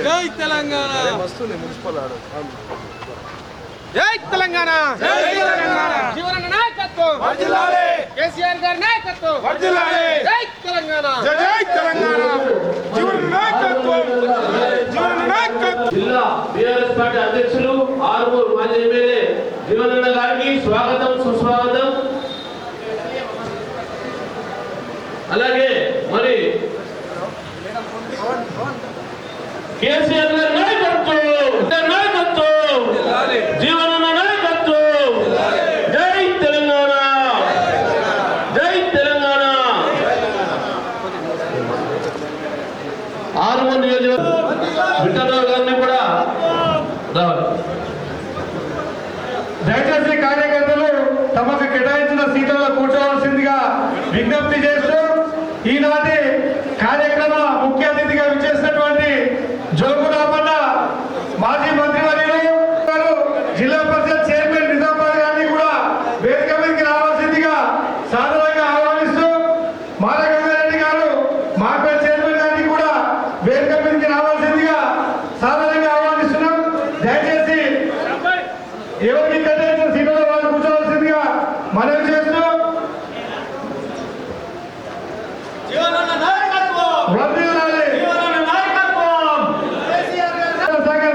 జై తెలంగాణ మస్తు మున్సిపల్ ఆడు జై తెలంగాణ జై తెలంగాణ జీవన నాయకత్వం వర్ధిల్లాలి కేసీఆర్ గారి నాయకత్వం వర్ధిల్లాలి జై తెలంగాణ జై తెలంగాణ జీవన నాయకత్వం జీవన నాయకత్వం జిల్లా బీఆర్ఎస్ పార్టీ అధ్యక్షులు ఆర్మూర్ మాజీ ఎమ్మెల్యే జీవనన్న గారికి స్వాగతం సుస్వాగతం. అలాగే మరి కేసీఆర్ గారి నాయకత్వం జీవనన్న నాయకత్వం జై తెలంగాణ జై తెలంగాణ. ఆర్మూర్ నియోజకవర్గం విఠలరావు గారిని కూడా రావాలి. దయచేసి కార్యకర్తలు తమకు కేటాయించిన సీట్లలో కూర్చోవలసిందిగా విజ్ఞప్తి చేస్తూ ఈనాటి కార్యక్రమ ముఖ్య అతిథిగా విచ్చేసినటువంటి జోగురామన్న మాజీ మంత్రివర్యులు జిల్లా పరిషత్ చైర్మన్ నిజామాబాద్ గారిని కూడా వేదిక మీదకి రావాల్సిందిగా సాధారణంగా ఆహ్వానిస్తూ మాలగంగారెడ్డి గారు మార్కెట్ చైర్మన్ గారిని కూడా వేదిక మీదకి రావాల్సిందిగా సాధారణంగా ఆహ్వానిస్తున్నాం. దయచేసి ఎవరికి కేటాయించిన సీట్లలో వాళ్ళు కూర్చోవలసిందిగా మనవి చేస్తూ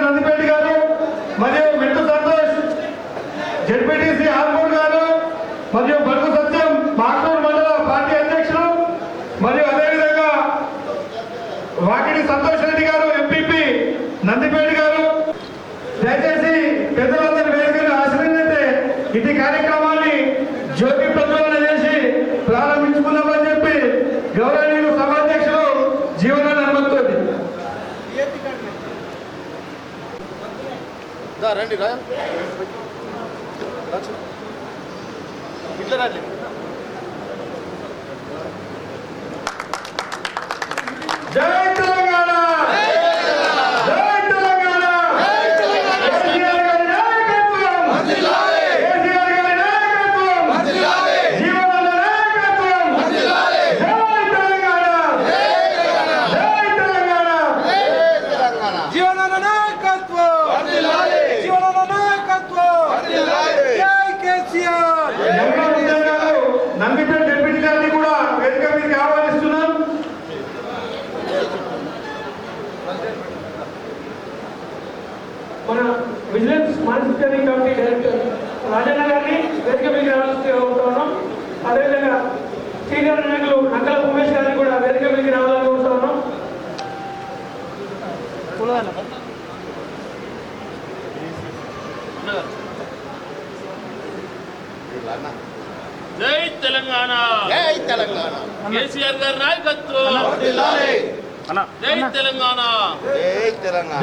నందిపేట గారు మరియు మెట్టు సంతోష్ జెడ్పీటీసీ ఆర్మూర్ గారు మరియు బడుగు సత్యం మాకూరు మండల పార్టీ అధ్యక్షులు మరియు అదేవిధంగా వాకిడి సంతోష్ రెడ్డి గారు ఎంపీపీ నందిపేట గారు దయచేసి పెద్దలందరి వేదికను ఆశ్రయిస్తే ఇది కార్యక్రమాన్ని జ్యోతి ప్రజ్వలన చేసి ప్రారంభించుకున్నామని చెప్పి గౌరవనీయులు సభాధ్యక్షులు జీవనాన్ని అనుమతితోటి రండి ఇట్లా రండి. జై తెలంగాణ జై తెలంగాణ కేసీఆర్ గారి నాయకత్వం వర్ధిల్లాలి కేసీఆర్ గారి నాయకత్వం వర్ధిల్లాలి జీవనన్న నాయకత్వం వర్ధిల్లాలి జై తెలంగాణ జై తెలంగాణ జై తెలంగాణ జీవన నాయకత్వం వర్ధిల్లాలి జీవన నాయకత్వం వర్ధిల్లాలి జై కేసీఆర్ నందిపేట డిప్యూటీ గారిని కూడా వేదిక మీదకి ఆహ్వానిస్తున్నాం. మన vigilance monitoring committee director Rajanna గారిని వేదిక మీద రావాల్సి అదేవిధంగా సీనియర్ నాయకులు నక్కల ఉమేష్ గారిని కూడా వేదిక మీద రావాలని కోరుతా ఉన్నాం. జై తెలంగాణ జై తెలంగాణ కేసీఆర్ గారి నాయకత్వం జై తెలంగాణ జై తెలంగాణ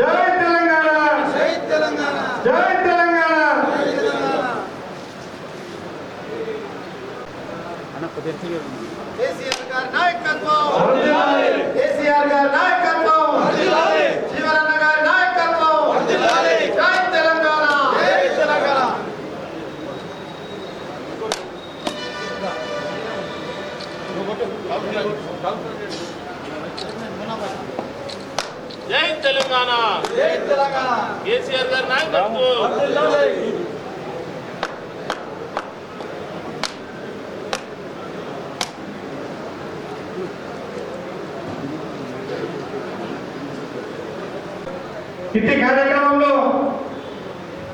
జై తెలంగాణ జై తెలంగాణ జై తెలంగాణ కేసీఆర్ గారి నాయకత్వం కేసీఆర్ గారి నాయకత్వం జీవనన్న గారి నాయకత్వం జై తెలంగాణ జై తెలంగాణ. జై తెలంగాణ జై తెలంగాణ కేసీఆర్ గారి నాయకత్వం ఇట్టి కార్యక్రమంలో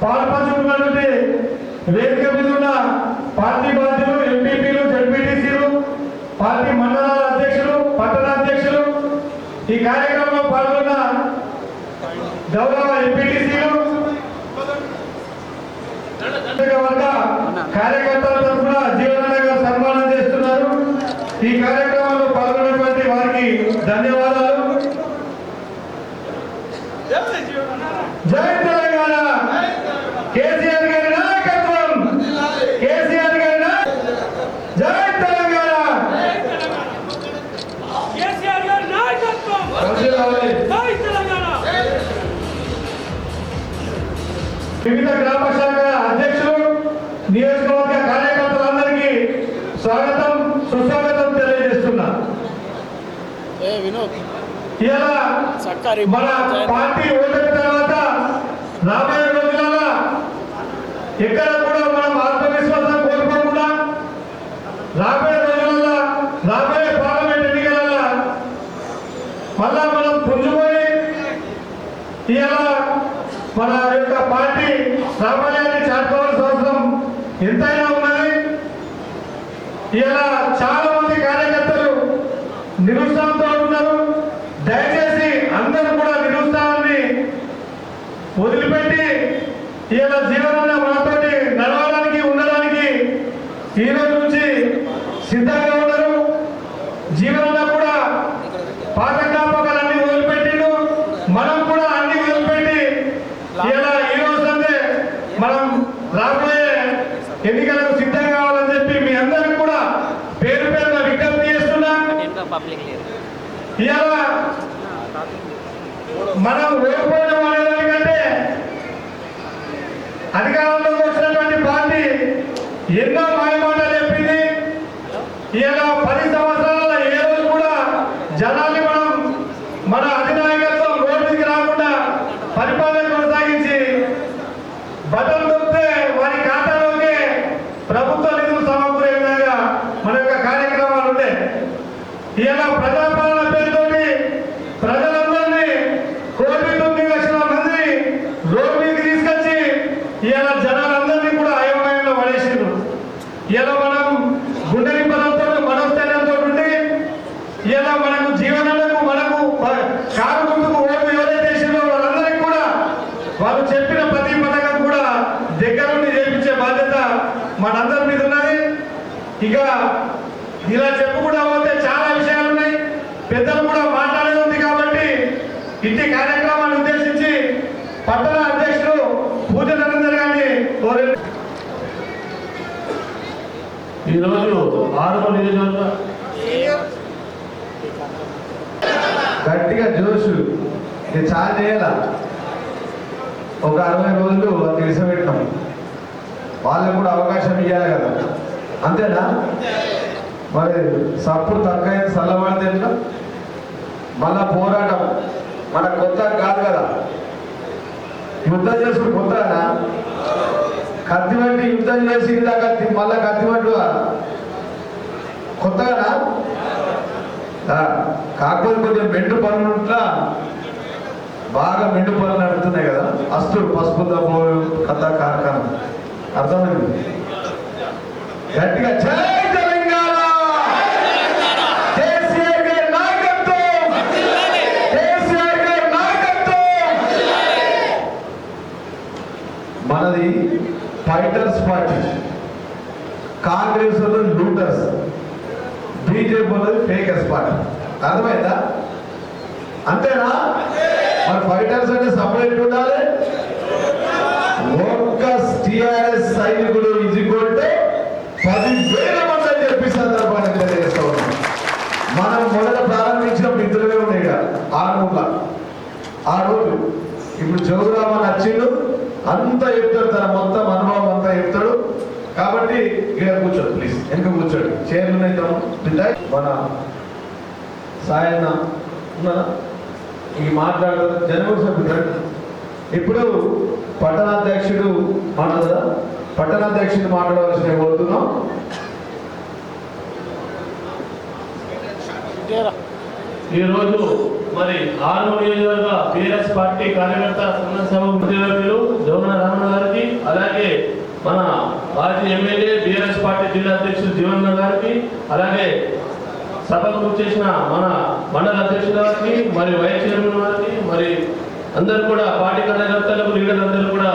పాల్పంచుకున్నటువంటి వేదిక మీద ఉన్న పార్టీ బాధ్యులు ఎంపీపీలు జడ్పీటీసీలు పార్టీ మండలాల అధ్యక్షులు పట్టణ అధ్యక్షులు ఈ కార్యక్రమంలో పాల్గొన్న గౌరవ ఎంపీటీసీలు వర్గ కార్యకర్తల తరఫున జీవనన్న గారు సన్మానం చేస్తున్నారు. ఈ కార్యక్రమంలో పాల్గొన్నటువంటి వారికి ధన్యవాదాలు. జై తెలంగాణ కేసీఆర్ గారి నాయకత్వం కేసీఆర్ గారి జై తెలంగాణ కేసీఆర్ గారి నాయకత్వం జై తెలంగాణ. వివిధ గ్రామ శాఖ అధ్యక్షులు నియోజకవర్గ కార్యకర్తలందరికీ స్వాగతం సుస్వాగతం తెలియజేస్తున్నా. ఇలా మన పార్టీ ఓడిన తర్వాత రాబోయే రోజులలో ఎక్కడ కూడా మనం ఆత్మవిశ్వాసం కోల్పోకుండా రాబోయే రోజులలో రాబోయే పార్లమెంట్ ఎన్నికలలో మళ్ళా మనం పుంజుకొని ఇలా మన యొక్క పార్టీ ప్రాబల్యాన్ని చాటుకోవాల్సిన అవసరం ఎంతైనా ఉన్నది. ఇలా చాలా మంది కార్యకర్తలు నిరుత్సాహంతో ఉన్నారు. దయచేసి అందరూ కూడా నిరుత్సాహాన్ని వదిలిపెట్టి ఇలా జీవనాన్ని మనతోటి నడవడానికి ఉండడానికి ఈ రోజు నుంచి సిద్ధంగా ఉన్నారు. జీవనంలో కూడా పాత జ్ఞాపకాలన్నీ వదిలిపెట్టిండు. మనం కూడా అన్ని వదిలిపెట్టి ఇలా ఈ రోజు అంటే మనం రాబోయే ఎన్నికలకు సిద్ధం కావాలని చెప్పి మీ అందరికి కూడా పేరు పేరున విజ్ఞప్తి చేస్తున్నా. ఇలా మనం ఓడిపోయిన అనేదానికంటే అధికారంలోకి వచ్చినటువంటి పార్టీ ఎన్నో మాయమాటలు చెప్పింది. ఇలా 10 సంవత్సరాల ఏ రోజు కూడా జనాన్ని మనం మన అధినాయకత్వం రోడ్డుకి రాకుండా పరిపాలన కొనసాగించి బటన్ దొరికితే వారి ఖాతాలోకి ప్రభుత్వ నిధులు సమకూరే విధంగా మన యొక్క కార్యక్రమాలు ఉండే. ఇలా ప్రజాపాలన పేరుతోటి ప్రజలందరినీ 1.9 లక్షల మంది రోడ్డు మీదకి తీసుకొచ్చి ఇలా జనాలందరినీ కూడా అయోమయంలో పడేసిండ్రు. ఇలా మనం గుండె బలంతో మనోస్థైర్యంతో ఉండి ఇలా మనకు జీవనాలకు మనకు కారు ముందుకు ఓటు ఎవరైతే చేసిందో వాళ్ళందరికీ కూడా వాళ్ళు చెప్పిన ప్రతి పథకం కూడా దగ్గరుండి చేయించే బాధ్యత మనందరి మీద ఉన్నది. ఇక ఇలా చెప్పుకుంటా పోతే చాలా విషయాలు ఉన్నాయి. పెద్దలు కూడా మాట్లాడేది ఉంది కాబట్టి ఇంటి కార్యక్రమాన్ని ఉద్దేశించి పట్టణ అధ్యక్షుడు పూజ నరేందర్ గారిని కోరి ఈరోజు ఆరుమూరు నియోజకవర్గ గట్టిగా జోషు ఇది చాలా చేయాల. ఒక 60 రోజులు తెలిసిపెట్టినాం. వాళ్ళకు కూడా అవకాశం ఇవ్వాలి కదా, అంతేనా? మరి సప్పుడు తక్కువ చల్లబడితే ఎట్లా? మళ్ళా పోరాటం మన కొత్త కాదు కదా. యుద్ధం చేసుకుని కొత్తనా కత్తి పట్టి యుద్ధం చేసి దాకా మళ్ళా కత్తి పట్టు కొత్తగా కాకపోతే కొంచెం మెండు పనులు ఉంట్లా బాగా మెండు పనులు నడుస్తున్నాయి కదా. అస్తుడు పసుపు దమ్ము కథ కార్ఖాన అర్థమైంది. గట్టిగా జై తెలంగాణ, కేసీఆర్ గారి నాయకత్వం, కేసీఆర్ గారి నాయకత్వం. మనది fighters party, Congress looters, BJP ఉన్నది ఫేకర్స్ పార్టీ. అర్థమైందా? అంతేనా? మరి ఫైటర్స్ అంటే సపరేట్ ఉండాలి. ఒక్క టిఆర్ఎస్ సైనికుడు ఈజ్వల్ 10,000 మంది అని చెప్పి సందర్భాన్ని తెలియజేస్తా ఉన్నాం. మనం మొదట ప్రారంభించిన మిత్రులే ఉన్నాయి ఆరుమూల ఆ రోజు. ఇప్పుడు జోగురామన్ వచ్చిండు, అంతా చెప్తాడు, తన మొత్తం అనుభవం అంతా చెప్తాడు. కాబట్టి ఇక్కడ కూర్చోడు, ప్లీజ్ వెనక కూర్చోడు. చైర్లు మన సాయన్న ఉన్నారా ఈ మాట్లాడతారు జనవరి సభ్యుడు. ఇప్పుడు పట్టణాధ్యక్షుడు మాట్లాడదా? పట్టణాధ్యక్షుడు మాట్లాడవలసిన కోరుతున్నాం. ఈరోజు మరి ఆరుమూరు నియోజకవర్గ బీఆర్ఎస్ పార్టీ కార్యకర్త సభ సభ్యులు జోగన రామన్న గారికి, అలాగే మన మాజీ ఎమ్మెల్యే బీఆర్ఎస్ పార్టీ జిల్లా అధ్యక్షుడు జీవన్న గారికి, అలాగే సభకు చేసిన మన మండల అధ్యక్షుల గారికి, మరి వైస్ చైర్మన్ గారికి, మరి అందరు కూడా పార్టీ కార్యకర్తలకు లీడర్ అందరూ కూడా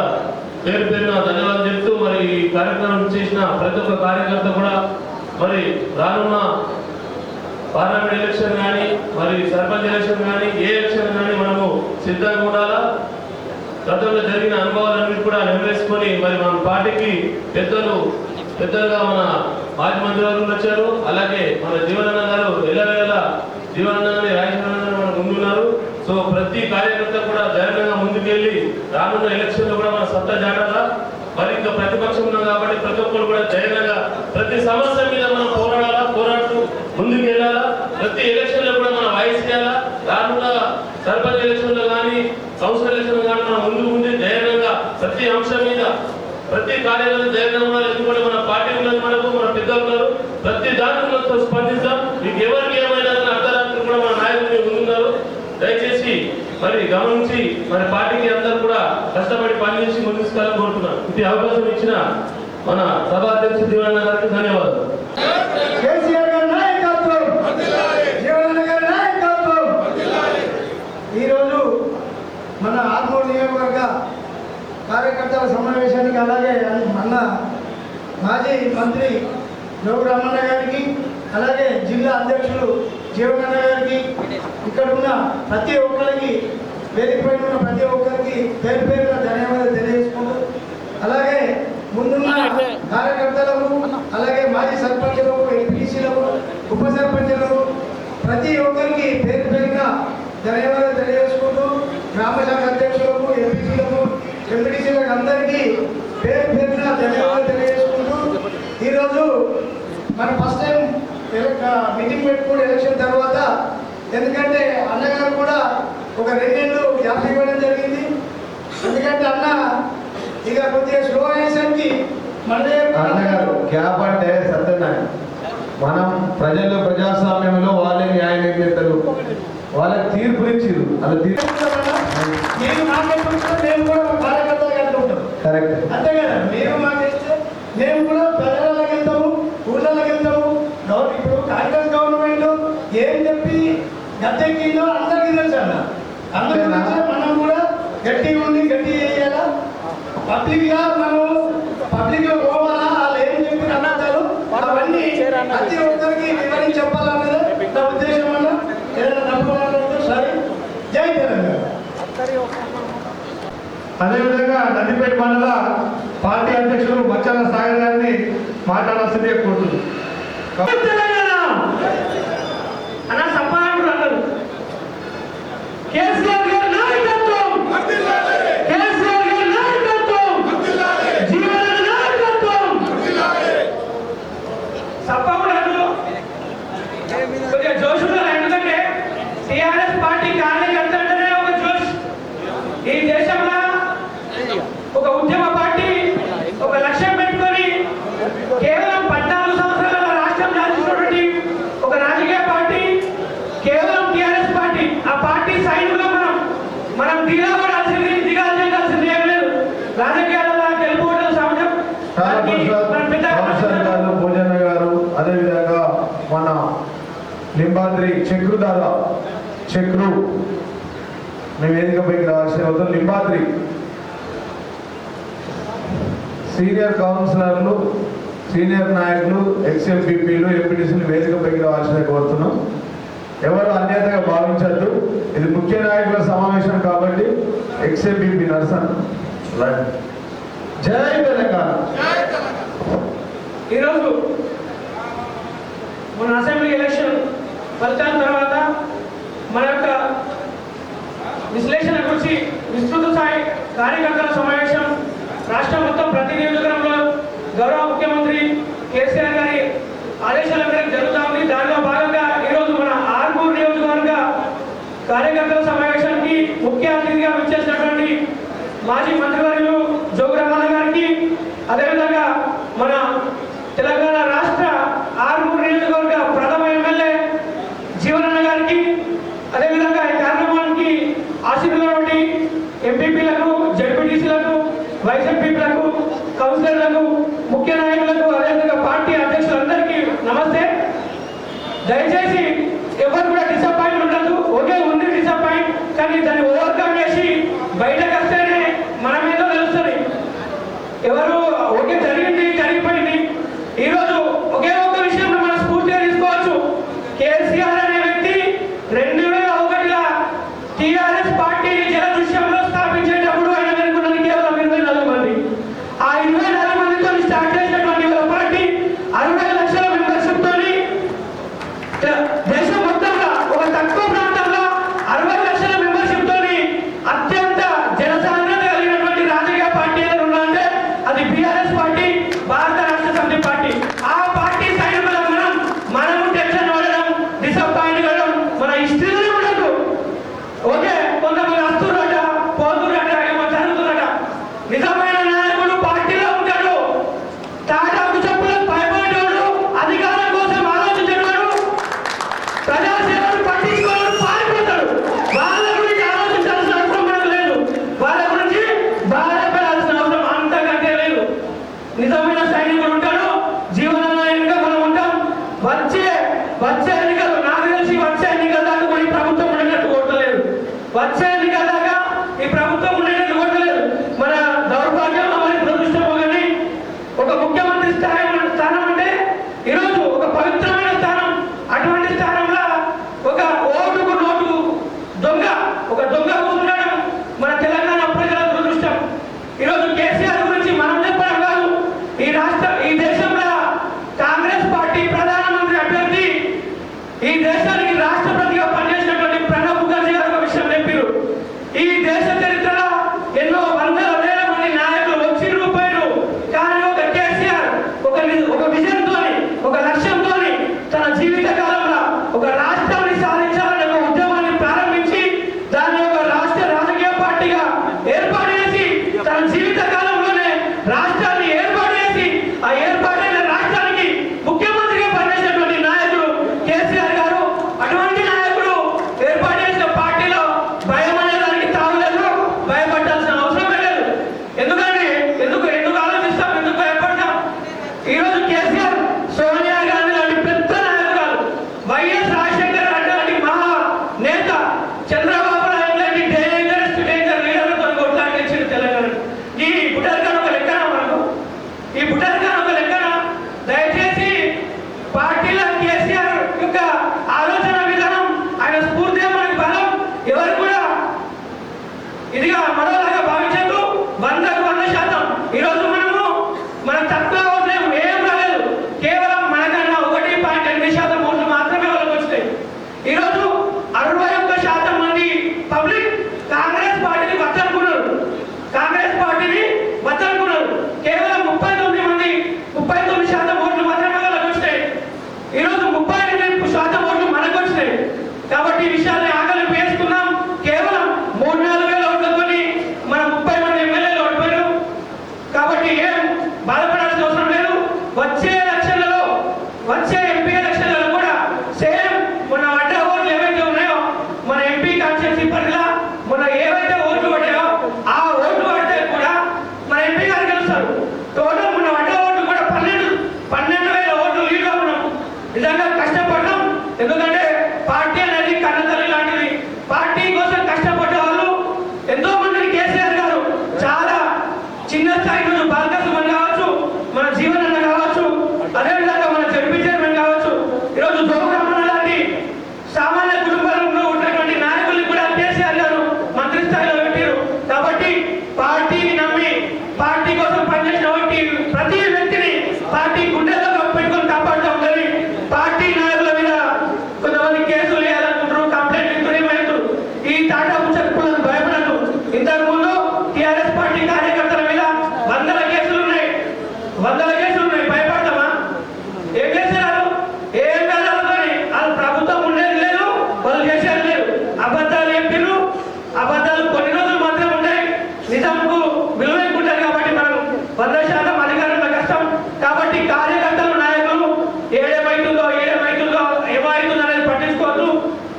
పేరు పేరున ధన్యవాదాలు చెప్తూ, మరి ఈ కార్యక్రమం చేసిన ప్రతి ఒక్క కార్యకర్త కూడా మరి రానున్న పార్లమెంట్ ఎలక్షన్ కానీ మరి సర్పంచ్ ఎలక్షన్ కానీ ఏ ఎలక్షన్ కానీ మనము సిద్ధంగా ఉండాలా. గతంలో జరిగిన అనుభవాలన్నీ కూడా నెరవేర్చుకొని మరి మన పార్టీకి పెద్దలుగా మన మాజీ మంత్రివర్గం వచ్చారు. అలాగే మన జీవనన్న గారు ఎల్లవేళ జీవనన్నని రాజశేఖర మన ముందున్నారు. సో ప్రతి కార్యకర్త కూడా ధైర్యంగా ముందుకెళ్ళి రానున్న ఎలక్షన్లో కూడా మన సత్తా జాడాలా. మరి ఇంకా ప్రతిపక్షం ఉన్నాం కాబట్టి ప్రతి ఒక్కరు కూడా ధైర్యంగా ప్రతి సమస్య మీద మనం పోరాడాలా, పోరాడుతూ ముందుకు వెళ్ళాలా. ప్రతి ఎలక్షన్లో కూడా మనం వాయిస్ చేయాలా. రానున్న సర్పంచ్ ఎలక్షన్లో కానీ కౌన్సిల్ ఎలక్షన్లో కానీ మనం ముందు ధైర్యంగా ప్రతి అంశం మీద ప్రతి కార్యాలయం ధైర్యంగా ఎందుకంటే మన పార్టీ ఉన్నది, మనకు మన పెద్దలు ఉన్నారు, ప్రతి దాంట్లో స్పందిస్తాం. మీకు ఎవరికి ఏమైనా అర్ధరాత్రి కూడా మన నాయకులు ముందున్నారు. దయచేసి మరి గమనించి మరి పార్టీకి అందరూ కూడా కష్టపడి పనిచేసి ముందుకు కోరుతున్నాను. ఇది అవకాశం ఇచ్చిన మన సభ అధ్యక్షుడు జీవనన్న గారికి ధన్యవాదాలు. కేసీఆర్ గారి నాయకత్వం, జీవనన్న గారి నాయకత్వం. ఈరోజు మన ఆర్మూర్ నియోజకవర్గ కార్యకర్తల సమావేశానికి అలాగే మన మాజీ మంత్రి జోగు రామన్న గారికి అలాగే జిల్లా అధ్యక్షులు జీవనన్న గారికి ఇక్కడ ఉన్న ప్రతి ఒక్కరికి వేదికపై ఉన్న ప్రతి ఒక్కరికి పేరు పేరున ధన్యవాదాలు తెలియజేసుకుంటూ అలాగే ముందున్న కార్యకర్తలకు అలాగే మాజీ సర్పంచులకు ఎంపీసీలకు ఉప సర్పంచులకు ప్రతి ఒక్కరికి పేరు పేరున ధన్యవాదాలు తెలియజేసుకుంటూ గ్రామ శాఖ అధ్యక్షులకు ఎంపీసీలకు ఎంపీటీసీలకు అందరికీ పేరు పేరున ధన్యవాదాలు తెలియజేసుకుంటూ ఈరోజు మన ఫస్ట్ టైం మీటింగ్ పెట్టుకుని ఎలక్షన్ తర్వాత ఎందుకంటే అన్నగారు కూడా ఒక 2 నెలలు గ్యాప్ ఇవ్వడం జరిగింది. ఎందుకంటే అన్న ఇక కొద్దిగా స్లో అయ్యేసరికి మళ్ళీ అన్నగారు గ్యాప్ అంటే సత్యనారాయణ, మనం ప్రజలు ప్రజాస్వామ్యంలో వాళ్ళే న్యాయ నిర్ణేతలు, వాళ్ళకి తీర్పునిచ్చిరు. అలా మీరు మాకేసుకుంటే మేము కూడా కార్యకర్తలు కట్టుకుంటాం. కరెక్ట్, అంతే కదా, మీరు మాకేస్తే మేము కూడా ప్రజలకు వెళ్తాము, ఊళ్ళకి వెళ్తాము. ఇప్పుడు కాంగ్రెస్ గవర్నమెంట్ ఏం చెప్పి గద్దెక్కిందో అందరికీ తెలుసు అన్న. అందరికీ మనం కూడా గట్టిగా ఉండి గట్టి చేయాలా, పబ్లిక్ గా మనం పబ్లిక్ గా పోవాలా, వాళ్ళు ఏం చెప్పి అన్నదాలు అవన్నీ ప్రతి ఒక్కరికి వివరించి చెప్పాలన్నదే నా ఉద్దేశం. వల్ల ఏదైనా తప్పు మాట్లాడితే సరే. జై తెలంగాణ. అదేవిధంగా నందిపేట మండల పార్టీ అధ్యక్షులు మచ్చాల సాగర్ గారిని మాట్లాడాల్సిందే కోరుతున్నాను. అన్న సంపాదకుడు అన్నారు కేసీఆర్ గారి నాయకత్వం, కేసీఆర్ గారి నాయకత్వం, జీవన నాయకత్వం. సంపాదకుడు అన్నారు కొద్దిగా జోష్ ఉన్నారు. ఎందుకంటే టీఆర్ఎస్ పార్టీ కార్యకర్తలనే ఒక జోష్. ఈ దేశంలో ఒక ఉద్యమ పార్టీ ఒక లక్ష్యం పెట్టుకొని కేవలం 14 సంవత్సరాల రాష్ట్రం దాల్చినటువంటి ఒక రాజకీయ పార్టీ కేవలం టీఆర్ఎస్ పార్టీ. ఆ పార్టీ సైన్యంలో మనం దిగాల్సింది ఏం లేదు. రాజకీయాలలో గెలుపుకోవడం సహజం. భోజన్న గారు, అదేవిధంగా మన లింబాద్రి చక్రు దాదా చక్రు మేము వేదికపైకి రావాల్సిన అవుతుంది. లింబాద్రి సీనియర్ కౌన్సిలర్లు, సీనియర్ నాయకులు, ఎక్స్ఎంపీపీలు, ఎంపీటీసీలు వేదికపైకి రావాల్సిన కోరుతున్నాం. ఎవరు అన్యతగా భావించద్దు. ఇది ముఖ్య నాయకుల సమావేశం కాబట్టి ఎక్స్ఎంపీపీ నర్సన్. జై తెలంగాణ. ఈరోజు మన అసెంబ్లీ ఎలక్షన్ ఫలితాల తర్వాత మన యొక్క విశ్లేషణ గురించి విస్తృత స్థాయి కార్యకర్తల సమావేశం రాష్ట్రం మొత్తం ప్రతి నియోజకవర్గంలో గౌరవ ముఖ్యమంత్రి కేసీఆర్ గారి ఆదేశాల మేరకు జరుగుతూ ఉంది. దానిలో భాగంగా ఈరోజు మన ఆర్మూర్ నియోజకవర్గ కార్యకర్తల సమావేశానికి ముఖ్య అతిథిగా విచ్చేసినటువంటి మాజీ మంత్రివర్యులు జోగు రామన్న గారికి, అదేవిధంగా మన తెలంగాణ రాష్ట్ర ఆర్మూర్ నియోజకవర్గ ప్రథమ ఎమ్మెల్యే జీవనన్న గారికి, అదేవిధంగా ఈ కార్యక్రమానికి ఆశీర్వదించినటువంటి ఎంపీపీలకు, జడ్పీటీసీలకు, వైస్ ఎంపీలకు, కౌన్సిలర్లకు, ముఖ్య నాయకులకు, అదేవిధంగా పార్టీ అధ్యక్షులందరికీ నమస్తే. దయచేసి ఎవరు కూడా డిసప్పాయింట్ ఉండదు. ఓకే ఉంది డిసప్పాయింట్, కానీ దాన్ని ఓవర్కమ్ చేసి బయటకు వస్తేనే మనమేదో తెలుస్తుంది. ఎవరు ఓకే జరిగిపోయింది. ఈరోజు ఒకే ఒక్క విషయంలో మనం స్ఫూర్తిగా తీసుకోవచ్చు. కేసీఆర్ అనే వ్యక్తి 2001లో టీఆర్ఎస్ పార్టీని జల దృశ్యంలో స్థాపించేటప్పుడు ఆయన వెనుకున్నది కేవలం 24 మంది. ఆ 24 మందితో స్టార్ట్ చేసినటువంటి వాళ్ళ పార్టీ 60 లక్షల మెంబర్షిప్ తోని దేశం మొత్తంలో ఒక తక్కువ ప్రాంతంలో 60 లక్షల మెంబర్షిప్ తోని దేశ చరిత్రలో ఎన్నో వందల వేల మంది నాయకులు వచ్చి రూపాయలు, కానీ ఒక కేసీఆర్ ఒక విజన్ తోని, ఒక లక్ష్యంతో తన జీవిత కాలంలో ఒక రాష్ట్రాన్ని సాధించాలనే ఒక ఉద్యమాన్ని ప్రారంభించి దాన్ని ఒక రాష్ట్ర రాజకీయ పార్టీగా ఏర్పాటు చేసి తన జీవిత కాలంలోనే రాష్ట్రాన్ని ఏర్పాటు చేసి ఆ ఏర్పాటైన రాష్ట్రానికి ముఖ్యమంత్రిగా పనిచేసినటువంటి నాయకుడు కేసీఆర్ గారు. అటువంటి నాయకుడు ఏర్పాటు చేసిన పార్టీలో భయం అనే దానికి తాగలేదు, భయపడాల్సిన అవసరమే లేదు. ఎందుకంటే ఎందుకు ఆలోచిస్తాం, ఎందుకు భయపడతాం? ఈరోజు కేసీఆర్, సోనియా గాంధీ లాంటి పెద్ద నాయకురాలు, వైఎస్ రాజశేఖర్ లాంటి మహా నేత, చంద్రబాబు నాయుడు లాంటి డేంజర్ లీడర్లతో కొట్లాడించిన తెలంగాణ. ఈ బుటర్గాన్ ఒక లెక్కన మనకు, ఈ బుటర్గాన్ ఒక లెక్కన. దయచేసి పార్టీలో కేసీఆర్ యొక్క ఆలోచన విధానం, ఆయన స్ఫూర్తి మనకి బలం ఎవరు కూడా ఇదిగా మరోలాగా భావించదు. 100% ఈరోజు మన తక్కువ ఓట్లు ఏం రాలేదు, కేవలం మనకన్నా 1.8% ఓట్లు మాత్రమే వాళ్ళకి వచ్చినాయి. ఈరోజు 61% మంది పబ్లిక్ కాంగ్రెస్ పార్టీని వద్దనుకున్నారు, కేవలం 39% ఓట్లు మాత్రమే వాళ్ళకి వచ్చినాయి. ఈరోజు 38% ఓట్లు మనకు వచ్చినాయి. కాబట్టి ఈ విషయాన్ని ఆకలి వేసుకున్నాం. కేవలం 3-4 వేల ఓట్లతో మన 30 మంది ఎమ్మెల్యేలు ఓడిపోయారు. కాబట్టి ఏం బాధపడాల్సిన అవసరం లేదు. వచ్చే ఎలక్షన్లలో, వచ్చే ఎంపీ ఎలక్షన్లలో కూడా సేమ్ మన అడ్డ ఓట్లు ఏవైతే ఉన్నాయో, మన ఎంపీ కాన్స్టిట్యూన్సీ పరిధిలో మన ఏవైతే ఓట్లు పడ్డాయో ఆ ఓట్లు పడితే కూడా మన ఎంపీ గారు గెలుస్తారు. టోటల్ మన అడ్డ ఓట్లు కూడా 12,000 ఓట్లు లీడ్గా ఉన్నాం. నిజంగా కష్టపడ్డాం. ఎందుకంటే పార్టీ అనేది కన్నతల్లి లాంటిది. పార్టీ కోసం కష్టపడ్డ వాళ్ళు ఎంతో మందిని కేసీఆర్ గారు చాలా చిన్న స్థాయి నుంచి బాలకృష్ణ కావచ్చు, మన జీవనన్న కావచ్చు, అదేవిధంగా మన జడ్పీ చైర్మన్ కావచ్చు, ఈరోజు జోగురామన్న లాంటి సామాన్య కుటుంబంలో ఉన్నటువంటి నాయకుల్ని కూడా కేసీఆర్ గారు మంత్రి స్థాయిలో పెట్టారు. కాబట్టి పార్టీని నమ్మి పార్టీ కోసం పనిచేసిన ప్రతి వ్యక్తిని పార్టీ గుండెల్లో పెట్టుకొని కాపాడుతూ ఉండాలి. పార్టీ నాయకుల మీద కొంతమంది కేసులు వేయాలనుకుంటారు, కంప్లైంట్ ఇస్తున్నారు. ఈ టాటా ముచ్చట్లను భయపడదు. ఇంతకు ముందు టీఆర్ఎస్ పార్టీ కార్యకర్తల మీద వందల కేసులు ఉన్నాయి. భయపడతామా? ఏం చేశారు? ఏం కాదు. వాళ్ళు ప్రభుత్వం ఉండేది లేదు, వాళ్ళు చేసేది లేదు. అబద్ధాలు చెప్పిరు. అబద్ధాలు కొన్ని రోజులు మాత్రమే ఉంటాయి, నిజంకు విలువ ఎక్కుంటారు. కాబట్టి మనం 100% అధికారంలో కష్టం. కాబట్టి కార్యకర్తలు, నాయకులు ఏమవుతుందో ఏమవుతుందో అనేది పట్టించుకోవద్దు.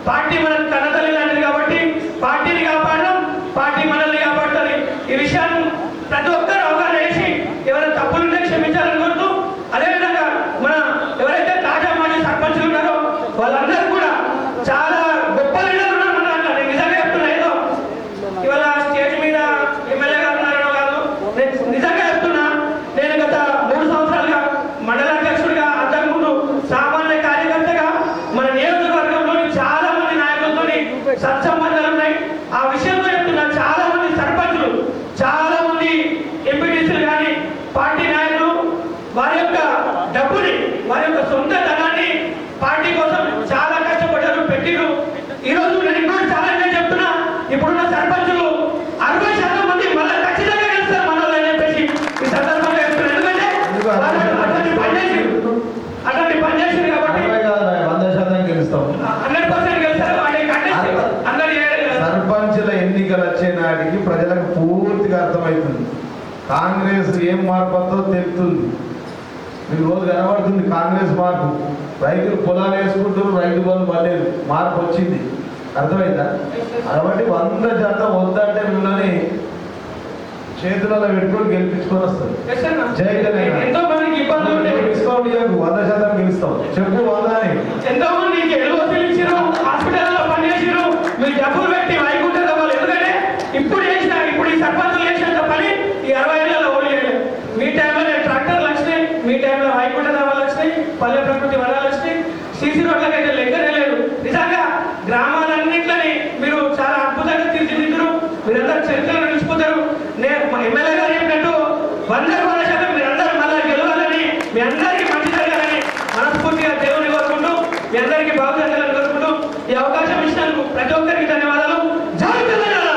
పార్టీ మనకు కన్నతల్లి లాంటిది కాబట్టి పార్టీని కాపాడడం, పార్టీ మనల్ని కాపాడుతుంది. ఈ విషయాన్ని ప్రతి ఒక్కరు అవగాహన చేసి ఎవరైనా తప్పులుంటే క్షమించాలని కోరుతూ, అదేవిధంగా మన ఎవరైతే తాజా మాజీ సర్పంచులు ఉన్నారో వాళ్ళందరూ కూడా చాలా గొప్ప లీడర్లు ఉన్నారు మన దాంట్లో. నేను నిజంగా చెప్తున్నా, ఏదో ఇవాళ స్టేజ్ మీద ఎమ్మెల్యే గారు ఉన్నారో కాదు, నేను నిజంగా చెప్తున్నా. నేను గత 3 సంవత్సరాలుగా మండలాధ్యక్షుడిగా, అంతకుముందు సామాన్య కార్యకర్తగా మన నియోజకవర్గంలోని చాలా మంది నాయకులతో సత్సంబంధాలు ఉన్నాయి. ఆ విషయంలో చెప్తున్నా, చాలా మంది సర్పంచులు, చాలా మంది ఎంపీటీసీలు కానీ పార్టీ నాయకులు వారి యొక్క డబ్బుని, వారి యొక్క సొంత ధనాన్ని పార్టీ కోసం చాలా కష్టపడ్డారు, పెట్టిరు. ఈరోజు నేను ఇంకోటి చాలా చెప్తున్నా, ఇప్పుడున్న సర్పంచులు 60% మంది మళ్ళీ ఖచ్చితంగా గెలుస్తారు మన వాళ్ళు అని చెప్పేసి ఈ సందర్భంగా చెప్తున్నారు. ఎందుకంటే అట్లాంటి పనిచేసింది కాబట్టి 100% గెలుస్తాం. 100% గెలుస్తారు. సర్పంచుల ఎన్నికలు వచ్చే నాటికి ప్రజలకు పూర్తిగా అర్థమవుతుంది. కాంగ్రెస్ ఏం మార్పుతో తెలుస్తుంది. మీకు రోజు కనబడుతుంది కాంగ్రెస్ మార్పు. రైతులు పొలాలు వేసుకుంటారు, రైతు బంధు పడలేదు, మార్పు వచ్చింది. అర్థమైందా? కాబట్టి 100% వద్దంటే మిమ్మల్ని చేతులలో పెట్టుకొని గెలిపించుకొని వస్తారు. ఎంతో మందికి ఇబ్బందులు ఉంటాయి. డిస్కౌంట్ ఇవ్వకు, 100% గెలుస్తాం. చెప్పు 100 అని. ఎంతో మందికి ఎలువలు ఇచ్చారు, హాస్పిటల్లో పనిచేసారు, మీరు డబ్బులు పెట్టి వైకుంఠం కావాలి. ఎందుకంటే ఇప్పుడు ఈ సర్పంచులు చేసినంత పని ఈ 60 ఏళ్ళలో ఓడి చేయలేదు. మీ టైంలో ట్రాక్టర్లు వచ్చినాయి, మీ టైంలో వైకుంఠ ధామాలు వచ్చినాయి, పల్లె ప్రకృతి వనాలు వచ్చినాయి, సీసీ రోడ్లకైతే లెక్కనే లేదు. నిజంగా గ్రామాలన్నింటినీ మీరు చాలా అద్భుతంగా తీర్చిదిద్దురు. మీరందరూ చరిత్రలో నిలిచిపోతారు. నేను ఎమ్మెల్యే గారు చెప్పినట్టు 100% మీరందరూ మళ్ళీ గెలవాలని, మీ అందరికీ మంచి జరగాలని మనస్ఫూర్తిగా దేవుని కోరుకుంటూ, మీ అందరికీ బాగు జరగాలని కోరుకుంటూ ఈ అవకాశం ఇచ్చినందుకు ప్రతి ఒక్కరికి ధన్యవాదాలు. జై తెలంగాణ.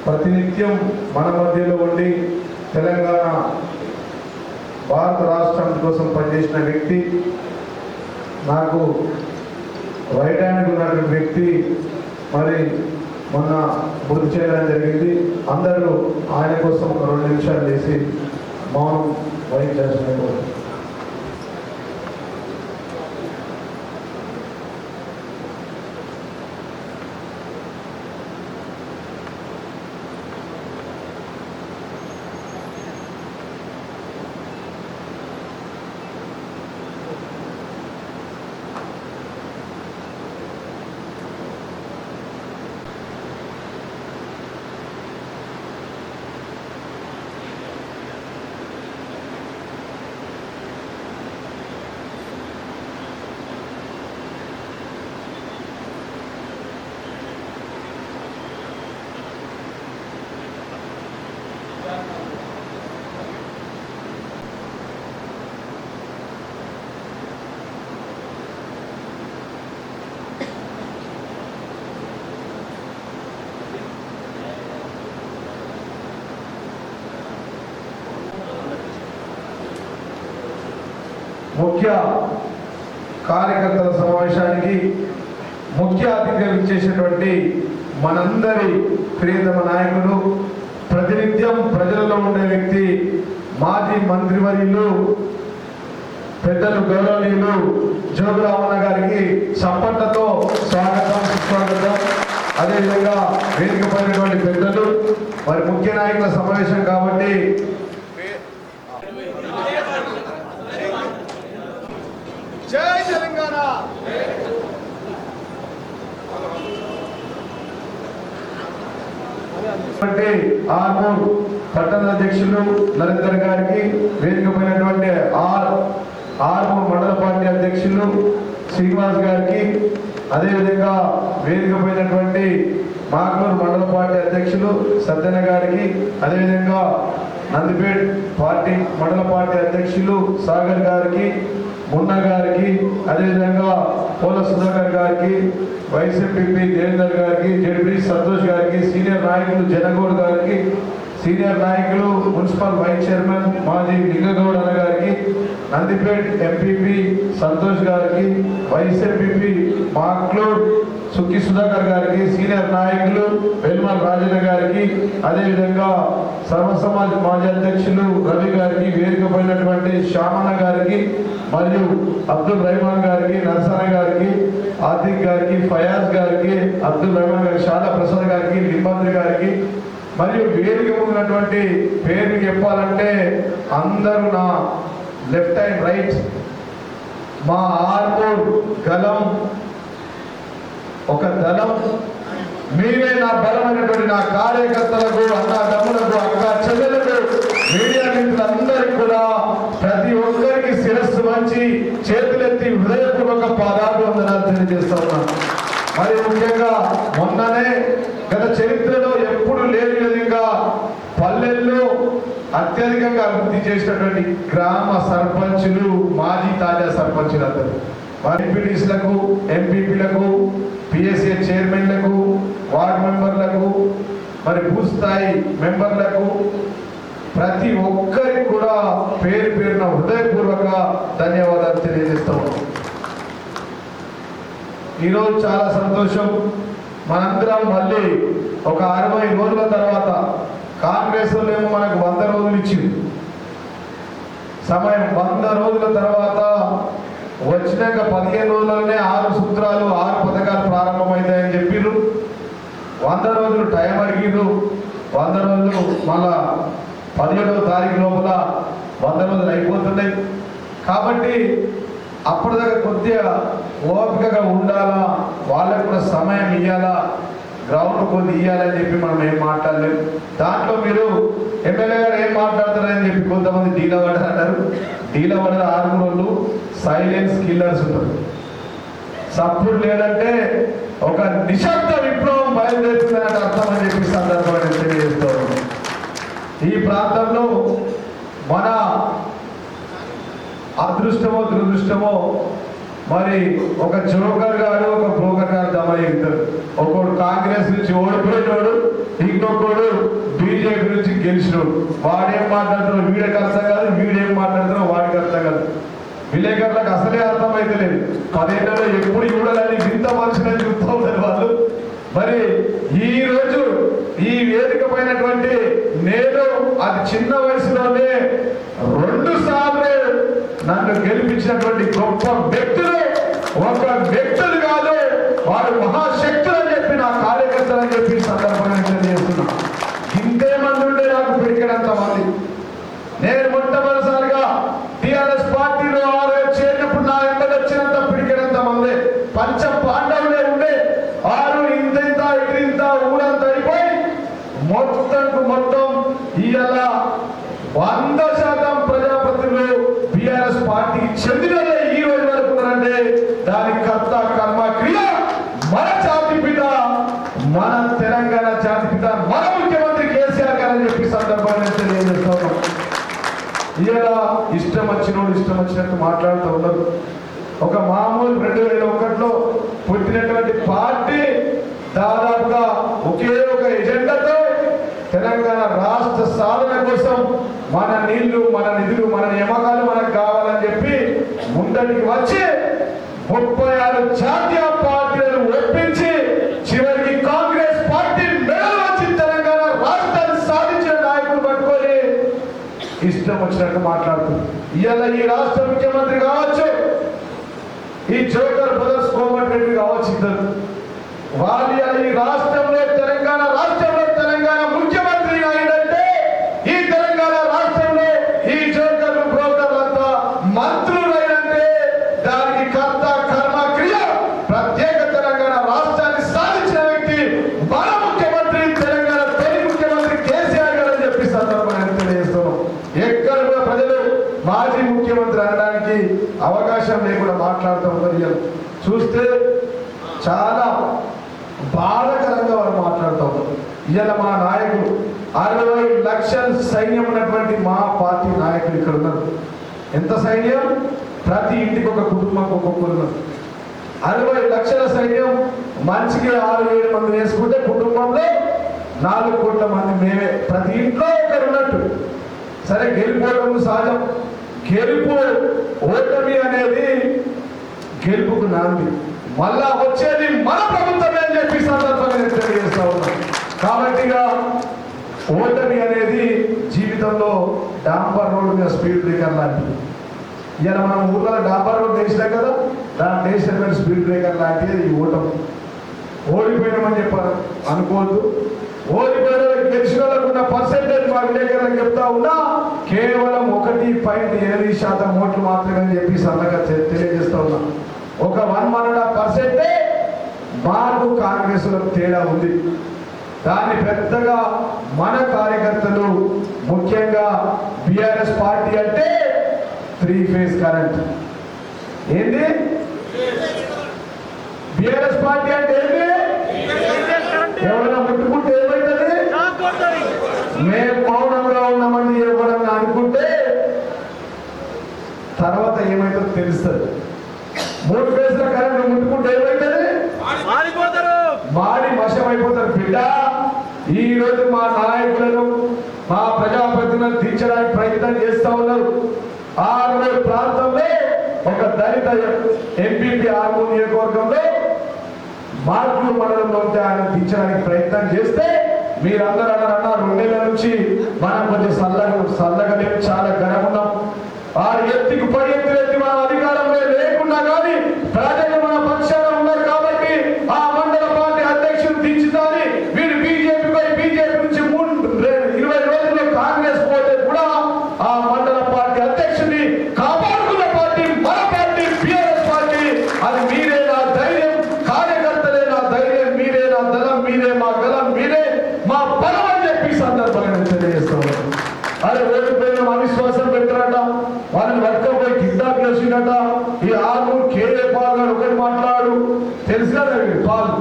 ప్రతినిత్యం మన మధ్యలో ఉండి తెలంగాణ భారత రాష్ట్రం కోసం పనిచేసిన వ్యక్తి, నాకు రైట్ హ్యాండ్ ఉన్నటువంటి వ్యక్తి మరి మొన్న మృతి చేయడం జరిగింది. అందరూ ఆయన కోసం ఒక 2 నిమిషాలు చేసి మౌనం వహించాల్సిన ముఖ్య కార్యకర్తల సమావేశానికి ముఖ్య అతిథిగా ఇచ్చేసినటువంటి మనందరి ప్రియతమ నాయకులు, ప్రతినిత్యం ప్రజలలో ఉండే వ్యక్తి, మాజీ మంత్రివర్యులు పెద్దలు గౌరవనీయులు జోగురామన్న గారికి చప్పట్లతో స్వాగతం సుస్వాగతం. అదేవిధంగా వేదిక పైనటువంటి పెద్దలు మరి ముఖ్య నాయకుల సమావేశం కాబట్టి జై తెలంగాణ. ఆర్మూర్ పట్టణ అధ్యక్షులు నరేందర్ గారికి, వేదిక పైనటువంటి ఆర్మూర్ మండల పార్టీ అధ్యక్షులు శ్రీనివాస్ గారికి, అదేవిధంగా వేదిక పైనటువంటి మాగ్నూర్ మండల పార్టీ అధ్యక్షులు సత్యన గారికి, అదేవిధంగా నందిపేట్ పార్టీ మండల పార్టీ అధ్యక్షులు సాగర్ గారికి, మున్నా గారికి, అదేవిధంగా పోల సుధాకర్ గారికి, వైఎస్ఎంపీ దేవేందర్ గారికి, జడ్పీ సంతోష్ గారికి, సీనియర్ నాయకులు జనగౌడ్ గారికి, సీనియర్ నాయకులు మున్సిపల్ వైస్ చైర్మన్ మాజీ లింగగౌడ్ అన్న గారికి, నందిపేట్ ఎంపీపీ సంతోష్ గారికి, వైఎస్ఎంపీ మాక్లూర్ సుక్కి సుధాకర్ గారికి, సీనియర్ నాయకులు వెల్మల్ రాజన్న గారికి, అదేవిధంగా సర్వ సమాజ్ మాజీ అధ్యక్షులు రవి గారికి, వేదిక పైనటువంటి శ్యామన్న గారికి, మరియు అబ్దుల్ రెహమాన్ గారికి, నర్సన గారికి, ఆతిక్ గారికి, ఫయాజ్ గారికి, అబ్దుల్ రెహమాన్ గారికి, షాదా ప్రసాద్ గారికి, లింబాద్రి గారికి, మరియు వేదిక ఉన్నటువంటి పేరు చెప్పాలంటే అందరూ నా లెఫ్ట్ అండ్ రైట్, మా ఆర్మూర్ గలం ఒక దళం, మీరే నా బలమైనటువంటి నా కార్యకర్తలకు, అన్న తమ్ములకు, అక్క చెల్లెలకు, మీడియా మిత్రులందరికీ కూడా ప్రతి ఒక్కరికి శిరస్సు వంచి చేతులెత్తి హృదయపూర్వక పాదాభివందనాలు తెలియజేస్తా ఉన్నాను. మరి ముఖ్యంగా మొన్ననే గత చరిత్రలో ఎప్పుడు లేని విధంగా పల్లెల్లో అత్యధికంగా అభివృద్ధి చేసినటువంటి గ్రామ సర్పంచులు, మాజీ తాజా సర్పంచులు అందరూ, ఎంపీటీసీలకు, ఎంపీపీలకు, పిఎస్ఏ చైర్మన్లకు, వార్డు మెంబర్లకు, మరి బూత్ స్థాయి మెంబర్లకు, ప్రతి ఒక్కరికి కూడా పేరు పేరున హృదయపూర్వక ధన్యవాదాలు తెలియజేస్తాం. ఈరోజు చాలా సంతోషం. మనందరం మళ్ళీ ఒక 60 రోజుల తర్వాత, కాంగ్రెస్ ఏమో మనకు 100 రోజులు ఇచ్చింది సమయం. 100 రోజుల తర్వాత వచ్చినాక 15 రోజుల్లోనే 6 సూత్రాలు, 6 పథకాలు ప్రారంభమవుతాయని చెప్పిర్రు. 100 రోజులు టైం అడిగిర్రు. 100 రోజులు మళ్ళా 17వ తారీఖు లోపల 100 రోజులు అయిపోతున్నాయి. కాబట్టి అప్పటిదాకా కొద్దిగా ఓపికగా ఉండాలా, వాళ్ళకు కూడా సమయం ఇవ్వాలా, గ్రౌండ్ కొద్ది ఇవ్వాలని చెప్పి మనం ఏం మాట్లాడలేము. దాంట్లో మీరు ఎమ్మెల్యే గారు ఏం మాట్లాడతారని చెప్పి కొంతమంది డీలా పడ్డారు అంటారు. డీలా పడ్డ ఆర్మూరోళ్ళు సైలెన్స్ కిల్లర్స్ ఉంటారు. సపోర్ట్ లేదంటే ఒక నిశ్శబ్ద విప్లవం బయలుదేరుతుందని అర్థం అని చెప్పి సందర్భాన్ని తెలియజేస్తారు. ఈ ప్రాంతంలో మన అదృష్టమో దురదృష్టమో మరి ఒక జోకర్ గారు, ఒక బ్రోకర్ గారు దమయ్యారు. ఒకడు కాంగ్రెస్ నుంచి ఓడిపోయినోడు, ఇంకొకడు బీజేపీ నుంచి గెలిచినోడు. వాడేం మాట్లాడుతున్నాడు వీడికి అర్థం కాదు, వీడేం మాట్లాడుతున్నావు వాడికి అర్థం కాదు. విలేకరులకు అసలే అర్థమైతే లేదు. 10 ఏళ్లలో ఎప్పుడు చూడాలని ఇంత మనుషులని చూస్తూ ఉంటారు వాళ్ళు. మరి ఈ రోజు ఈ వేదిక పైనటువంటి నేను అది చిన్న వయసులోనే 2 సార్లు నన్ను గెలిపించినటువంటి గొప్ప వ్యక్తులు ఒక వ్యక్తులు కాదు, వారు మహాశక్తులు అని చెప్పి నా కార్యకర్తలు అని చెప్పి సందర్భంగా తెలియజేస్తున్నా. ఇంతే మంది ఉండే నాకు పిడికినంత మంది. నేను మొట్టమొదటిసారిగా టిఆర్ఎస్ పార్టీలో చేరినప్పుడు నా ఎంబడి వచ్చినంత పిడికినంత మంది పంచ పాండవులే ఉండే. 6 ఇంత ఇంత ఊరంతా అయిపోయి మొత్తం ఇవాళ 100% ప్రజాప్రతినిధులు బిఆర్ఎస్ పార్టీకి చెందిన ఈ రోజు వరకు ఉన్నారంటే దానికి కర్త కర్మ క్రియ మన జాతిపిత, మన తెలంగాణ జాతిపిత, మన ముఖ్యమంత్రి కేసీఆర్ గారు అని చెప్పి సందర్భాన్ని తెలియజేస్తాను. ఇలా ఇష్టం వచ్చినట్టు మాట్లాడుతూ ఉన్నారు. ఒక మామూలు 2001లో పుట్టినటువంటి పార్టీ దాదాపుగా ఒకే ఒక ఎజెండాతో తెలంగాణ రాష్ట్ర సాధన కోసం మన నీళ్లు, మన నిధులు, మన నియామకాలు మనకు కావాలని చెప్పి ముందటికి వచ్చి 36 జాతీయ పార్టీలను ఒప్పించి చివరికి కాంగ్రెస్ పార్టీ మెడలు వచ్చి తెలంగాణ రాష్ట్రాన్ని సాధించిన నాయకులు పట్టుకొని ఇష్టం వచ్చినట్టు మాట్లాడుతుంది. ఇవాళ ఈ రాష్ట్ర ముఖ్యమంత్రి కావచ్చు, ఈ జోకర్ బ్రదర్స్ కోమటిరెడ్డి కావచ్చు, ఇద్దరు వాళ్ళు ఈ రాష్ట్రంలో తెలంగాణ ముఖ్యమంత్రి అయిందంటే ఈ తెలంగాణ రాష్ట్రంలో ఈ జోకర్లు బ్రోకర్లంతా మంత్రులు అయినంటే దానికి కర్త కర్మ క్రియ ప్రత్యేక తెలంగాణ రాష్ట్రాన్ని సాధించిన వ్యక్తి మన ముఖ్యమంత్రి, తెలంగాణ తొలి ముఖ్యమంత్రి కేసీఆర్ గారు అని చెప్పి సందర్భంగా తెలియజేస్తున్నాం. ఎక్కడ కూడా ప్రజలు మాజీ ముఖ్యమంత్రి అనడానికి అవకాశం లేకుండా మాట్లాడుతూ ఉన్నారు. చూస్తే చాలా బాధకరంగా వారు మాట్లాడుతూ ఉన్నారు. ఇవాళ మా నాయకులు 60 లక్షల సైన్యం ఉన్నటువంటి మా పార్టీ నాయకులు ఇక్కడ ఉన్నారు. ఎంత సైన్యం? ప్రతి ఇంటికి ఒక కుటుంబానికి ఒక్కొక్కరు ఉన్నారు. 60 లక్షల సైన్యం మంచికి 6-7 మంది వేసుకుంటే కుటుంబంలో 4 కోట్ల మంది మేమే. ప్రతి ఇంట్లో ఒకరు ఉన్నట్టు. సరే, గెలుపోవడం సహజం. గెలుపు ఓటమి అనేది గెలుపుకు నాంది. మళ్ళా వచ్చేది మన ప్రభుత్వమే అని చెప్పి సందర్భంగా నేను తెలియజేస్తా ఉన్నాను. కాబట్టి ఓటమి అనేది జీవితంలో డాంబర్ రోడ్డు మీద స్పీడ్ బ్రేకర్ లాంటిది. ఇలా మనం ఊర్లో డాంబర్ రోడ్ వేసినాం కదా, దాని వేసినటువంటి స్పీడ్ బ్రేకర్ లాంటిది ఈ ఓటమి. ఓడిపోయినామని చెప్పారు అనుకోవద్దు. ఓడిపోయిన గెలిచిన వాళ్ళకు ఉన్న పర్సెంటేజ్ మా విలేకరులకు చెప్తా ఉన్నా కేవలం 1.8% ఓట్లు మాత్రమే అని చెప్పి సన్నగా తెలియజేస్తా ఉన్నా. ఒక 1.5% మాకు కాంగ్రెస్ లో తేడా ఉంది. దాన్ని పెద్దగా మన కార్యకర్తలు, ముఖ్యంగా బిఆర్ఎస్ పార్టీ అంటే 3 ఫేజ్ కరెంట్. ఏంటి బిఆర్ఎస్ పార్టీ అంటే ఏంటి? ఎవరైనా ముట్టుకుంటే ఏమైతుంది? మేము మౌనంగా ఉన్నామని ఎవరన్నా అనుకుంటే తర్వాత ఏమైతుందో తెలుస్తుంది. 3 ఫేజ్ల కరెంట్ ముట్టుకుంటే ఏమైతుంది? మాడి మషం అయిపోతారు. బిడ్డ, ఈ రోజు మా నాయకులను, మా ప్రజాప్రతినిధులను తీర్చడానికి ప్రయత్నం చేస్తా ఉన్నారు. ఆర్మూర్ ప్రాంతంలో ఒక దళిత ఎంపీపీ ఆర్మూర్ నియోజకవర్గంలో మార్కులు మండలంలో ఉంటే ఆయన తీర్చడానికి ప్రయత్నం చేస్తే మీరందరూ అన్నారన్న 2 నెలల నుంచి మనం కొంచెం చల్లగా లేదు, చాలా గరం ఉన్నాం. ఆ ఎత్తికి పడి ఎత్తి మన అధికారంలో లేకున్నా కానీ ప్రజలు మన పక్షాన ఉన్నారు కాబట్టి ఆ మండల పార్టీ అధ్యక్షుడు దించుతాని వీడు బీజేపీ నుంచి 20 రోజుల్లో కాంగ్రెస్ పోతే కూడా ఆ మండల పార్టీ అధ్యక్షుడిని కాపాడుకున్న పార్టీ మన పార్టీ బిఆర్ఎస్ పార్టీ. అది మీరే నా ధైర్యం, కార్యకర్తలే నా ధైర్యం, మీరే నా దళం, మీరే మా గలం, మీరే మా బలం అని చెప్పి సందర్భంగా తెలియజేస్తాం. అరే ఓడిపోయిన అవిశ్వాసం పెట్టారట, వాళ్ళని వర్కపోయి కిడ్నాప్ చేసిందట. ఈ ఆర్మూర్ కేఏ పాల్ గారు ఒకటి మాట్లాడు, తెలుసు కదా పాల్,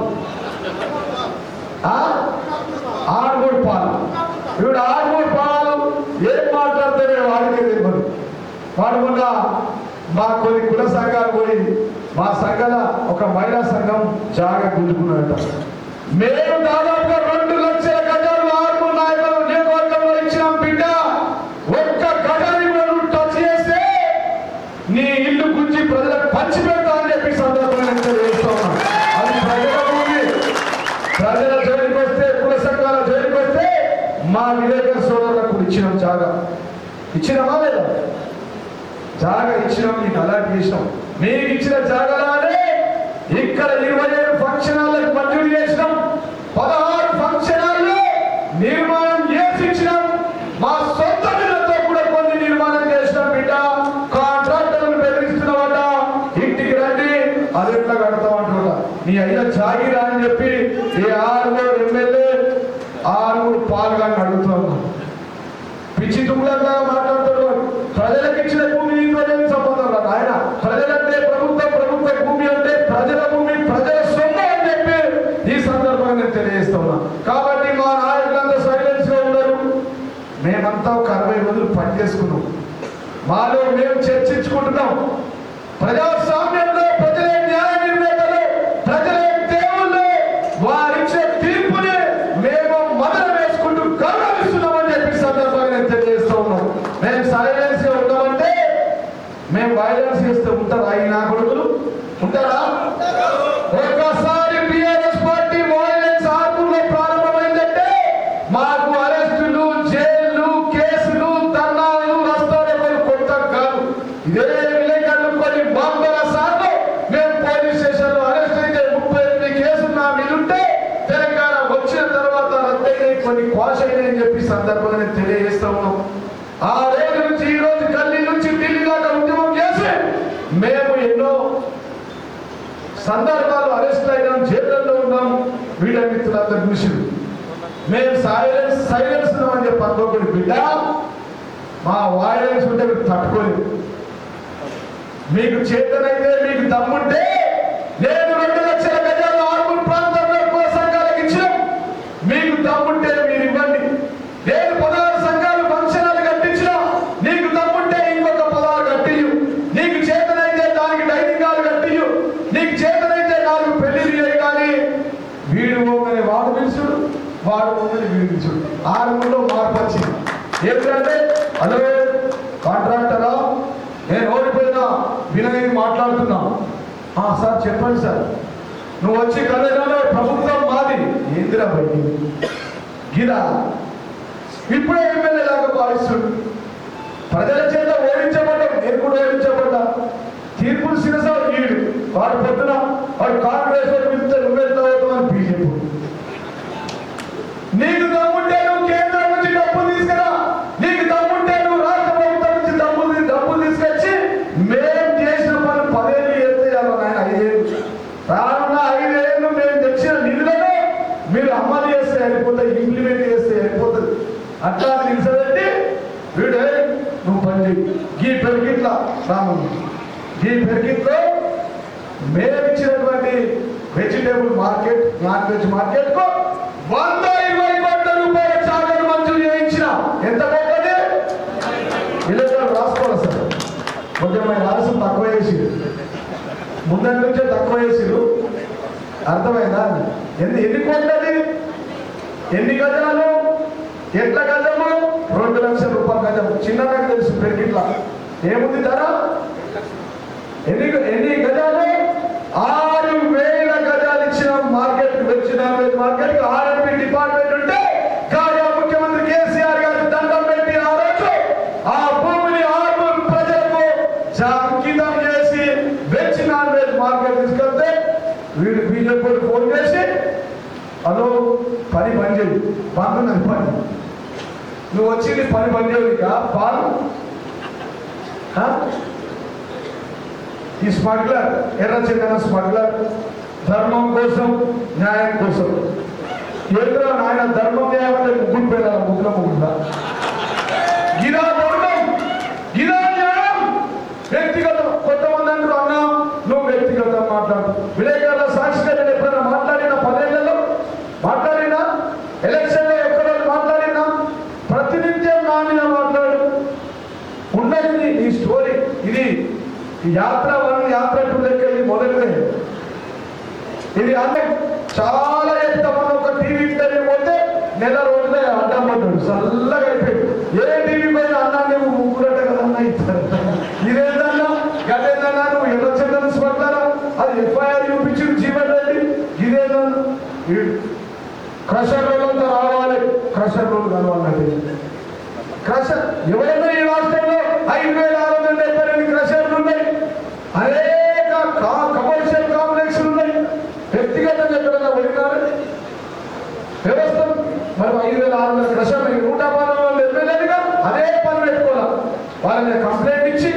ఆర్మూర్ పాల్, ఇప్పుడు ఆర్మూర్ పాల్ ఏం మాట్లాడితే వాడికే తెలియదు. వాడు మొన్న మా కొన్ని కుల సంఘాలు పోయి మా సంఘాల ఒక మహిళా సంఘం జాగా గుంజుకున్నాడట. మేము దాదాపుగా 2 లక్షల మా విలేకరు సోదరులకు ఇచ్చినాం జాగా. ఇచ్చినామా లేదా? జాగా ఇచ్చినాం, మీకు అలాంటి చేసినాం. మీకు ఇచ్చిన జాగాలానే ఇక్కడ 27 ఫంక్షన్ హాల్లకు మంజూరు చేసినాం. 16 ఫంక్షన్ హాల్లో నిర్మాణం చేసి ఇచ్చినాం. మా సొంత నిధులతో కూడా కొన్ని నిర్మాణం చేసినాం. బిడ్డ కాంట్రాక్టర్లను బెదిరిస్తున్నావట, ఇంటికి రండి అది ఎట్లా కడతామంటున్నా, నీ అయిన జాగిరా అని చెప్పి ఈ 6 ఎమ్మెల్యే 6 పాల్గొని అడుగుతున్నాం. పిచ్చి తుమ్ములాగా మాట్లాడుతాడు. ప్రజలకు ఇచ్చిన భూమి సంబంధం రాదు. ఆయన ప్రజలంటే ప్రభుత్వ భూమి అంటే ప్రజల భూమి, ప్రజల సొంతం అని చెప్పి ఈ సందర్భంగా నేను తెలియజేస్తున్నా. కాబట్టి మా నాయకులంతా సైలెన్స్ గా ఉన్నారు. మేమంతా ఒక 60 రోజులు పనిచేసుకున్నాం. మాలో మేము చర్చించుకుంటున్నాం. ప్రజాస్వామ్యంలో ప్రజలే న్యాయ నిర్ణేతలు, ప్రజలే దేవుళ్ళు. వారిచ్చే తీర్పుని మేము మొదలు వేసుకుంటూ గౌరవిస్తున్నామని చెప్పి సందర్భంగా నేను తెలియజేస్తూ ఉన్నాం. మేము సైలెన్స్ గా ఉంటామంటే మేము వైలెన్స్ చేస్తే ఉంటారా? ఈ నా కొడుకులు ఉంటారా? ఒక్కసారి టిఆర్ఎస్ పార్టీ వైలెన్స్ ఆర్మూర్లో ప్రారంభమైందంటే మాకు అరెస్టులు, జైళ్లు, కేసులు, ధర్నాలు, రస్తారోకోలు కొత్త కాదు. ఇదే విలేకరులు కొన్ని వందల సార్లు మేము పోలీస్ స్టేషన్ లో అరెస్ట్ అయితే 38 కేసులు నా మీదుంటే తెలంగాణ వచ్చిన తర్వాత రద్దయినాయి, కొన్ని క్వాష్ అయినాయి అని చెప్పి సందర్భంగా నేను తెలియజేస్తా ఉన్నాం. ఆ రోజు నుంచి ఈ రోజు ఢిల్లీ నుంచి ఢిల్లీ దాకా ఉద్యమం చేసి మేము ఎన్నో సందర్భాలు అరెస్ట్ అయినాం, జైళ్లలో ఉన్నాం. వీళ్ళ మిత్రులందరూ చూసి మేము సైలెన్స్ అని చెప్పి అనుకోకూడదు. బిడ్డ మా వాయిలెన్స్ ఉంటే మీరు తట్టుకోలేదు. మీకు చేతనైతే, మీకు దమ్ముంటే నేను 2 లక్షల గజాలు ఆర్మూర్ ప్రాంతంలో కుల సంఘాలకు ఇచ్చినాం. మీకు దమ్ముంటే మీరు ఇవ్వండి. నేను 16 సంఘాలు ఫంక్షనాలు కట్టించిన, నీకు దమ్ముంటే ఇంకొక 16 కట్టియు. నీకు చేతనైతే దానికి డైనింగ్ హాల్ కట్టియు. నీకు చేతనైతే 4 పెళ్లిళ్ళు చేయి. కానీ వీడు పోగానే వాడు పిలుచుడు, వాడు పోగానే వీడు పిలుచుడు. ఆర్మూర్లో మార్పు వచ్చింది. ఏంటంటే హలో కాంట్రాక్టరా, నేను ఓడిపోయినా వినయ్ మాట్లాడుతున్నా. సార్ చెప్పండి సార్. నువ్వు వచ్చి కలగానే ప్రభుత్వం మాది ఏందిరా బయట గిరా ఇప్పుడే ఎమ్మెల్యే లాగా భావిస్తుడు. ప్రజల చేత ఓడించబడ్డా, నేను కూడా ఓడించబడ్డా. తీర్పులు శిరస వీడు. వాడు పొద్దున వాడు కాంగ్రెస్ పిలిస్తే నువ్వెళ్తావుతామని బీజేపీ. నీకు దమ్ముంటే నువ్వు కేంద్రం నుంచి డబ్బులు తీసుకురా. నీకు దమ్ముంటే నువ్వు రాష్ట్ర ప్రభుత్వం నుంచి డబ్బులు తీసుకొచ్చి మేము చేసిన పని 10 ఏళ్ళు ఎత్తేయాలి. ఆయన 5 ఏళ్ళు రానున్న 5 ఏళ్ళు మేము తెచ్చిన నిధులను మీరు అమలు చేస్తే అయిపోతుంది, ఇంప్లిమెంట్ చేస్తే అయిపోతుంది. అట్లా నిలిచబెట్టి వీడు నువ్వు పని చేయి. గీ పెరిగిట్లా రాము, గీ పెరిగిట్లో మేము ఇచ్చినటువంటి vegetable market, non veg market కు 120 కోట్ల రూపాయల చార్జీలు మంజూరు చేయించిన. ఎంత పోతుంది? విలేకరులు రాసుకోవాలి సార్. కొంచెం రాసం తక్కువ చేసిరు, ముందరి నుంచే తక్కువ చేసిరు. అర్థమైందా? ఎన్ని కోట్లది? ఎన్ని గజాలు? ఎట్ల గజము? 2 లక్షల రూపాయల గజం. చిన్న నాకు తెలుసు పెరిగిట్లా ఏముంది ధర. ఎన్ని గజాలు? 6,000 గజాలు ఇచ్చిన మార్కెట్. వచ్చిన మార్కెట్ ఆర్ఎంపీ డిపార్ట్మెంట్ ఉంటే గౌరవ ముఖ్యమంత్రి కేసీఆర్ గారు దండం పెట్టి ఆ రోజు ఆ భూమిని ఆర్మూర్ ప్రజలకు అంకితం చేసి వెజ్ నాన్ వెజ్ మార్కెట్ తీసుకెళ్తే వీడు బీజేపీ ఫోన్ చేసి హలో పని బంద్ చేయి, బంద్ ఉన్నది పని, నువ్వు వచ్చి పని బంద్ చేయవు ఇక పాలు. ఈ స్మగ్లర్, ఎర్రచందన స్మగ్లర్ ధర్మం కోసం, న్యాయం కోసం. ఏదో ఆయన ధర్మం న్యాయం అంటే ముగ్గురు పేరాల ముగ్గుల గిరా ధర్మం, గిరా న్యాయం. వ్యక్తిగతం కొంతమంది అంటారు అన్నా నువ్వు వ్యక్తిగతం మాట్లాడు. విలేకరుల సాక్షిగా నేను ఎప్పుడైనా మాట్లాడినా 10 ఏళ్లలో మాట్లాడినా, ఎలక్షన్ లో ఎక్కడ మాట్లాడినా, ప్రతినిత్యం నా మీద మాట్లాడు. ఉన్నది ఈ స్టోరీ. ఇది యాత్ర 1, యాత్ర 2 లెక్క ఇది మొదటిదే. ఇది అంటే చాలా ఎత్తమని ఒక టీవీ ఇంటర్వ్యూ పోతే నెల రోజులే అడ్డం పడ్డాడు, చల్లగా అయిపోయాడు. ఏ టీవీ పైన అన్నా నువ్వు ముగ్గురట కదన్నా ఇస్తారు. ఇదేందన్నా గదేందన్నా నువ్వు ఎర్రచందన స్మగ్లరా, అది ఎఫ్ఐఆర్ చూపించి జీవన్ రెడ్డి. ఇదేదన్నా క్రషర్ వాళ్ళంతా రావాలి, క్రషర్ రోడ్డు కలవాలంటే క్రషర్ ఎవరైనా ఈ రాష్ట్రంలో 5,672 క్రషర్లు ఉన్నాయి, అనేక కమర్షియల్ కాంప్లెక్స్లు ఉన్నాయి. వ్యక్తిగతంగా ఎక్కడైనా పోయినారు వ్యవస్థ మరి 5,600 క్రషర్లు 112 వాళ్ళు ఎమ్మెల్యేలుగా అదే పని పెట్టుకోవాలి. వాళ్ళని కంప్లైంట్ ఇచ్చి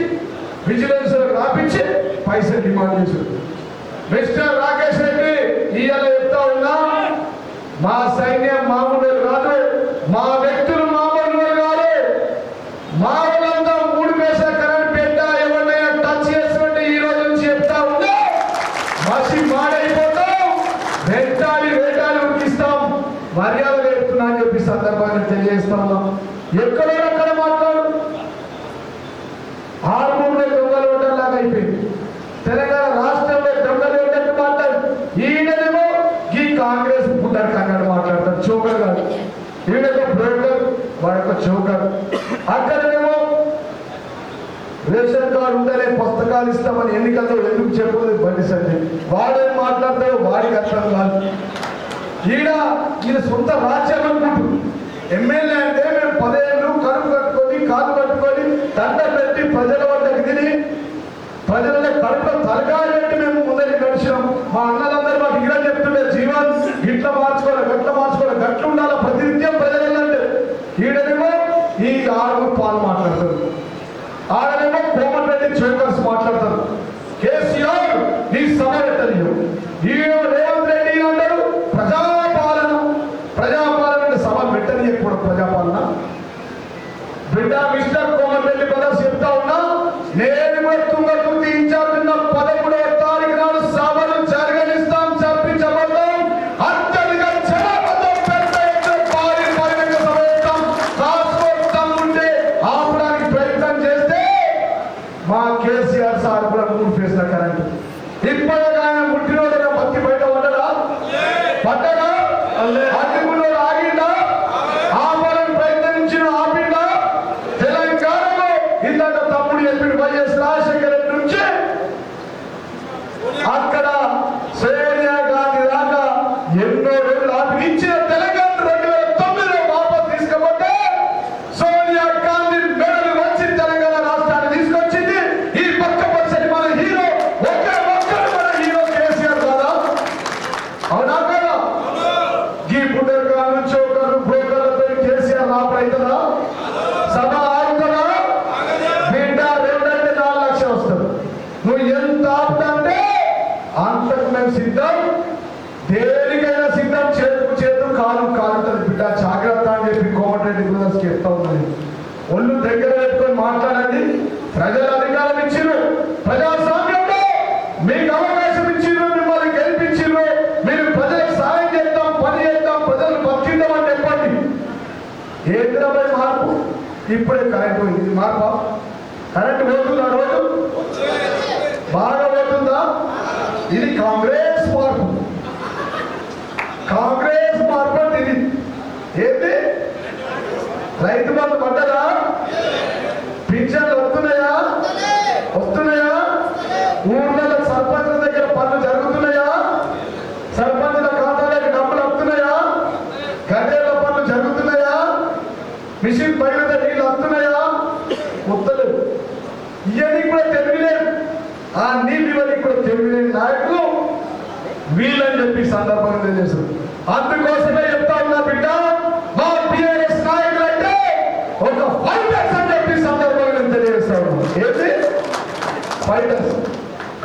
విజిలెన్స్ రాపించి పైసలు డిమాండ్ చేశారు. మిస్టర్ రాకేష్ రెడ్డి ఇవాళ చెప్తా ఉన్నా, మా సైన్యం మామూలు కాదు, మా వ్యక్తులు మామూలు కాదు. మా వాళ్ళంతా 3 పైసల కరెంట్ పెట్టా ఎవరినైనా టచ్ చేస్తుంటే ఈ రోజు నుంచి చెప్తా ఉన్నా, మసి మాడైపోతాం, వెంటాడి ఉడికిస్తాం, మర్యాద పెడుతున్నా అని చెప్పి సందర్భాన్ని తెలియజేస్తాం. ఎక్కడో మాట్లాడు. 6 దొంగలు ఓటర్లాగా అయిపోయింది. తెలంగాణ రాష్ట్రంలో దొంగలు ఓటర్లు మాట్లాడు. ఈయననేమో ఈ కాంగ్రెస్ పుట్టారు కన్నాడు మాట్లాడతారు. చోకర్ కాదు, ఈయనొక బ్రోకర్, వాడొక చోకర్. అక్కడనేమో రేషన్ కార్డు ఉంటేనే పుస్తకాలు ఇస్తామని ఎన్నికల్లో ఎందుకు చెప్పదు బండి సంజయ్. వాడేం మాట్లాడతాడు, వాడికి అర్థం కాదు. ఈయన సొంత రాజ్యం అనుకుంటుంది. ఎమ్మెల్యే అంటే మేము 10 ఏళ్ళు కడుపు కట్టుకొని కాలు పట్టుకొని దండ పెట్టి ప్రజల వద్దకు తిని ప్రజల కడుపులో తలకాయ పెట్టి మేము ముందరికి నడిచినాం. మా అన్నలందరూ మాకు ఇలా చెప్తుండే, జీవన్ ఇట్లా మార్చుకోవాలి, గట్లు ఉండాలి ప్రతినిత్యం ప్రజలంటే. ఈడనేమో ఈ 6 పాలు మాట్లాడతారు, ఆడనేమో కోమటిరెడ్డి చోకర్స్ మాట్లాడతారు. కేసీఆర్ ఈ సభ పెట్టలేదు, ఈయన రేవంత్ రెడ్డి అంటారు ప్రజాపాలన సభ పెట్టనీయకూడదు. ప్రజాపాలన బిడ్డ మిస్టర్ కోమటిరెడ్డి బ్రదర్స్ చెప్తా ఉన్నా, నేను తుంగతుర్తి ఇన్ఛార్జ్ ఉన్న 13వ తారీఖు నాడు సభలు జరగనిస్తాం, చర్పించబడతాం. అత్యధిక జనాభాతో పెద్ద ఎత్తున భారీ బహిరంగ సభ చేస్తాం. రాష్ట్రం ఉంటే ఆపడానికి ప్రయత్నం చేస్తే మా కేసీఆర్ సార్ కూడా 3 ఫేస్ల కరెంట్. ఇప్పటికీ ఆయన పుట్టినోడైనా బతి బయట పడ్డా పడ్డా అడ్డుకులో ఆగిందా, ఆపాలని ప్రయత్నించిన ఆపిందా. తెలంగాణలో ఇందాక తమ్ముడు చెప్పిన వైఎస్ రాజశేఖర రెడ్డి నుంచి అక్కడ సోనియా గాంధీ దాకా ఎన్నో రోజులు ఆపి ఇచ్చిన తెలంగాణ 2009లో వాపసు తీసుకపోతే సోనియా గాంధీ మెడలు వచ్చి తెలంగాణ రాష్ట్రాన్ని తీసుకొచ్చింది. ఈ పక్క పరిస్థితి మన హీరో ఒక్కడు మన హీరో కేసీఆర్ కాదా? అవునా కదా? ఈ పుట్టకాల నుంచి ఒకరు బ్రోకర్లతో కేసీఆర్ రాపడైతుందా? సభ ఆగుతుందా? బిడ్డ 2 అంటే 4 లక్షలు వస్తుంది. నువ్వు ఎంత ఆపుతంటే అంతకు మేము సిద్ధం, దేనికైనా సిద్ధం. చేతు కాలుతుంది బిడ్డ, జాగ్రత్త అని చెప్పి కోమటిరెడ్డి బ్రదర్స్కి చెప్తా ఉన్నది. ఒళ్ళు దగ్గర పెట్టుకొని మాట్లాడండి. ప్రజల అధికారం ఇచ్చిరు, ప్రజాస్వామ్యంలో మీకు అవకాశం ఇచ్చిరు, మిమ్మల్ని గెలిపించిరు. మీరు ప్రజలకు సాయం చేద్దాం, పని చేద్దాం, ప్రజలు బతికిద్దామని చెప్పండి. ఏంద్రపై మార్పు? ఇప్పుడే కరెంట్ పోయింది, మార్పా? కరెంట్ పోతుందా? రోజు బాగా పోతుందా? ఇది కాంగ్రెస్ మార్పు. కాంగ్రెస్ మార్పు అంటే ఇది ఏంటి? రైతు బంధు పడ్డదా? పింఛన్లు వస్తున్నాయా? ఊర్లలో సర్పంచుల దగ్గర పనులు జరుగుతున్నాయా? సర్పంచుల ఖాతాలకు డబ్బులు వస్తున్నాయా? గడ్డల పనులు జరుగుతున్నాయా? మిషన్ పైన నీళ్ళు వస్తున్నాయా? వస్తలేదు. ఇవన్నీ కూడా తెలియలేదు. ఆ నీళ్ళు ఇవన్నీ కూడా తెలియలేని నాయకులు వీళ్ళని చెప్పి సందర్భంగా తెలియజేస్తారు. అందుకోసమే చెప్తా ఉన్నా బిడ్డ, మా టీఆర్ఎస్ నాయకులు అంటే ఒక ఫైటర్స్ అని చెప్పి సందర్భంగా తెలియజేస్తా ఉన్నాం. ఏంటి ఫైటర్స్?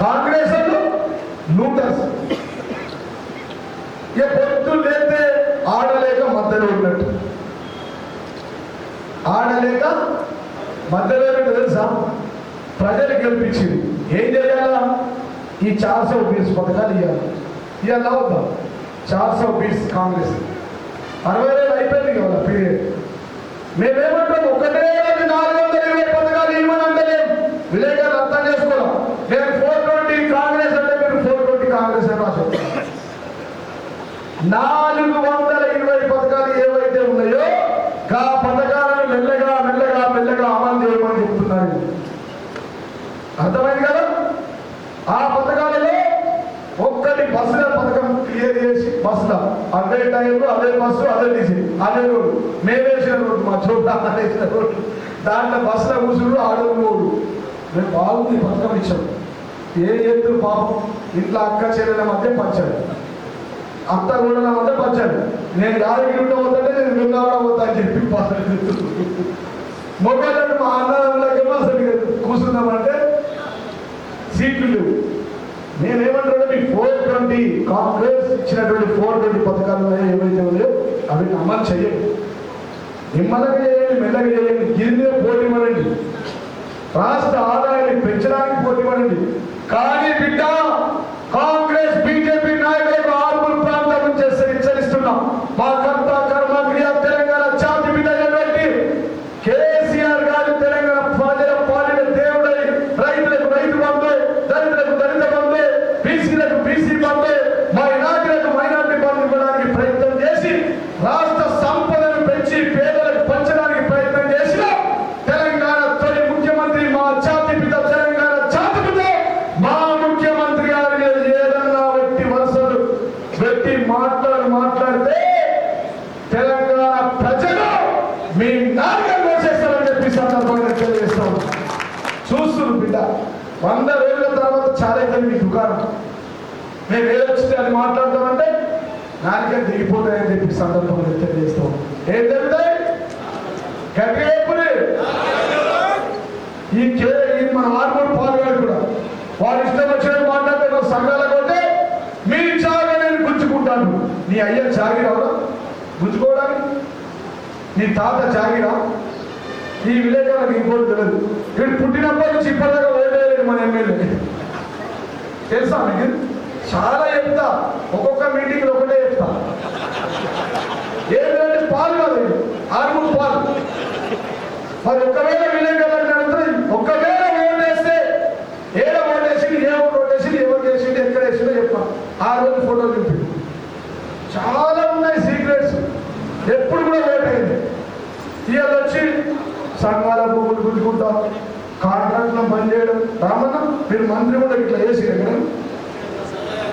కాంగ్రెస్ వాళ్ళు లూటర్స్. ఇక పొద్దు లేతే ఆడలేక మధ్యలో ఉన్నట్టు, ఆడలేక మధ్యలో తెలుసా? ప్రజలు గెలిపించింది. ఏం చేయాలా? ఈ 420 పథకాలు ఇవాళ అవుతా 420 కాంగ్రెస్ 60 అయిపోయింది కదా పీరియడ్. మేమేమంటాం? ఒకటే 420 పథకాలు ఇవ్వమని అంటలేం. విలేకరులు అర్థం చేసుకోవడం. నేను 420 కాంగ్రెస్ అంటే మీరు 420 కాంగ్రెస్ అని రాశారు. 420 పథకాలు ఏవైతే ఉన్నాయో ఆ పథకాలను మెల్లగా అమలు చేయమని చెప్తున్నారు. అర్థమైంది కదా? ఆ పథకాలలో ఒక్కటి బస్సుల పథకం క్లియర్ చేసి బస్సులో అవే టైర్లు అవే బస్సు అదే డీజిల్ అదే రోడ్డు మేము వేసిన రోడ్డు మా చోట వేసిన రోడ్డు దాంట్లో బస్సులో కూర్చుడు ఆడలు మూడు మేము బాగుంది పథకం ఇచ్చాం ఏ ఎత్తులు పాపం ఇంట్లో అక్క చెల్లెల మధ్య పంచాడు అత్త కూడా మధ్య పంచాడు నేను యాదగిరి ఉంటే పోతుంటే నేను వెంగావడం పోతా అని చెప్పి మొబైల్ మా అన్నలకేమో అసలు కూర్చుందామంటే సీట్లు లేవు నేనేమంటాడు మీ 420 కాంగ్రెస్ ఇచ్చినటువంటి 420 పథకాలు ఏవైతే ఉన్నాయో అవి అమలు చేయండి నిమ్మలగా చేయండి మెల్లగా చేయండి గిరినే పోటీ పడండి రాష్ట్ర ఆదాయాన్ని పెంచడానికి పోటీ పడండి కానీ బిడ్డ కాంగ్రెస్ బీజేపీ నాయకులకు ఆర్మూర్ ప్రాంతం నుంచి హెచ్చరిస్తున్నాం మా కర్త కర్మ క్రియ తెలంగాణ జాతి బిడ్డ కేసీఆర్ గారు తెలంగాణ ప్రజల పాలిన దేవుడై రైతులకు రైతు బంధు దళితులకు దళిత బంధు బీసీలకు బీసీ బంధు మైనార్టీలకు మైనార్టీ బంధు ఇవ్వడానికి ప్రయత్నం చేసి రాష్ట్ర సంపదను పెంచి పేదలకు పంచడానికి ప్రయత్నం చేసిన తెలంగాణ తొలి ముఖ్యమంత్రి మా జాతి పిత తెలంగాణ జాతి పిత మా ముఖ్యమంత్రి గారి ఏదన్నా వ్యక్తి వరుసలు వ్యక్తి మాట్లాడితే తెలంగాణ ప్రజలు మీ నాలుగు వేసేస్తారని చెప్పి సందర్భంగా తెలియజేస్తాం చూస్తున్నారు బిడ్డ 100 రోజుల తర్వాత చాలా అయితే మీ దుకాణం మేము ఏదొచ్చితే అది మాట్లాడతామంటే నాలుగే దిగిపోతాయని చెప్పి సందర్భంగా తెలియజేస్తాం ఏం జరుగుతాయి గట్టిగా ఈ మన ఆర్మూర్ పాల్గొని కూడా వారు ఇష్టం వచ్చినట్టు మాట్లాడితే సంఘాలకు పోతే మీ జాగా నేను గుంజుకుంటాను నీ అయ్య జాగిరావురా గుంజుకోవడానికి నీ తాత జాగిరా ఈ విలేకరులకు ఇంకోటి తెలియదు వీడు పుట్టినప్పటి నుంచి ఇప్పటిదాకా ఓటేయలేదు మన ఎమ్మెల్యే తెలుసా మీకు చాలా చెప్తా ఒక్కొక్క మీటింగ్లో ఒకటే చెప్తా ఏంటంటే పాలు కాదు ఆర్మూర్ పాలు మరి ఒకవేళ విలేకరులకు అడుగుతుంది ఒకవేళ ఓటేస్తే ఏడ ఓటేసింది ఏ ఓటేసింది ఎవరు చేసింది ఎక్కడ వేసిందో చెప్తాను ఆ రోజు ఫోటోలు చూపి చాలా ఉన్నాయి సీక్రెట్స్ ఎప్పుడు కూడా ఓట్ అయింది ఇవాళ వచ్చి సంఘాల భూములు గుంజుకుంటాం కాంట్రాక్ట్లో పనిచేయడం రామన్న మీరు మంత్రి కూడా ఇట్లా చేసిరు ఎక్కడ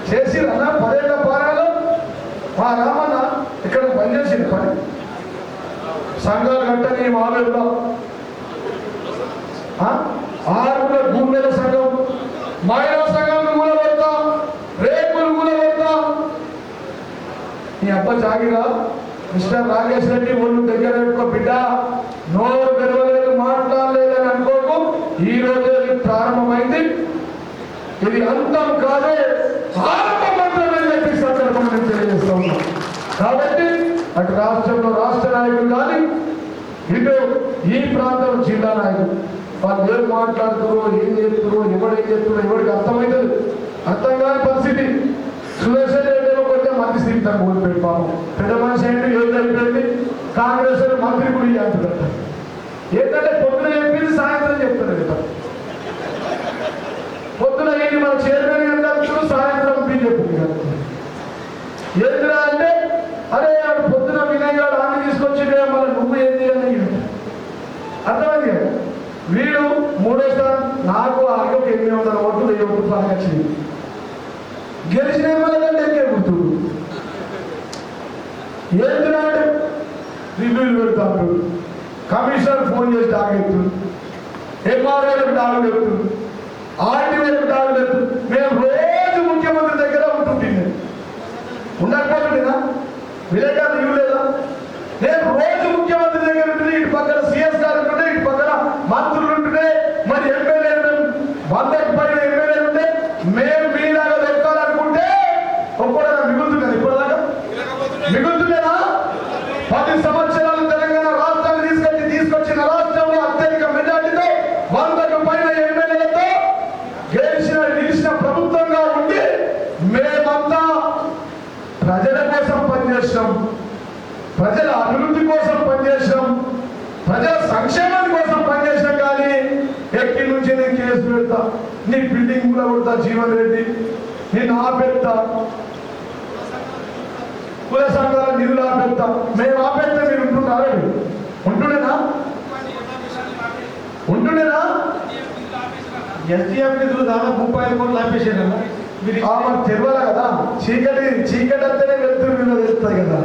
చేసిరన్నా 10 ఏళ్ల పాలనలో మా రామన్న ఇక్కడ పనిచేసింది పని సంఘాలు కట్టని మామూలుగా ఆరుగుల భూమిల సంఘం మహిళా సంఘం కూలబడతా రేపులు కూలబడతా నీ అబ్బ జాగిరా మిస్టర్ రాకేష్ రెడ్డి ఒళ్ళు దగ్గర పెట్టుకో బిడ్డ నోరు గెలవలేదు మాట్లాడలేదని అనుకోకు ఈ రోజే ప్రారంభమైంది ఇది అంతం కాదే ఆరంభం మాత్రమే చెప్పి సందర్భంగా తెలియజేస్తా ఉన్నాం కాబట్టి అటు రాష్ట్రంలో రాష్ట్ర నాయకులు కానీ ఇటు ఈ ప్రాంతం జిల్లా నాయకులు వాళ్ళు ఏం మాట్లాడుతున్నారు ఏం చేస్తున్నారు ఎవడేం చేస్తున్నారు ఎవరికి అర్థమవుతుంది అర్థం కాని పరిస్థితి సుదర్శన్ రెడ్డిలో కొంటే మంత్రి స్థితి కోల్పోయి పాపం పెద్ద మనిషి ఏంటి ఏది అయిపోయింది కాంగ్రెస్ మంత్రి కూడా అంటున్నారు ఏంటంటే పొద్దున చెప్పింది సాయంత్రం చెప్తారు పొద్దున ఏంటి మన చైర్మన్ గారు సాయంత్రం బీజేపీ ఏంటిరా అంటే అరే ఆడు పొద్దున వినయ్ గారు ఆమె తీసుకొచ్చి మళ్ళీ నువ్వు ఏంటి అని అర్థమైంది కదా వీడు మూడో స్థానం నాకు ఆడికి 800 ఓట్లు 1000 ఓట్లు పనికి వచ్చింది గెలిచిన వాళ్ళంటే ఎక్కే గుర్తుడు ఏంటిరా అంటే రివ్యూలు పెడతాడు కమిషనర్ ఫోన్ చేసి టాగెత్తుడు ఎంఆర్ఓలకు టాగెత్తుడు ఆర్టీఓలకు టాగెత్తుడు మేము రోజు ముఖ్యమంత్రి దగ్గర ఉంటుండే ఉండకపోతుండేనా విలేకరులు ఇవ్వలేదా నేను రోజు ముఖ్యమంత్రి దగ్గర ఉంటుండే ఇటు పక్కన సిఎస్ గారు ఉంటుండే ఇటు పక్కన మంత్రులు ఉంటుండే మరి ఎమ్మెల్యేలు 100కి పైన ఎమ్మెల్యేలు ఉంటే మేము మీలాగా దొరకాలనుకుంటే ఒక్కడైనా మిగులుతున్నది ఇప్పటిదాకా మిగులుతుండేనా 10 సంవత్సరాలు తెలంగాణ రాష్ట్రాన్ని తీసుకొచ్చిన రాష్ట్రంలో అత్యధిక మెజార్టీతో 100కి పైన ఎమ్మెల్యేలతో నిలిచిన ప్రభుత్వంగా ఉండి మేమంతా ప్రజల కోసం పనిచేసినాం ప్రజల అభివృద్ధి కోసం పనిచేసినాం ప్రజల సంక్షేమం కోసం పనిచేసినాం కానీ ఎక్కి నుంచి నేను కేసు పెడతా నీ బిల్డింగ్ కూడా కొడతా జీవన్ రెడ్డి నేను ఆపెడతా కుల సంఘాల నిధులు ఆపెడతా మేము ఆపెడితే మీరు ఉంటున్నారా ఉంటుండేనా ఎస్డిఎఫ్ నిధులు దాదాపు 35 కోట్లు ఆపేసారు తెలియాలి కదా, చీకటి అంటేనే వెళ్తురు మీద వెళ్తాయి కదా.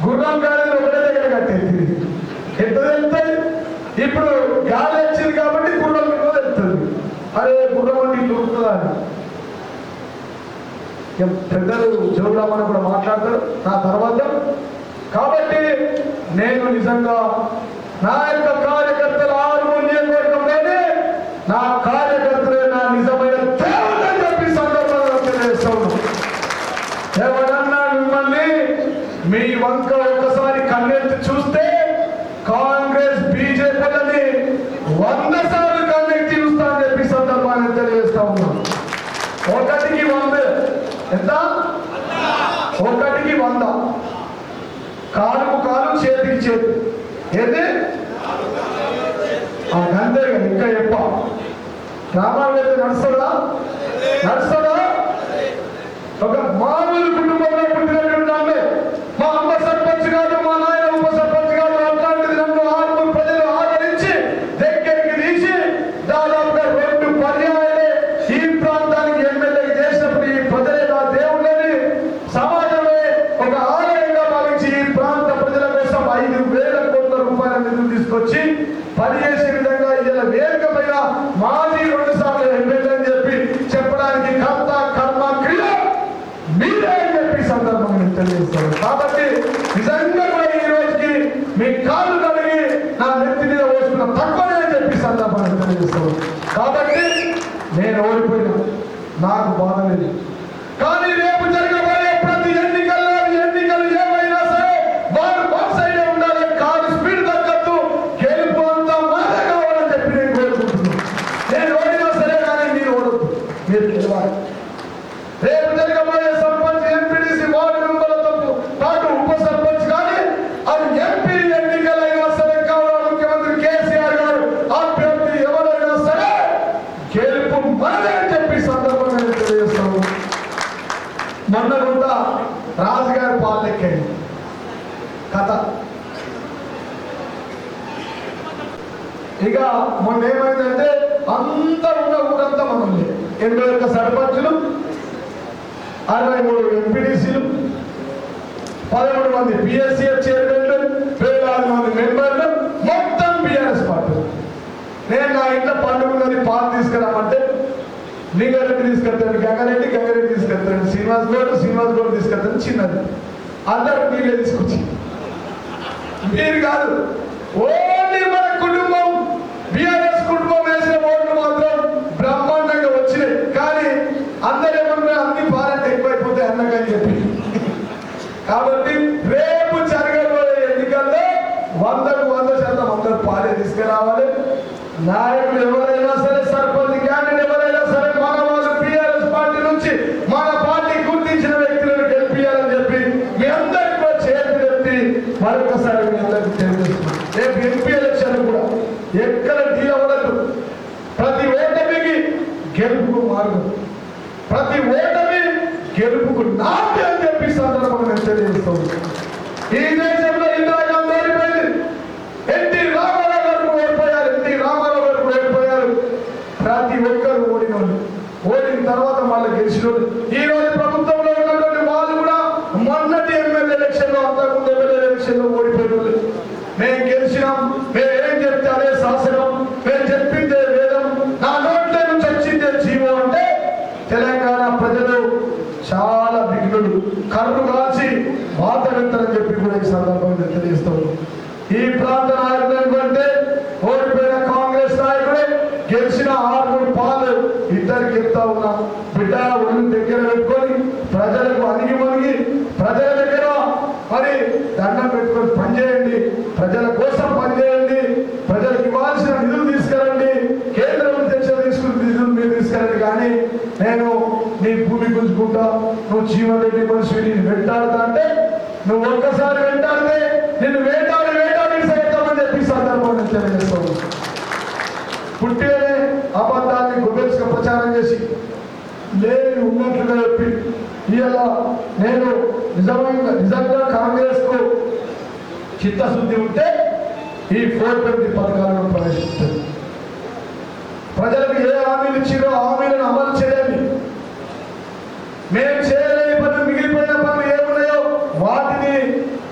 గుర్రం గాలి ఒకటే దగ్గర కట్టేది ఎట్లా వెళ్తాయి. ఇప్పుడు గాలి వచ్చింది కాబట్టి గుర్రం మీద వెళ్తుంది. అరే గుర్రం అంటే ఇట్లా ఉంటుందా అని పెద్దలు జోగురామని కూడా మాట్లాడతారు నా తర్వాత. కాబట్టి నేను నిజంగా నా యొక్క కార్యకర్తల ఆర్మూర్ నియోజకవర్గంలోనే నా కార్యకర్తలే నా నిజమైన దేవుడని చెప్పి సందర్భంగా తెలియజేస్తాను. ఎవరన్నా మిమ్మల్ని మీ వంక ఒకసారి కన్నెత్తి చూస్తే కాంగ్రెస్ బీజేపీలని 100 సార్లు కన్నెత్తి చూస్తా అని చెప్పి సందర్భాన్ని తెలియజేస్తా ఉన్నాను. 1కి 100 ఎంత? 1కి 100. కాలుకు కాలు చేతికి చేతి ఏది అంతే ఇంకా చెప్ప గ్రామాలు అయితే నడుస్తుందా? ఒక మామూలు కుటుంబంలో పుట్టినట్టు మా అమ్మ సర్పంచ్ కాదు, మా నాయన ఉప సర్పంచ్ కాదు. అట్లాంటిది నన్ను ఆర్మూర్ ప్రజలు ఆదరించి దగ్గరికి తీసి దాదాపుగా 2 పర్యాయాలే ఈ ప్రాంతానికి ఎమ్మెల్యే చేసినప్పుడు ఈ ప్రజలే నా దేవుళ్ళని సమాజమే ఒక ఆలయంగా భావించి ఈ ప్రాంత ప్రజల కోసం 5,000 కోట్ల రూపాయల నిధులు తీసుకొచ్చి పనిచేసే విధంగా ఇలా వేదిక పైన మాజీ 2 సార్లు ఎమ్మెల్యే అని చెప్పి చెప్పడానికి కర్త కర్మ క్రియ మీరే అని చెప్పి సందర్భంగా తెలియజేస్తారు. కాబట్టి నిజంగా ఈ రోజుకి మీ కాళ్ళు కడిగి నా నెత్తి మీద వేసుకున్న తక్కువనే అని చెప్పి సందర్భంగా తెలియజేస్తారు. కాబట్టి నేను ఓడిపోయినా నాకు బాధ లేదు. కానీ రేపు జరగబోయే ప్రతి ఎన్నికలు ఏమైనా సరే వారు వన్ సైడే ఉండాలి. కారు స్పీడ్ తగ్గద్దు. గెలుపు అంతా మనదే కావాలని చెప్పి నేను కోరుకుంటున్నాను. నేను ఓడినా సరే కానీ మీరు ఓడద్దు, మీరు గెలవాలి. రేపు జరగబోయే సర్పంచ్ ఎంపీడీసీ వార్డు మెంబర్లతో పాటు ఉప సర్పంచ్ కానీ అది ఎంపీ ఎన్నికలైనా సరే కావాలి. ముఖ్యమంత్రి కేసీఆర్ గారు అభ్యర్థి ఎవరైనా సరే గెలుపు మనదే అని చెప్పి సందర్భంగా తెలియజేస్తాము. మొన్న కూడా రాజుగారి పాలెక్కండి కథ. ఇక మొన్న ఏమైందంటే అంతా ఉన్న ఊరంతా మనల్ని 81 సర్పంచులు, 63 ఎంపీడీసీలు, 13 మంది పిఎస్సిఎఫ్ చైర్మన్లు, 16 మంది మెంబర్లు, మొత్తం బీఆర్ఎస్ పార్టీ. నేను నా ఇంట్లో పండుగన్నది పాలు తీసుకురామంటే లింగారెడ్డి తీసుకెళ్తాను, గంగారెడ్డి తీసుకెళ్తాను, శ్రీనివాస్ గౌడ్ తీసుకెళ్తాను. చిన్నది అందరూ నీళ్ళే తీసుకొచ్చి మీరు కాదు, ఓన్లీ మన కుటుంబం బీఆర్ఎస్ కుటుంబం వేసిన ఓట్లు మాత్రం బ్రహ్మాండంగా వచ్చినాయి. కానీ అందరూ ఏమన్నా అన్ని పాలంటే ఎక్కువైపోతాయి అన్నకని చెప్పి. కాబట్టి రేపు జరగబోయే ఎన్నికల్లో 100% అందరూ పాలే తీసుకురావాలి. నాయకులు ఎవరైనా సరే, సర్పంచ్ క్యాండిడేట్ ఎవరైనా సరే, మన వాళ్ళు బీఆర్ఎస్ పార్టీ నుంచి మన పార్టీ గుర్తించిన వ్యక్తులను గెలిపించాలని చెప్పి మీ అందరికీ కూడా చేతులెత్తి మరొకసారి మీ అందరికీ తెలియజేస్తున్నాం. రేపు ఎంపీ ఎలక్షన్ కూడా ఎక్కడ డీల్ అవ్వలేదు. ప్రతి ఓటమికి గెలుపుకు మార్గం, ప్రతి ఓటమి గెలుపుకు నాటి అని చెప్పి సందర్భంగా నేను తెలియజేస్తాను. ఈ దేశంలో ఇందిరాగాంధీ ఓడిపోయింది, ఎన్టీ రామారావు గారు ఓడిపోయారు. ప్రతి ఒక్కరు ఓడిన తర్వాత మళ్ళీ గెలిచిన ఈ రోజు ప్రభుత్వంలో ఉన్నటువంటి వాళ్ళు కూడా మొన్నటి ఎమ్మెల్యే ఎలక్షన్ లో, అంతకుముందు ఎమ్మెల్యే ఎలక్షన్ లో ఓడిపోయిన వాళ్ళు. మేము గెలిచినాం, మేము ఏం చెప్తే అదే శాసనం, మేము చెప్పిందే వేదం, నా నోట్ల నుంచి వచ్చిందే జీవో అంటే తెలంగాణ ప్రజలు చాలా బిగ్గులు కర్రు కాల్చి వాత వెళ్తారని చెప్పి కూడా ఈ సందర్భంగా తెలియజేస్తాం. ఈ ప్రాంత నాయకులు అంటే ఓడిపోయిన కాంగ్రెస్ నాయకుడే, గెలిచిన ఆర్మూర్ పాలు ఇద్దరికి చెప్తా ఉన్నా. బిడ్డ ఒళ్ళు దగ్గర పెట్టుకొని ప్రజలకు అణిగి ప్రజల దగ్గర మరి దండం పెట్టుకొని పనిచేయండి, ప్రజల కోసం పనిచేయండి, ప్రజలకు ఇవ్వాల్సిన నిధులు తీసుకురండి, కేంద్రం నుంచి తీసుకున్న నిధులు మీరు తీసుకురండి. కానీ నేను నీ భూమి గుంజుకుంటా, నువ్వు జీవన్ రెడ్డి మనిషి నేను వెంటాడుతా అంటే నువ్వు ఒక్కసారి వెంటాడితే నిన్ను వేటాడి సైతామని చెప్పి సందర్భాన్ని తెలియజేస్తావు. పుట్టినే అబద్ధాన్ని గుబెల్స్గా ప్రచారం చేసి లేని ఉన్నట్లుగా చెప్పి ఇలా నేను నిజంగా కాంగ్రెస్ కు చిత్తశుద్ధి ఉంటే ఈ 450 పథకాలను ప్రవేశిస్తుంది. ప్రజలకు ఏ హామీలు ఇచ్చిరో హామీలను అమలు చేయండి. మేము చేయలేని పనులు, మిగిలిపోయిన పనులు ఏమున్నాయో వాటిని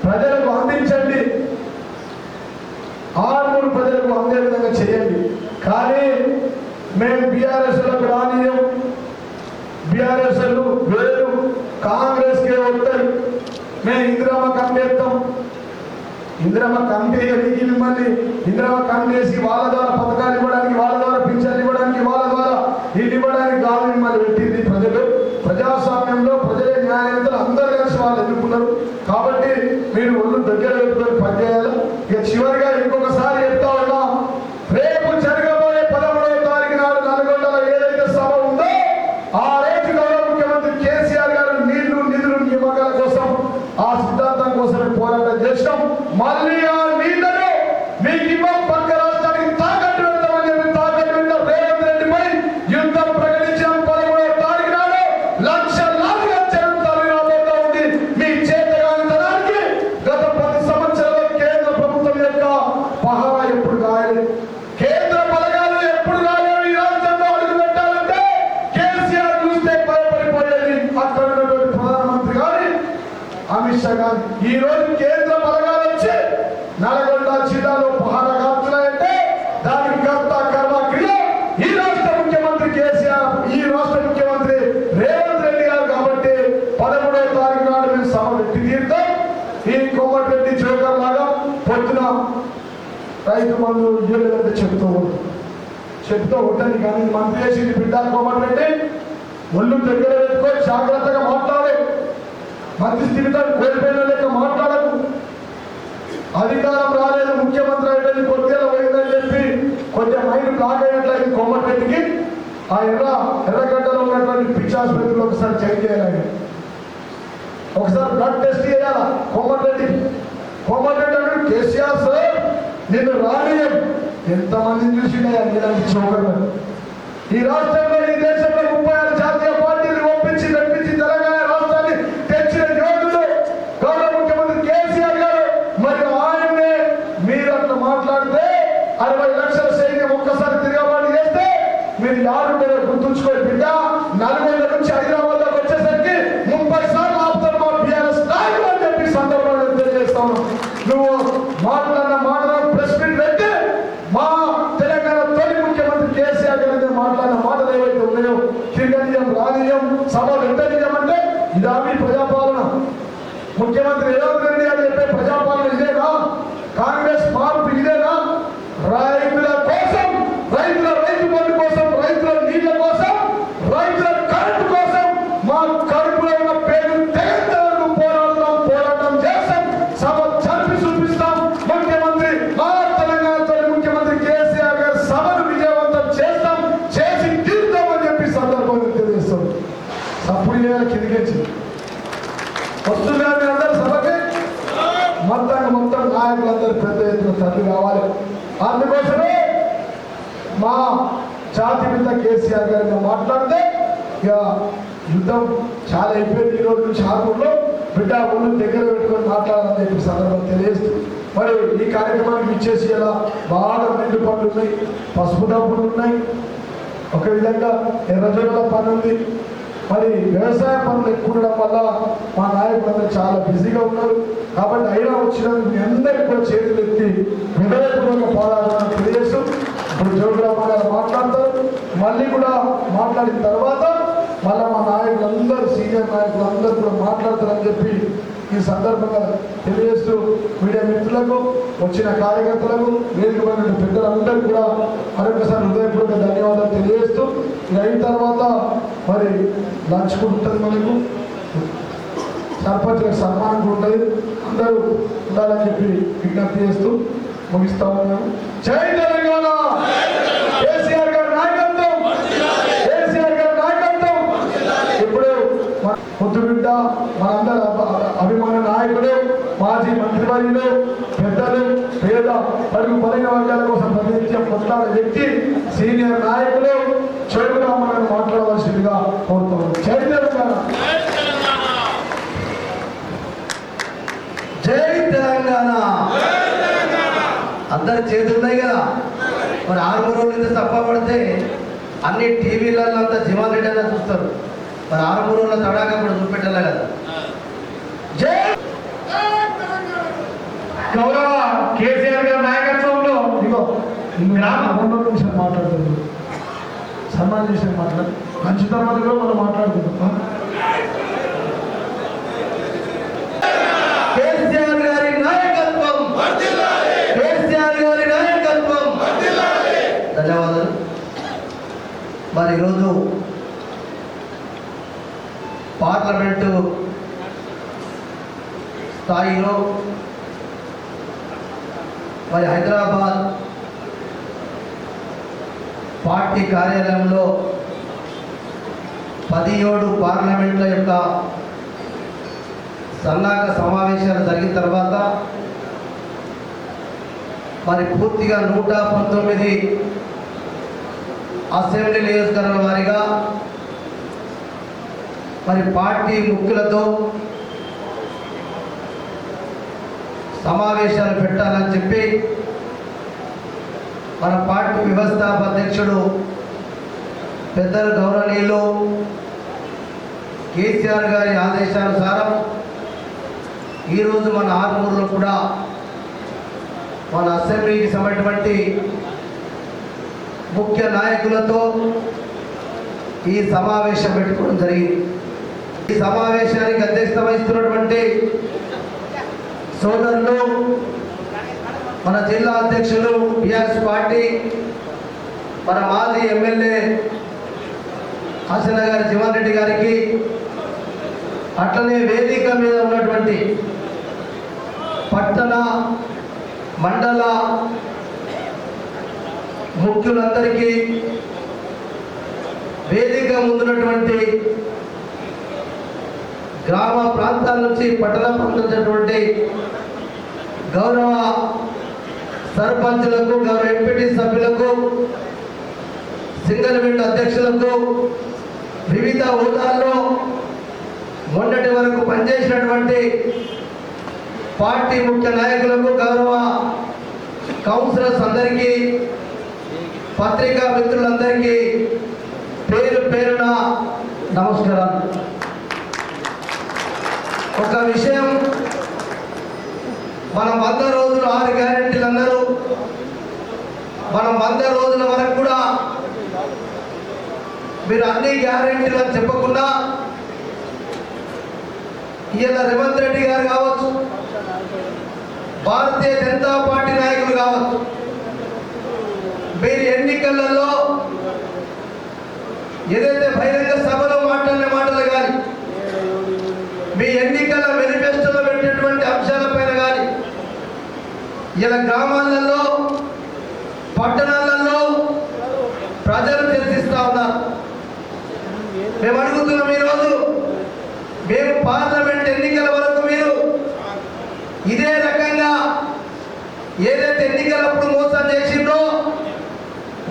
ప్రజలకు అందించండి, ఆర్మూరు ప్రజలకు అందే విధంగా చేయండి. కానీ మేము బీఆర్ఎస్లకు రానియం, బీఆర్ఎస్లు వేరు, కాంగ్రెస్కే వస్తాయి, మేము ఇందిరమ్మ కమిటేస్తాం. ఇందిరమ్మ కమిటీ ఎదిగి మిమ్మల్ని ఇందిరమ్మ కమిటీ వేసి వాళ్ళ ద్వారా పథకాలు ఇవ్వడానికి, వాళ్ళ ద్వారా పింఛన్లు ఇవ్వడానికి, వాళ్ళ ద్వారా ఇల్లు ఇవ్వడానికి కాదు మిమ్మల్ని పెట్టింది ప్రజలు. ప్రజాస్వామ్యంలో ప్రజలే న్యాయవంతులు, అందరు కలిసి వాళ్ళు ఎన్నుకున్నారు. కాబట్టి మీరు ఒళ్ళు దగ్గర పెట్టుకొని పనిచేయాలి. ఇక చివరిగా ఇంకొకసారి చెప్తా ఉన్నా, రేపు జరగబోయే 13వ తారీఖు నాడు నల్గొండలో ఏదైతే సభ ఉందో ఆ రోజు గౌరవ ముఖ్యమంత్రి కేసీఆర్ గారు నీళ్లు, నిధులు, నియామకాల కోసం, ఆ సిద్ధాంతం కోసం పోరాటం చేసినాం. మళ్ళీ ఆ నీళ్లను మీకు ఇవ్వం, పక్క రాష్ట్రానికి తాకట్టు పెడతామని చెప్పి తాకట్టు పెట్టిన రేవంత్ రెడ్డిపై యుద్ధం ప్రకటించాం. 13వ తారీఖు నాడు లక్షలాదిగా జనం తరలిరాబోతా ఉంది. మీ చేతగానితనానికి గత 10 సంవత్సరాల కేంద్ర ప్రభుత్వం యొక్క పహారా ఎప్పుడు కాయలేదు, కేంద్ర బలగాలు ఎప్పుడు రాలేదు. ఈ రాష్ట్రంలో అడుగు పెట్టాలంటే కేసీఆర్ చూస్తే భయపడిపోయేది అక్కడ ఉన్నటువంటి ప్రధానమంత్రి గారి అమిత్ షా గారు. ఈ రోజు కేంద్ర బలగాలు వచ్చి నల్గొండ జిల్లాలో పహారా కాస్తున్నాయంటే దానికి కర్త కర్మ క్రియ ఈ రాష్ట్ర ముఖ్యమంత్రి కేసీఆర్, ఈ రాష్ట్ర ముఖ్యమంత్రి రేవంత్ రెడ్డి గారు. కాబట్టి 13వ తారీఖు నాడు మేము సభ పెట్టి తీరుతాం. ఈ కోమటిరెడ్డి జోకర్ లాగా పొద్దున రైతు బంధు ఇయ్యలేదంటే చెప్తూ ఉంటుంది. కానీ మంత్రి చేసింది బిడ్డ కోమటిరెడ్డి, ఒళ్ళు దగ్గర పెట్టుకొని జాగ్రత్తగా మాట్లాడే, మంత్రి స్థితిని కోల్పోయిన లెక్క మాట్లాడకు. అధికారం రాలేదు, ముఖ్యమంత్రి అయిపోయింది, కొద్దిగా పోయిందని చెప్పి కొంచెం మైండ్ బ్లాక్ అయినట్లయింది కోమటిరెడ్డికి. ఆ ఎర్రగడ్డలో ఉన్నటువంటి పిచ్చి ఆసుపత్రిలో ఒకసారి చెక్ చేయాలి, ఒకసారి బ్లడ్ టెస్ట్ చేయాలా కోమటిరెడ్డి. కోమటిరెడ్డి అంటే కేసీఆర్ సార్ నేను రానియం, ఎంతమందిని చూసినాయా నీలాంటి చౌకలు. ఈ రాష్ట్రంలో, ఈ దేశంలో 36 జాతీయ పార్టీలు ఒప్పించి నడిపించి తెలంగాణ రాష్ట్రాన్ని తెచ్చిన యోధులు గౌరవ ముఖ్యమంత్రి కేసీఆర్ గారు. మరి ఆయన్నే మీరు అట్లా మాట్లాడితే 60 లక్షల సైన్యం ఒక్కసారి తిరగబాటు చేస్తే మీరు యారుంటారో గుర్తుంచుకోండి బిడ్డ. నల్గొండ నుంచి హైదరాబాద్లోకి వచ్చేసరికి 30 సార్లు ఆపుతారు మా బీఆర్ఎస్ నాయకులు అని చెప్పి సందర్భంగా తెలియజేస్తాను. నువ్వు మాట్లాడిన మాటలను ప్రెస్ మీట్ పెట్టి మా తెలంగాణ తొలి ముఖ్యమంత్రి కేసీఆర్ గారి మాట్లాడిన మాటలు ఏవైతే ఉన్నాయో తిరగనీయం, రానీయం, సభ వెంటనీయం అంటే ఇదా మీ ప్రజాపాలన? ముఖ్యమంత్రి రేవంత్ రెడ్డి గారు చెప్పే ప్రజాపాలన ఇదేనా? కాంగ్రెస్ మార్పు ఇదేనా? రైతుల కోసం, రైతు బంధు కోసం, రైతుల నీళ్ల కోసం, రైతుల కరెంటు కోసం, మా కడుపులో ఉన్న పేరు తెగంత వరకు పోరాటం చేస్తాం, సభ జరిపి చూపిస్తాం. ముఖ్యమంత్రి మా తెలంగాణ తొలి ముఖ్యమంత్రి కేసీఆర్ గారి సభను విజయవంతం చేస్తాం, చేసి తీరుతామని చెప్పి సందర్భంగా తెలియజేస్తాం. సప్పుడు చేయాలి, కిందికించి వస్తున్నారు అందరూ సభకి. మొత్తం నాయకులందరూ పెద్ద ఎత్తున తరలి కావాలి. అందుకోసమే మా జాతి పిత కేసీఆర్ గారితో మాట్లాడితే ఇక యుద్ధం చాలా అయిపోయింది. ఈ రోజు నుంచి ఆర్మూర్లో బిడ్డ ఒళ్ళు దగ్గర పెట్టుకొని మాట్లాడాలని చెప్పి సందర్భం తెలియజేస్తూ, మరి ఈ కార్యక్రమానికి ఇచ్చేసి ఇలా బాగా నిండు పనులు ఉన్నాయి, పసుపు డబ్బులు ఉన్నాయి, ఒక విధంగా ఎర్రజొన్నల పని ఉంది. మరి వ్యవసాయ పనులు ఎక్కువ ఉండడం వల్ల మా నాయకులందరూ చాలా బిజీగా ఉన్నారు. కాబట్టి అయినా వచ్చినందుకు మీ అందరికీ కూడా చేతులు ఎత్తి హృదయపూర్వక పాదాలను తెలియజేస్తూ ఇప్పుడు జోగురామ గారు మాట్లాడతారు. మళ్ళీ కూడా మాట్లాడిన తర్వాత మళ్ళీ మా నాయకులందరూ, సీనియర్ నాయకులందరూ కూడా మాట్లాడతారని చెప్పి ఈ సందర్భంగా తెలియజేస్తూ మీడియా మిత్రులకు, వచ్చిన కార్యకర్తలకు, వేదికమైన పెద్దలందరూ కూడా మరొకసారి హృదయపూర్వక ధన్యవాదాలు తెలియజేస్తూ, ఇది అయిన తర్వాత మరి లంచ్ కూడా ఉంటుంది, మనకు సర్పంచ్లకు సన్మానం కూడా ఉంటుంది, అందరూ ఉండాలని చెప్పి విజ్ఞప్తి చేస్తూ ముగిస్తా ఉన్నాను. జై తెలంగాణ! కేసీఆర్ గారి నాయకత్వం, కేసీఆర్ గారి నాయకత్వం. ఇప్పుడు పొద్దుబిడ్డ మనందరూ అభిమాన నాయకుడు, మాజీ మంత్రివర్యులు, పెద్దలు, పేద పరుగు బలైన వర్గాల కోసం ప్రతినిత్యం కొట్లాడే వ్యక్తి, సీనియర్ నాయకులు చెడురామని మాట్లాడవలసిందిగా కోరుతున్నాను. జై తెలంగాణ! జై తెలంగాణ! అందరి చేతులు ఉన్నాయి కదా. మరి 6 రోజుల నుంచి తప్ప పడితే అన్ని టీవీలలో అంతా జీవన్ రెడ్డి అన్న చూస్తారు. మరి ఆరుమూరులో తడాక కూడా చూపెట్టాలి కదా. జై గౌరవ కేసీఆర్ గారి నాయకత్వంలో ఇగో గ్రామ 2 నిమిషాలు మాట్లాడుతుంది, సన్మానం చేసి మాట్లాడు, మంచి తర్వాత కూడా మనం మాట్లాడుకుందాం. కేసీఆర్ గారి నాయకత్వం, కేసీఆర్ గారి నాయకత్వం. ధన్యవాదాలు. మరి ఈరోజు పార్లమెంటు స్థాయిలో మరి హైదరాబాద్ పార్టీ కార్యాలయంలో 17 పార్లమెంట్ల యొక్క సన్నాహక సమావేశాలు జరిగిన తర్వాత మరి పూర్తిగా 119 అసెంబ్లీ నియోజకవర్గాల వారీగా మరి పార్టీ ముఖ్యులతో సమావేశాలు పెట్టాలని చెప్పి మన పార్టీ వ్యవస్థాపక అధ్యక్షుడు పెద్దలు గౌరవనీయులు కేసీఆర్ గారి ఆదేశానుసారం ఈరోజు మన ఆర్మూరులో కూడా మన అసెంబ్లీకి సంబంధించినటువంటి ముఖ్య నాయకులతో ఈ సమావేశం పెట్టుకోవడం జరిగింది. ఈ సమావేశానికి అధ్యక్షత వహిస్తున్నటువంటి సోదరులు మన జిల్లా అధ్యక్షులు టీఆర్ఎస్ పార్టీ, మన మాజీ ఎమ్మెల్యే హసనగారి జీవన్ రెడ్డి గారికి, అట్లనే వేదిక మీద ఉన్నటువంటి పట్టణ మండల ముఖ్యులందరికీ, వేదిక ముందున్నటువంటి గ్రామ ప్రాంతాల నుంచి పట్టణ ప్రాంతాలటువంటి గౌరవ సర్పంచులకు, గౌరవ ఎంపీటీ సభ్యులకు, సింగిల్ విండో అధ్యక్షులకు, వివిధ హోదాల్లో మొన్నటి వరకు పనిచేసినటువంటి పార్టీ ముఖ్య నాయకులకు, గౌరవ కౌన్సిలర్స్ అందరికీ, పత్రికా మిత్రులందరికీ పేరు పేరున నమస్కారాలు. ఒక విషయం, మనం 100 రోజులు 6 గ్యారెంటీలు అన్నారు. మనం 100 రోజుల వరకు కూడా మీరు అన్ని గ్యారెంటీలు అని చెప్పకుండా ఇలా రేవంత్ రెడ్డి గారు కావచ్చు, భారతీయ జనతా పార్టీ నాయకులు కావచ్చు, మీరు ఎన్నికలలో ఏదైతే బహిరంగ సభలో మాట్లాడిన మాటలు కానీ, మీ ఎన్నికల మేనిఫెస్టోలో పెట్టినటువంటి అంశాలపైన కానీ, ఇలా గ్రామాలలో పట్టణాలలో ప్రజలు చర్చిస్తూ ఉన్నారు. మేము అడుగుతున్నాం, ఈరోజు మేము పార్లమెంట్ ఎన్నికల వరకు మీరు ఇదే రకంగా ఏదైతే ఎన్నికలప్పుడు మోసం చేసిండ్రో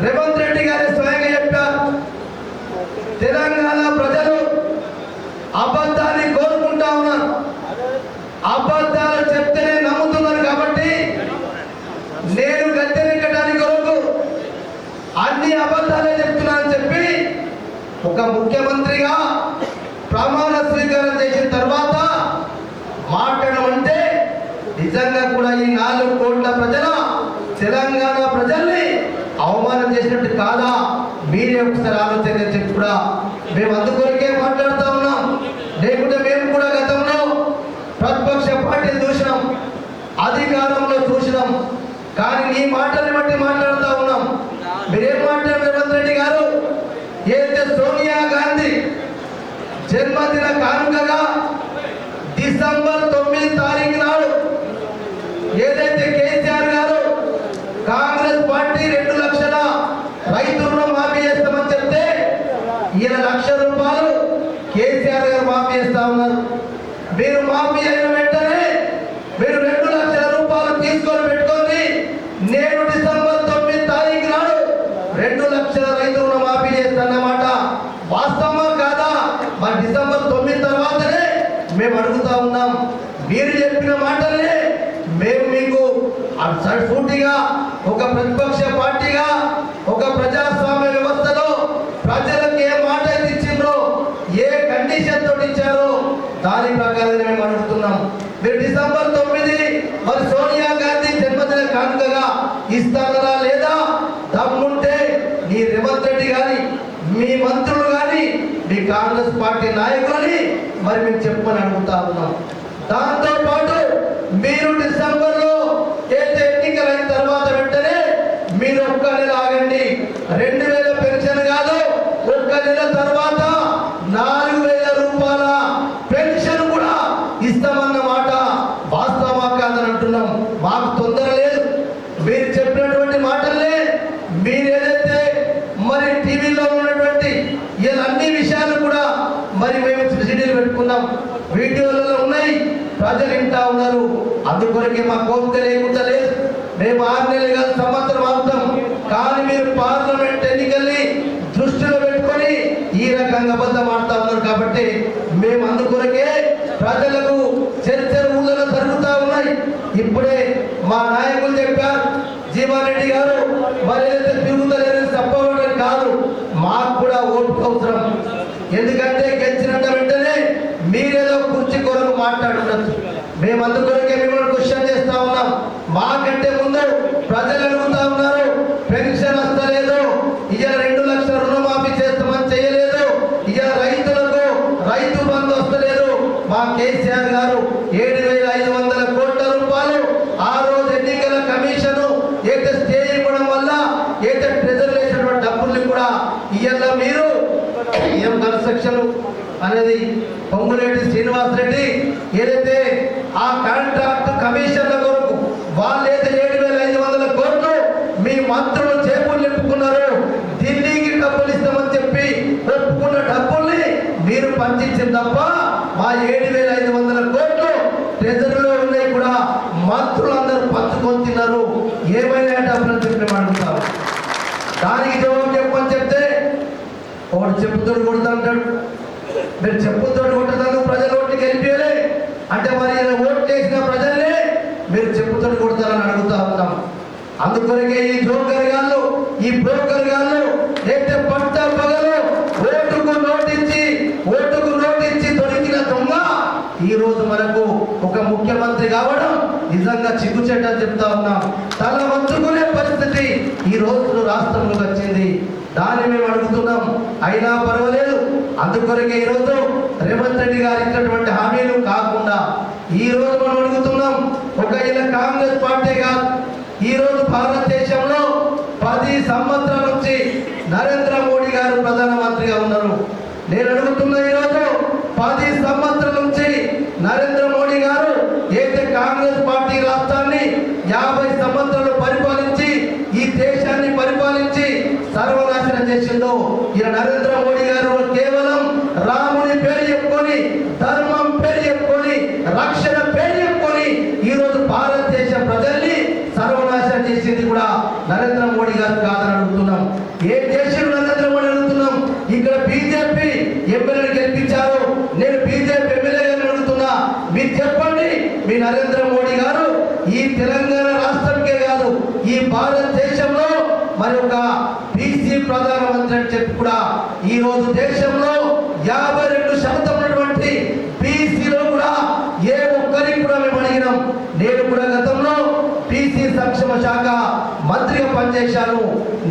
రేవంత్ రెడ్డి గారి స్వయంగా చెప్పారు. తెలంగాణ ప్రజలు అబద్ధాన్ని కోరుకుంటా ఉన్నారు, అబద్ధాలు చెప్తేనే నమ్ముతున్నారు. కాబట్టి నేను గద్దెనెక్కడానికి కొరకు అన్ని అబద్ధాలే చెప్తున్నానని చెప్పి ఒక ముఖ్యమంత్రిగా ప్రమాణ స్వీకారం చేసిన తర్వాత మాట్లాడడం అంటే నిజంగా కూడా ఈ 4 కోట్ల ప్రజల తెలంగాణ ప్రజల్ని అవమానం చేసినట్టు కాదా? మీరే ఒకసారి ఆలోచన చెప్పి కూడా మేము అందుకొరకే మాట్లాడుతూ ఉన్నాం. లేకుంటే మేము కూడా గతంలో ప్రతిపక్ష పార్టీలు చూసినాం, అధికారంలో చూసినాం, కానీ నీ మాటల్ని బట్టి మాట్లాడుతూ ఉన్నాం. మీరేం మాట్లాడారు రేవంత్ రెడ్డి గారు? ఏదైతే సోనియా గాంధీ జన్మదిన కానుకగా డిసెంబర్ 9 తారీఖు నాడు ఏదైతే కేసీఆర్ గారు కాంగ్రెస్ పార్టీ 2 లక్షల రైతు రుణం మాఫీ చేస్తామని చెప్తే ఈయన ₹1,00,000 కేసీఆర్ గారు మాఫీ చేస్తా ఉన్నారు. మీరు మాఫీ అయిన వెంటనే మీరు ₹2 లక్షల తీసుకొని పెట్టుకొని నేను డిసెంబర్ 9 తారీఖు నాడు 2 లక్షల రైతు రుణం మాఫీ చేస్తానన్నమాట వాస్తవమా కాదా? మరి డిసెంబర్ 9 తర్వాతనే మేము అడుగుతా ఉన్నాం. మీరు చెప్పిన మాటలనే మేము మీకు సూటిగా ఒక ప్రతిపక్ష పార్టీగా ఒక ప్రజాస్వామ్య వ్యవస్థలో ప్రజలకు ఏ మాట అయితే ఇచ్చిండ్రో, ఏ దాని ప్రకారం మేము అడుగుతున్నాం. మీరు డిసెంబర్ 9 మరి సోనియా గాంధీ జన్మదిన కానుకగా ఇస్తారా లేదా? దమ్ముంటే మీ రేవంత్ రెడ్డి గాని, మీ మంత్రులు గాని, మీ కాంగ్రెస్ పార్టీ నాయకులని మరి మేము చెప్పని అడుగుతా ఉన్నాం. దాంతో పాటు మీరు డిసెంబర్లో ఏదైతే ఎన్నికలైన తర్వాత వెంటనే మీరు ఒక్క నెల ఆగండి. 2000 పెన్షన్ కాదు, ఒక్క నెల తర్వాత 4000 రూపాయల పెన్షన్ కూడా ఇస్తామన్న మాట వాస్తవమా కాదని అంటున్నాం. మాకు తొందర లేదు. మీరు చెప్పినటువంటి మాటలే మీరు ఏదైతే మరి టీవీలో ఉన్నటువంటి ఇలా అన్ని విషయాలు కూడా మరి మేము సీడీలు పెట్టుకున్నాం, వీడియోలలో ఉన్నాయి, ప్రజలు వింటా ఉన్నారు. అందుకొరకే మా కోరిక లేకుండా లేదు. మేము 6 నెలలు కాదు, సంవత్సరం అవుతాం. కానీ మీరు పార్లమెంట్ ఎన్నికల్ని దృష్టిలో పెట్టుకొని ఈ రకంగా అబద్ధం ఆడుతా ఉన్నారు. కాబట్టి మేము అందుకొరకే ప్రజలకు చర్చలు ఊళ్ళలో జరుగుతూ ఉన్నాయి. ఇప్పుడే మా నాయకులు చెప్పారు, జీవన్ రెడ్డి గారు మరి ఏదైతే తిరుగుతలేదని చెప్పడం కాదు, మాకు కూడా ఓటు అవసరం. ఎందుకంటే గెలిచినంత వెంటనే మీరేదో కుర్చీ కొరకు మాట్లాడుండొచ్చు. మేము అందుకొరకే మిమ్మల్ని క్వశ్చన్ చేస్తా ఉన్నాం. మాకంటే ముందు ప్రజలు అడుగుతా ఉన్నారు, పెన్షన్ వస్తలేదు, ఇవాళ 2 లక్షల రుణమాఫీ చేస్తామని చేయలేదు, ఇవాళ రైతులకు రైతు బంధు వస్తలేదు. మా కేసీఆర్ గారు 7,500 కోట్ల రూపాయలు ఆ రోజు ఎన్నికల కమిషన్ ఏదైతే స్టే ఇవ్వడం వల్ల ఏదైతే ట్రెజర్ వేసినటువంటి డబ్బుల్ని కూడా ఇవాళ మీరు ఏం కన్స్ట్రక్షన్ అనేది పొంగులేటి శ్రీనివాస్ రెడ్డి ఏదైతే ఆ కాంట్రాక్ట్ కమిషన్ల కొరకు వాళ్ళు అయితే 7,500 కోట్లు మీ మంత్రులు చేపలు నింపుకున్నారు. ఢిల్లీకి డబ్బులు ఇస్తామని చెప్పి ఒప్పుకున్న డబ్బుల్ని మీరు పంచించింది తప్ప మా 7,500 కోట్లు ట్రెజరీలో ఉన్నాయి కూడా మంత్రులందరూ పంచుకొని తిన్నారు. ఏమైనా డబ్బులు అని చెప్పి అడుగుతారు. దానికి జవాబు చెప్పని చెప్తే ఒకటి చెప్పుతోడు కొడతా అంటాడు. మీరు చెప్పుతోడు కొట్టడానికి ప్రజలు ఓట్లు గెలిపేయాలి అంటే మరి ఓట్లు వేసిన ప్రజల్ని మీరు చెప్పుతోడు కొడతారని అడుగుతా ఉన్నాం. అందుకొరకే ఈ జోకర్ గాళ్ళు, ఈ బ్రోకర్ గాళ్ళు అయితే పట్ట పగలు ఓటుకు నోటించి దొరికిన దొంగ ఈ రోజు మనకు ఒక ముఖ్యమంత్రి కావడం నిజంగా చిగ్గుచేట అని చెప్తా ఉన్నాం. తల వంచుకునే పరిస్థితి ఈ రోజు రాష్ట్రంలో వచ్చింది. దాన్ని మేము అడుగుతున్నాం. అయినా పర్వాలేదు. అందుకొరకే ఈరోజు రేవంత్ రెడ్డి గారు ఇచ్చినటువంటి హామీలు కాకుండా ఈ రోజు మనం అడుగుతున్నాం. ఒక ఇలా కాంగ్రెస్ పార్టీ కాదు, ఈ రోజు భారతదేశంలో 10 సంవత్సరాల నుంచి నరేంద్ర మోడీ గారు ప్రధానమంత్రిగా ఉన్నారు. నేను అడుగుతున్నా, ఈరోజు 10 సంవత్సరాల నుంచి నరేంద్ర మోడీ గారు ఏదైతే కాంగ్రెస్ పార్టీ రాష్ట్రాన్ని 50 సంవత్సరాలు పరిపాలించి ఈ దేశాన్ని పరిపాలించి సర్వనాశనం చేసిందో, ఈ నరేంద్ర మోడీ గారు కేవలం రాముని పేరు చెప్పుకొని, ధర్మం పేరు చెప్పుకొని, రక్షణ పేరు చెప్పుకొని ఈ రోజు భారతదేశ ప్రజల్ని సర్వనాశనం చేసింది కూడా నరేంద్ర మోడీ గారు కాదని అడుగుతున్నాం. ఏం చేసిండు నరేంద్ర మోడీ అడుగుతున్నాం. ఇక్కడ బీజేపీ ఎమ్మెల్యేని గెలిపించారు. నేను బీజేపీ ఎమ్మెల్యే గారిని అడుగుతున్నా, మీరు చెప్పండి, మీ నరేంద్ర మోడీ గారు ఈ తెలంగాణ రాష్ట్రంకే కాదు ఈ భారతదేశంలో మరి ఒక బీసీ ప్రధానమంత్రి అని చెప్పి కూడా ఈ రోజు దేశంలో 52% ఉన్నటువంటి బీసీలో కూడా ఏ ఒక్కరికి కూడా మేము అడిగినాం. నేను కూడా గతంలో బీసీ సంక్షేమ శాఖ మంత్రిగా పనిచేశాను.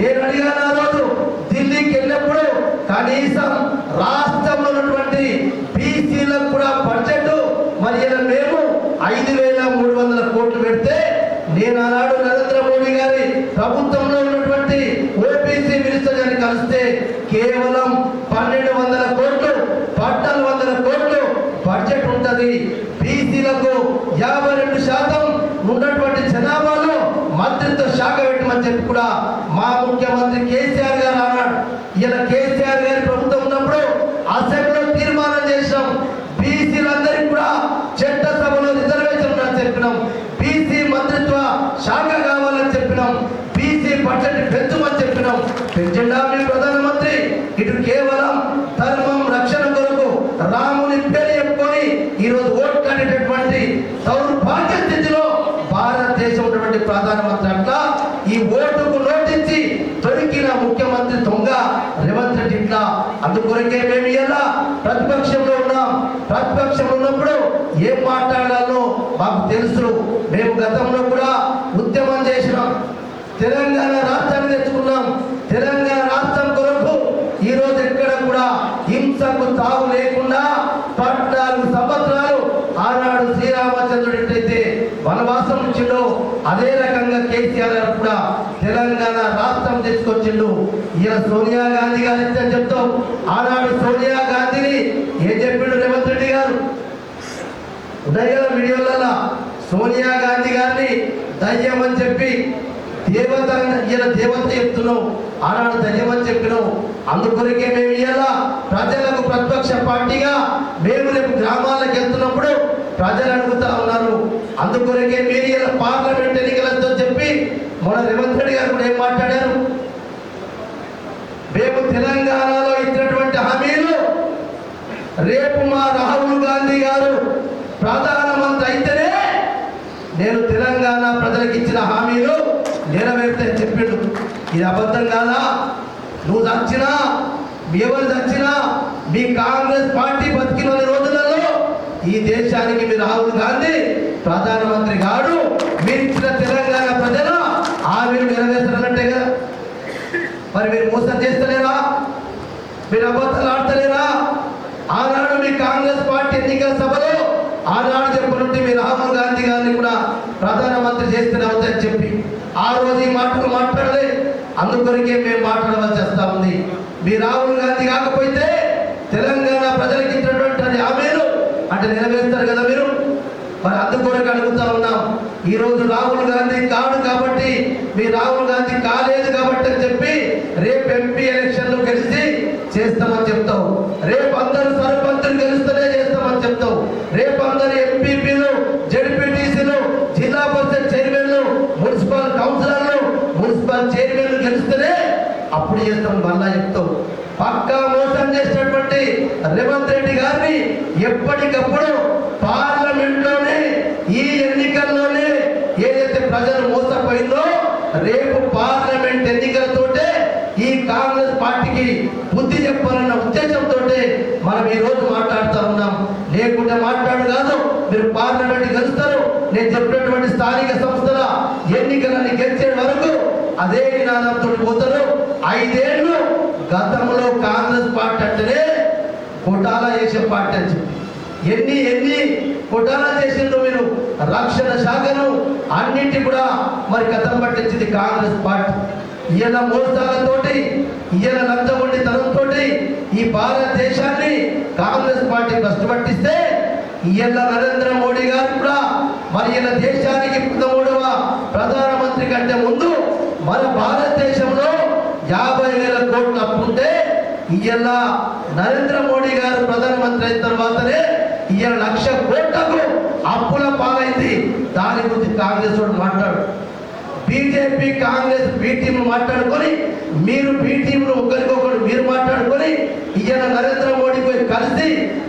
నేను అడిగాను ఆ రోజు ఢిల్లీకి వెళ్ళినప్పుడు కనీసం రాష్ట్రంలో ఉన్నటువంటి బీసీలకు కూడా బడ్జెట్ మరి ఇలా మేము 5,300 కోట్లు పెడితే నేను ఆనాడు నరేంద్ర మోడీ గారి ప్రభుత్వంలో ఉన్నటువంటి ఓబీసీ మినిస్టర్ గారిని కలిస్తే కేవలం 1,200 కోట్లు 1,400 కోట్లు బడ్జెట్ ఉంటుంది. బీసీలకు 52% ఉన్నటువంటి జనాభాలో మంత్రిత్వ శాఖ పెట్టమని చెప్పి కూడా మా ముఖ్యమంత్రి కేసీఆర్ గారు అన్నాడు. ఇలా కేసీఆర్ గారి ప్రభుత్వం ఉన్నప్పుడు అసెంబ్లీలో తీర్మానం చేశాం, బీసీలందరికీ కూడా చట్టసభలో రిజర్వేషన్ అని చెప్పినాం, బీసీ మంత్రిత్వ శాఖ కావాలని చెప్పినాం, బీసీ బడ్జెట్ పెంచమని చెప్పినాం. పెంచండా మీ ప్రధానమంత్రి? ఇటు కేవలం ధర్మం రక్షణ కొరకు రాముని పేరు చెప్పుకొని ఈరోజు ఓట్లాడేటటువంటి దౌర్భాగ్య స్థితిలో భారతదేశం ఉన్నటువంటి ప్రధానమంత్రి అట్లా ఈ ఓటుకు నోటించి దొరికిన ముఖ్యమంత్రి దొంగ రేవంత్ రెడ్డి ఇట్లా. అందుకొరకే మేము ఇలా ప్రతిపక్షంలో ఉన్నాం. ప్రతిపక్షం ఉన్నప్పుడు ఏం మాట్లాడాలో మాకు తెలుసు. మేము గతంలో కూడా ఉద్యమం చేసినాం, తెలంగాణ రాష్ట్రాన్ని తెచ్చుకున్నాం. తెలంగాణ రాష్ట్రం కొరకు ఈ రోజు ఎక్కడ కూడా హింసకు తావు లేకుండా 14 సంవత్సరాలు ఆనాడు శ్రీరామచంద్రుడు ఎట్లయితే వనవాసం ఇచ్చిండో అదే రకంగా కేసీఆర్ గారు కూడా తెలంగాణ రాష్ట్రం తెచ్చుకొచ్చిండు. ఇలా సోనియా గాంధీ గారు అని చెప్తాం. ఆనాడు సోనియా గాంధీని ఏం చెప్పిండు రేవంత్ రెడ్డి గారు? ఉన్నాయి కదా వీడియోలలో. సోనియా గాంధీ గారిని దయ్యం అని చెప్పి దేవత ఇలా దేవత చెప్తున్నావు, ఆనాడు దయ్యం అని చెప్పినావు. అందుకొరకే మేము ఇలా ప్రజలకు ప్రతిపక్ష పార్టీగా మేము రేపు గ్రామాలకు వెళ్తున్నప్పుడు ప్రజలు అడుగుతా ఉన్నారు. అందుకొరకే మీరు ఇలా పార్లమెంట్ ఎన్నికలతో చెప్పి మన రేవంత్ రెడ్డి గారు కూడా ఏం మాట్లాడారు? మేము తెలంగాణలో ఇచ్చినటువంటి హామీలు రేపు మా రాహుల్ గాంధీ గారు ప్రధానమంత్రి అయితేనే నేను తెలంగాణ ప్రజలకు ఇచ్చిన హామీలు నెరవేర్తే చెప్పిండు. ఇది అబద్ధం కాదా? నువ్వు చచ్చినా, ఎవరు చచ్చినా, మీ కాంగ్రెస్ పార్టీ బతికిన రోజులలో ఈ దేశానికి మీ రాహుల్ గాంధీ ప్రధానమంత్రి గాడు. మీరు ఇచ్చిన తెలంగాణ ప్రజల హామీలు నెరవేర్చాలంటే కదా. మరి మీరు మోసం చేస్తలేరా? మీరు అబద్ధాలు ఆడతలేరా? ఆనాడు మీ కాంగ్రెస్ పార్టీ ఎన్నికల సభలో ఆనాడు చెప్పనుంటే మీ రాహుల్ గాంధీ గారిని కూడా ప్రధానమంత్రి చేస్తూనే అవుతాయని చెప్పి ఆ రోజు ఈ మాటలు మాట్లాడలే. అందుకొరకే మేము మాట్లాడవలసి వస్తా ఉంది. మీ రాహుల్ గాంధీ కాకపోతే తెలంగాణ ప్రజలకు ఇచ్చినటువంటి హామీలు అంటే నెరవేరుస్తారు కదా మీరు. మరి అందుకొరకు అడుగుతా ఉన్నాం. ఈ రోజు రాహుల్ గాంధీ కాడు కాబట్టి, మీ రాహుల్ గాంధీ కాలేదు కాబట్టి అని చెప్పి రేపు ఎంపీ ఎలక్షన్లు గెలిచి చేస్తామని చెప్తావు. రేపు అందరూ సర్పంచులు గెలుస్తూనే చేస్తామని చెప్తావు. రేపు అందరు ఎంపీపీలు, జడ్పీటీసీలు, జిల్లా పరిషత్ చైర్మన్లు, మున్సిపల్ కౌన్సిలర్లు, మున్సిపల్ చైర్మన్లు గెలుస్తూనే అప్పుడు చేస్తాం మళ్ళా చెప్తావు. పక్కా మోసం చేసినటువంటి రేవంత్ రెడ్డి గారిని ఎప్పటికప్పుడు పార్లమెంట్లోనే ఈ ఎన్నికల్లోనే ఏదైతే ప్రజలు మోసపోయిందో రేపు పార్లమెంట్ ఎన్నికలతోటే ఈ కాంగ్రెస్ పార్టీకి బుద్ధి చెప్పాలన్న ఉద్దేశంతో మనం ఈ రోజు మాట్లాడుతూ ఉన్నాం. లేకుంటే మాట్లాడు కాదు. మీరు పార్లమెంట్ గెలుస్తారు. నేను చెప్పినటువంటి స్థానిక సంస్థల ఎన్నికలని గెలిచే వరకు అదే నినాదంతో పోతారు. 5 ఏళ్ళు గతంలో కాంగ్రెస్ పార్టీ అంటేనే కొటాలా చేసే పార్టీ అని చెప్పి ఎన్ని కొటాలా చేసిండ్రు మీరు. రక్షణ శాఖను అన్నింటి కూడా మరి కథం పట్టించింది కాంగ్రెస్ పార్టీ. ఈయన మోసాలతోటి, ఈయన లంచగొండితనంతో ఈ భారతదేశాన్ని కాంగ్రెస్ పార్టీ భ్రష్టు పట్టిస్తే ఈయన నరేంద్ర మోడీ గారు కూడా మరి ఈయన దేశానికి 13వ ప్రధానమంత్రి కంటే ముందు మన భారతదేశంలో 50,000 కోట్ల అప్పుంటే ఈయన నరేంద్ర మోడీ గారు ప్రధానమంత్రి అయిన తర్వాతనే ఈయన 1,00,000 కోట్లకు అప్పుల పాలైంది. దాని గురించి కాంగ్రెస్ వాడు మాట్లాడు. బీజేపీ కాంగ్రెస్ బి టీంలు మాట్లాడుకొని, మీరు బి టీంలు ఒకరికొకరు మీరు మాట్లాడుకొని ఈయన నరేంద్ర మోడీ పోయి కలిసి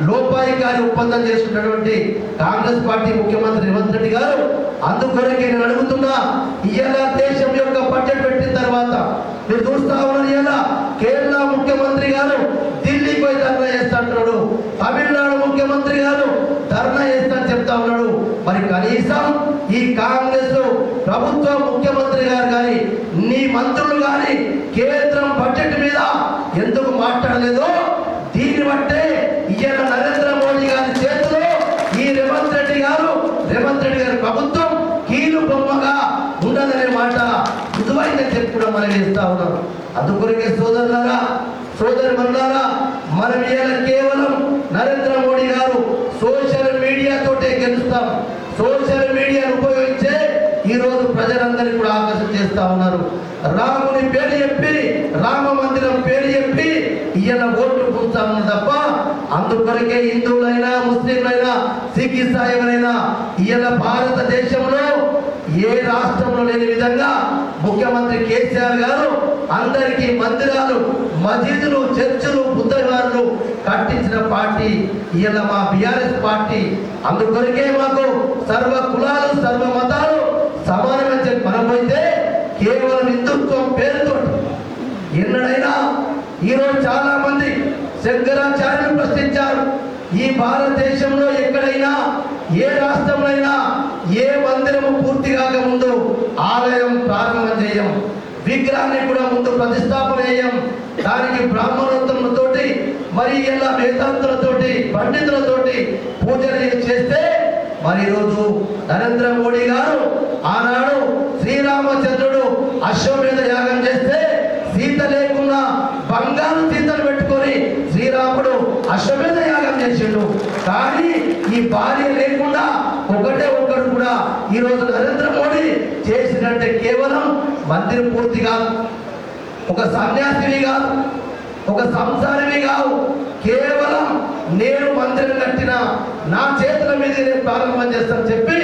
లోపాయికారి ఒప్పందం చేసుకున్నటువంటి కాంగ్రెస్ పార్టీ ముఖ్యమంత్రి రేవంత్ రెడ్డి గారు. అందుకొరకే నేను అడుగుతున్నా, ఈయన దేశం యొక్క బడ్జెట్ పెట్టిన తర్వాత మీరు చూస్తా ఉన్నారు. ఈయన కేరళ ముఖ్యమంత్రి గారు ఢిల్లీకి పోయి ధర్నా చేస్తాడు, తమిళనాడు ముఖ్యమంత్రి గారు ధర్నా చేస్తానని చెప్తా ఉన్నాడు. మరి కనీసం ఈ కాంగ్రెస్ ప్రభుత్వ ముఖ్యమంత్రి గారు కానీ, నీ మంత్రులు కానీ కేంద్రం బడ్జెట్ మీద ఎందుకు మాట్లాడలేదో దీన్ని బట్టే ఈయన నరేంద్ర మోడీ గారి చేతిలో ఈ రేవంత్ రెడ్డి గారి ప్రభుత్వం కీలు బొమ్మగా ఉండదనే మాట రుజువైందని చెప్పి కూడా మనం చేస్తా ఉన్నాం. అందుకొరకే సోదరులారా, సోదరులారా, మనం ఇవాళ కేవలం నరేంద్ర మోడీ గారు సోషల్ మీడియాతోటే గెలుస్తాం. సోషల్ మీడియాను ఉపయోగించే ఈ రోజు ప్రజలందరినీ కూడా ఆకర్షణ చేస్తా ఉన్నారు. రాముని పేరు చెప్పి, రామ మందిరం పేరు చెప్పి ఈయన ఓట్లు పూస్తా ఉన్నారు తప్ప అందుకొరకే హిందువులైనా, ముస్లింలైనా, సిక్ ఇసాయిలైనా ఈయన భారతదేశంలో ఏ రాష్ట్రంలో లేని విధంగా ముఖ్యమంత్రి కేసీఆర్ గారు అందరికీ మందిరాలు, మసీదులు, చర్చిలు, బుద్ధవారులు కట్టించిన పార్టీ ఈయన మా బీఆర్ఎస్ పార్టీ. అందుకొరకే మాకు సర్వ కులాలు, సర్వ మతాలు సమానమని చెప్పి మనం పోతే కేవలం హిందుత్వం పేరుతో ఎన్నడైనా ఈరోజు చాలా మంది శంకరాచార్యులు ప్రశ్నించారు. ఈ భారతదేశంలో ఎక్కడైనా ఏ రాష్ట్రంలో ఏ మందిరము పూర్తి కాకముందు ఆలయం ప్రారంభం చేయం, విగ్రహాన్ని కూడా ముందు ప్రతిష్టాపన చేయం. దానికి బ్రాహ్మణోత్తములతోటి మరి ఇలా వేదాంతులతోటి పండితులతోటి పూజలు చేస్తే మరి ఈరోజు నరేంద్ర మోడీ గారు ఆనాడు శ్రీరామచంద్రుడు అశ్వమేధ యాగం చేస్తే సీత లేకున్నా బంగారు సీతను పెట్టుకొని శ్రీరాముడు అశ్వమేధ యాగం చేసిండు. కానీ ఈ భార్య లేకుండా ఒకటే ఒక్కడు కూడా ఈరోజు నరేంద్ర మోడీ చేసినట్టే కేవలం మందిరం పూర్తి కాదు, ఒక సన్యాసిని కాదు, ఒక సంసారిని కాదు, కేవలం నేను మందిరం కట్టిన నా చేతుల మీద నేను ప్రారంభం చేస్తానని చెప్పి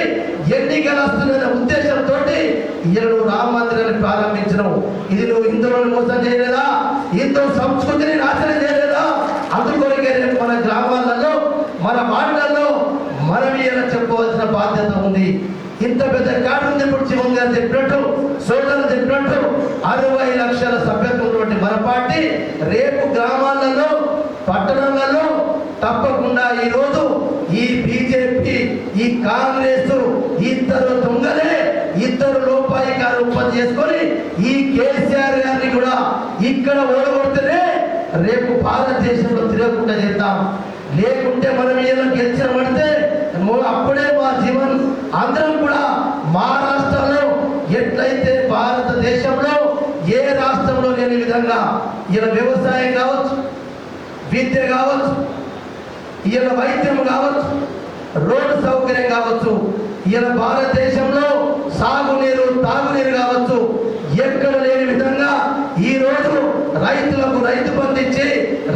ఎన్నికలు వస్తున్న ఉద్దేశంతో నువ్వు రామ మందిరాన్ని ప్రారంభించినవు. ఇది నువ్వు హిందువులను మోసం చేయలేదా? హిందూ సంస్కృతిని నాశనం చేయలేదా? అందుకొరకే రేపు మన గ్రామాలలో మన వార్డులలో మనం ఇలా చెప్పవలసిన బాధ్యత ఉంది. ఇంత పెద్ద కార్డు ఉంది. ఇప్పుడు శివం గారు చెప్పినట్టు, సోదరులు చెప్పినట్టు 60 లక్షల సభ్యత్వం ఉన్నటువంటి మన పార్టీ రేపు గ్రామాలలో పట్టణాలలో తప్పకుండా ఈరోజు ఈ బీజేపీ ఈ కాంగ్రెస్ ఇద్దరు దొంగలే, ఇద్దరు లోపాయికారు ఉత్పత్తి చేసుకొని ఈ కేసీఆర్ గారిని కూడా ఇక్కడ ఓడగొడితేనే రేపు భారతదేశంలో తిరగకుండా చేద్దాం. లేకుంటే మనం ఇలా గెలిచిన పడితే అప్పుడే మా జీవన్ అందరం కూడా మహారాష్ట్రలో ఎట్లయితే భారతదేశంలో ఏ రాష్ట్రంలో లేని విధంగా ఇలా వ్యవసాయం కావచ్చు, విద్య కావచ్చు, ఇలా వైద్యం కావచ్చు, రోడ్డు సౌకర్యం కావచ్చు, ఇలా భారతదేశంలో సాగునీరు తాగునీరు కావచ్చు, ఎక్కడ లేని విధంగా ఈరోజు రైతులకు రైతు బంధు ఇచ్చి,